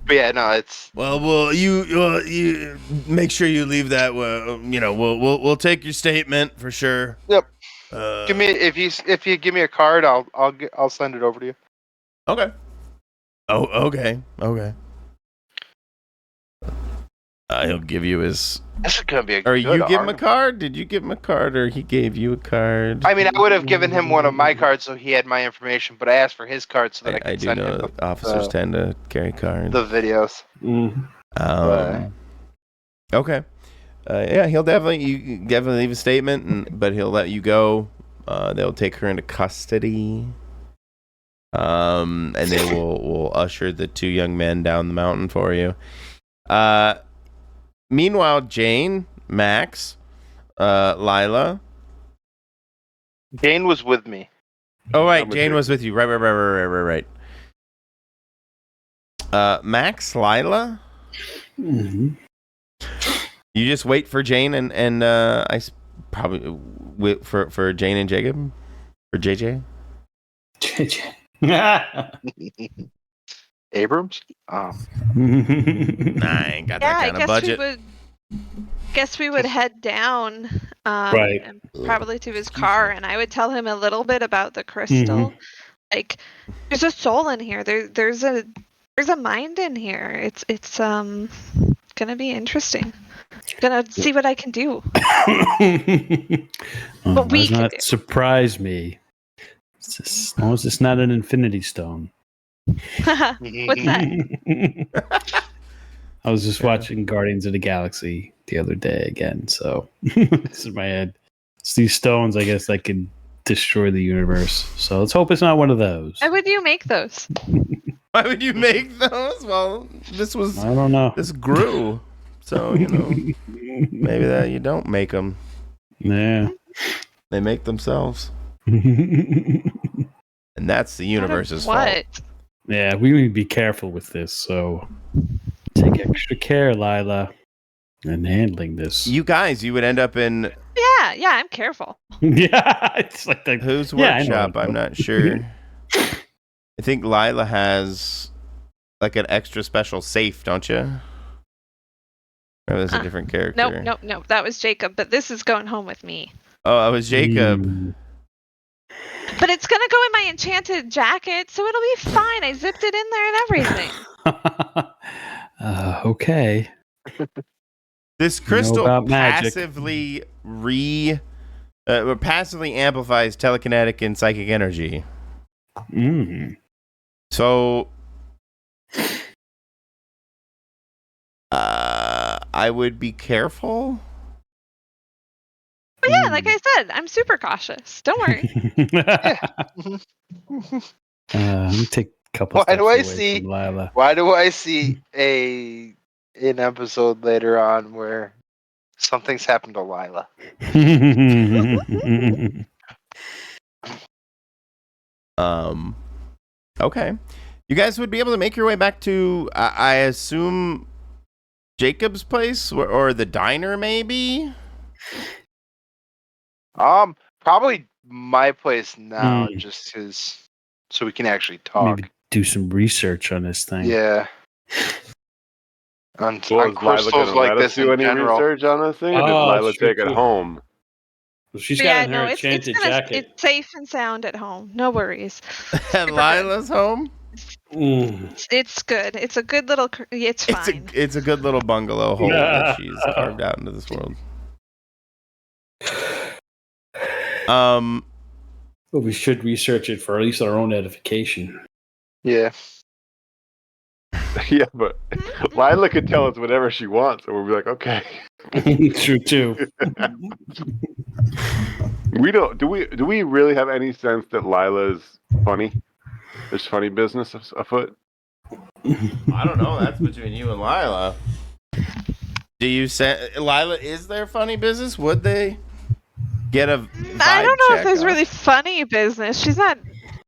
But yeah, no, it's well, you make sure you leave that. We'll take your statement for sure. Yep. Give me if you give me a card, I'll send it over to you. Okay. Oh, okay. He'll give you his. This is gonna be a Or good you give him a argument. card? Did you give him a card, or he gave you a card? I mean, I would have given him one of my cards so he had my information, but I asked for his card so that I I could do send know him that officers tend to carry cards. the videos. Okay. Yeah, he'll you definitely leave a statement, but he'll let you go. They'll take her into custody. And they will usher the two young men down the mountain for you. Meanwhile, Jane, Max, Lila. Jane was with me. Oh, right. Jane was with you. Right. Max, Lila. Mm-hmm. You just wait for Jane and probably wait for Jane and Jacob, or JJ. Abrams? Nah, I ain't got that kind of budget. Guess we would head down, Right. and probably to his car, and I would tell him a little bit about the crystal. Like, there's a soul in here. There's a mind in here. It's gonna be interesting. Gonna see what I can do. What we does can not do. surprise me. It's just, as long as it's not an infinity stone. What's that? I was just watching Guardians of the Galaxy the other day again, so this is in my head. It's these stones, I guess, that can destroy the universe. So let's hope it's not one of those. Why would you make those? Why would you make those? Well, I don't know. This grew, so maybe that you don't make them. Yeah. They make themselves, and that's the universe's fault. Yeah, we need to be careful with this. So take extra care, Lila, in handling this. You guys, you would end up in. Yeah, I'm careful. Yeah, it's like the whose workshop? I'm not sure. I think Lila has like an extra special safe, don't you? Or that's a different character. Nope. That was Jacob, but this is going home with me. Oh, I was Jacob. But it's gonna go in my enchanted jacket, so it'll be fine. I zipped it in there and everything. Okay. This crystal passively passively amplifies telekinetic and psychic energy. So I would be careful. But yeah, like I said, I'm super cautious. Don't worry. Let me take a couple steps away from Lila. Why do I see an episode later on where something's happened to Lila? Okay. You guys would be able to make your way back to, I assume, Jacob's place or the diner, maybe? Probably my place now, just because, so we can actually talk. Maybe do some research on this thing. Yeah. On Is Lila crystals going to like let us this do in any general. research on this thing, or did Oh, Lila true, take it true. home? Well, she's got Yeah, in her no, it's enchanted gonna, jacket. it's safe and sound at home. No worries. At Lila's home? It's good. It's a good little. It's fine. It's a good little bungalow hole that she's carved out into this world. Well, we should research it for at least our own edification. Yeah. Yeah, but Lila could tell us whatever she wants, and we'll be like, okay. True too. We don't. Do we really have any sense that Lila's funny? There's funny business afoot. I don't know. That's between you and Lila. Do you say Lila? Is there funny business? Would they get a? I don't know if there's off? really funny business. She's not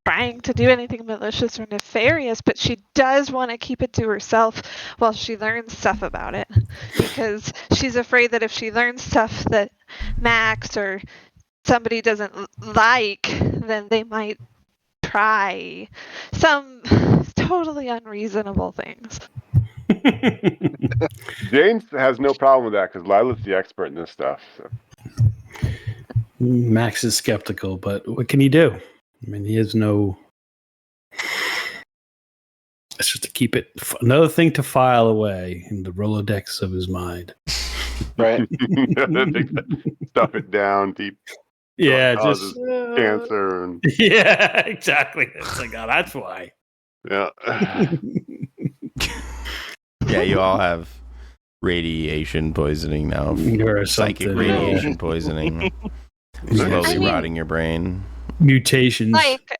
trying to do anything malicious or nefarious, but she does want to keep it to herself while she learns stuff about it, because she's afraid that if she learns stuff that Max or somebody doesn't like, then they might try some totally unreasonable things. James has no problem with that because Lila's the expert in this stuff. So. Max is skeptical, but what can he do? I mean, he has no. It's just to keep it another thing to file away in the Rolodex of his mind. Right. Stuff it down deep. Yeah, Causes just cancer and yeah, exactly. It's like, oh, that's why. yeah. Yeah, you all have radiation poisoning now. Or Psychic something. radiation poisoning. Slowly rotting your brain. Mutations. Like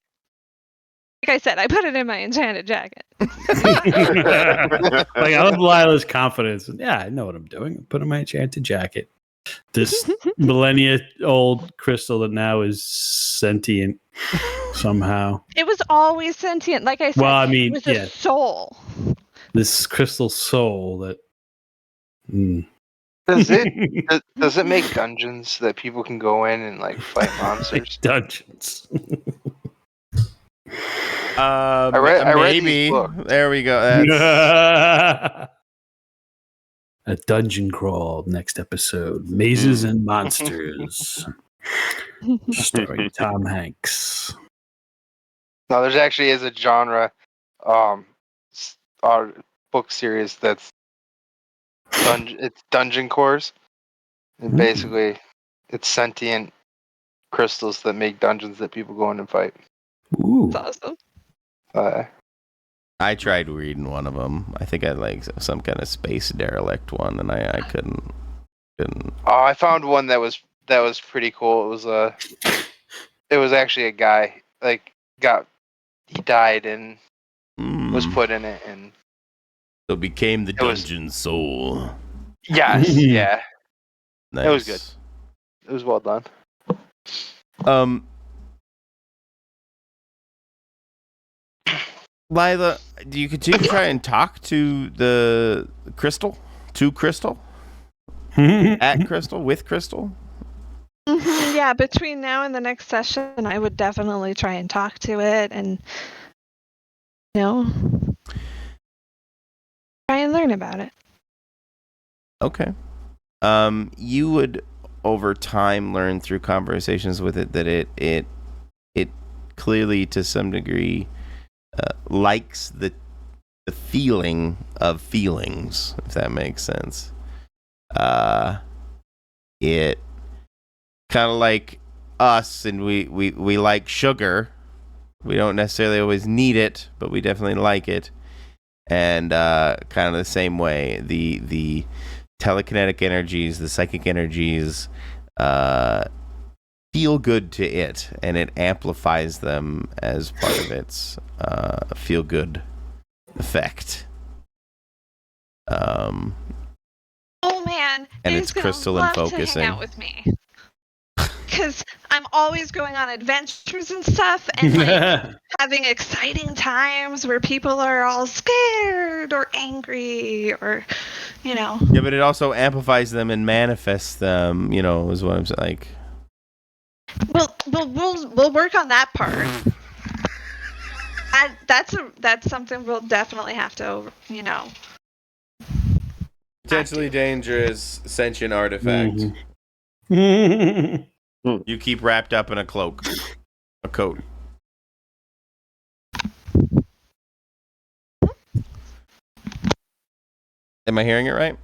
I said, I put it in my enchanted jacket. Like, I love Lila's confidence. Yeah, I know what I'm doing. I put in my enchanted jacket. This millennia-old crystal that now is sentient somehow. It was always sentient. Like I said, Well, I mean, it was a soul. This crystal soul that. Does it make dungeons that people can go in and like fight monsters? Dungeons. I read maybe. these books. There we go. That's... A dungeon crawl next episode. Mazes and Monsters. Starring Tom Hanks. No, there's actually is a genre, book series that's it's dungeon cores, and basically it's sentient crystals that make dungeons that people go in and fight. Ooh. That's awesome. I tried reading one of them. I think I like some kind of space derelict one, and I couldn't. Oh, I found one that was pretty cool. It was actually a guy he died and was put in it, and so became the dungeon soul. Yes, yeah. Nice. It was good. It was well done. Lila, do you continue to try and talk to the Crystal? To Crystal? At Crystal? With Crystal? Yeah, between now and the next session, I would definitely try and talk to it and, try and learn about it. Okay. You would, over time, learn through conversations with it that it clearly, to some degree, likes the feeling of feelings, if that makes sense. It kind of like us, and we like sugar. We don't necessarily always need it, but we definitely like it. And kind of the same way, the telekinetic energies, the psychic energies, feel good to it, and it amplifies them as part of its feel good effect. Oh man! And Dave's it's gonna crystal love and to hang focusing. out with me. because I'm always going on adventures and stuff, and like having exciting times where people are all scared or angry or, you know. Yeah, but it also amplifies them and manifests them. Is what I'm saying. Like, We'll work on that part. That's something we'll definitely have to, potentially dangerous sentient artifact. You keep wrapped up in a cloak, a coat. Am I hearing it right?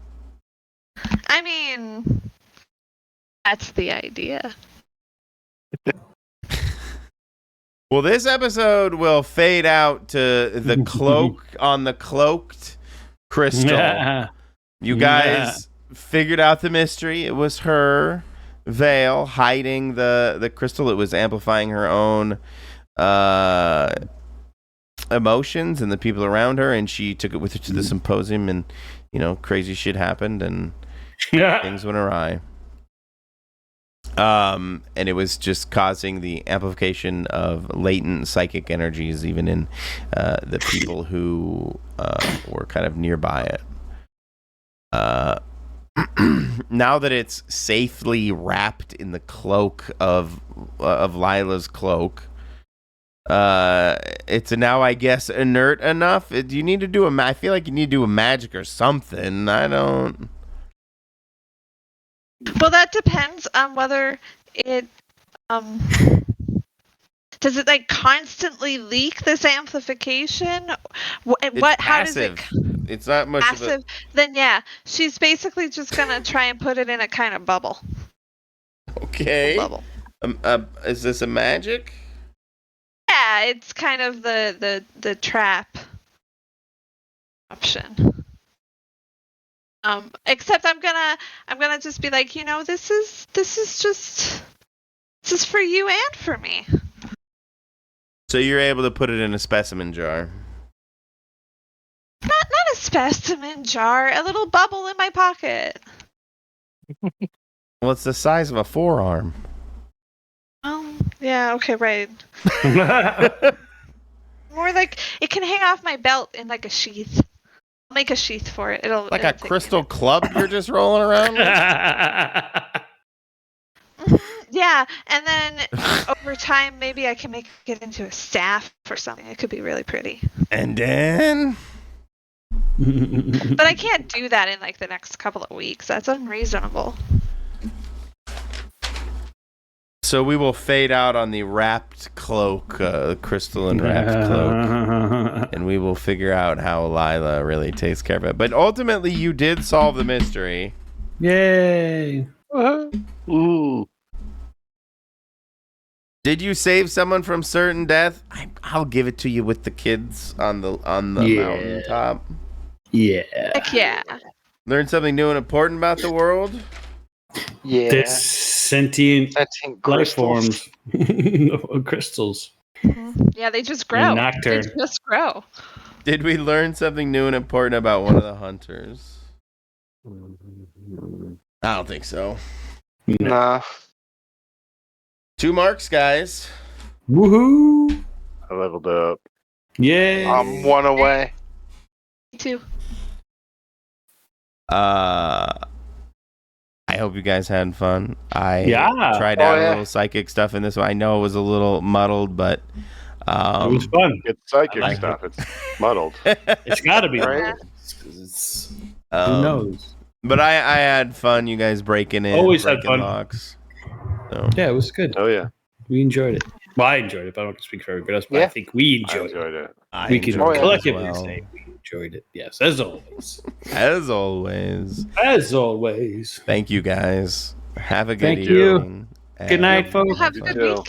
I mean, that's the idea. Well, this episode will fade out to the cloak on the cloaked crystal. You guys figured out the mystery. It was her veil hiding the crystal. It was amplifying her own emotions and the people around her, and she took it with her to the symposium, and crazy shit happened, and things went awry. And it was just causing the amplification of latent psychic energies, even in the people who were kind of nearby it. Now that it's safely wrapped in the cloak of Lila's cloak, it's now, I guess, inert enough. Do you need to do I feel like you need to do a magic or something. I don't. Well, that depends on whether it does it like constantly leak this amplification. It's How does it? passive. It's not much Passive. of Then yeah, she's basically just gonna try and put it in a kind of bubble. Okay. Bubble. Is this a magic? Yeah, it's kind of the trap option. Except I'm gonna just be like, this is for you and for me. So you're able to put it in a specimen jar. Not a specimen jar, a little bubble in my pocket. Well, it's the size of a forearm. Oh, yeah, okay, right. More like it can hang off my belt in like a sheath. I'll make a sheath for it. It'll Like a crystal club you're just rolling around with? Yeah, and then over time, maybe I can make it into a staff or something. It could be really pretty. And then? But I can't do that in like the next couple of weeks. That's unreasonable. So we will fade out on the wrapped cloak, crystal and wrapped cloak, and we will figure out how Lila really takes care of it. But ultimately, you did solve the mystery. Yay! Ooh. Did you save someone from certain death? I'll give it to you with the kids on the mountaintop. Yeah. Heck yeah. Learn something new and important about the world. Yeah. There's sentient life forms. Crystals. Yeah, they just grow. Nocturne. They just grow. Did we learn something new and important about one of the hunters? I don't think so. Nah. 2 marks, guys. Woohoo! I leveled up. Yay! I'm 1 away. Me too. I hope you guys had fun. I tried Oh, out yeah. a little psychic stuff in this one. I know it was a little muddled, but it was fun. It's psychic I like stuff. It's muddled. It's got to be Right? Who knows? But I had fun. You guys breaking in, Always had breaking fun. locks. So. Yeah, it was good. Oh yeah, We enjoyed it. Well, I enjoyed it, but I don't speak for everybody else. But Yeah. I think we I enjoyed it. enjoyed it. I We can enjoyed it as collectively well. say we enjoyed it. Yes, as always. As always. As always. Thank you guys. Have a good Thank evening. you. Good night, And folks. Have a good Yeah. week.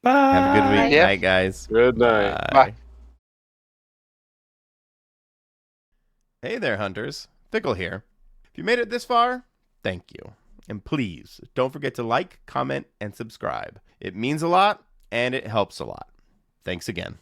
Bye. Have a good week. Yeah. Night, guys. Good night. Bye. Hey there, hunters. Fickle here. If you made it this far, thank you. And please, don't forget to like, comment, and subscribe. It means a lot, and it helps a lot. Thanks again.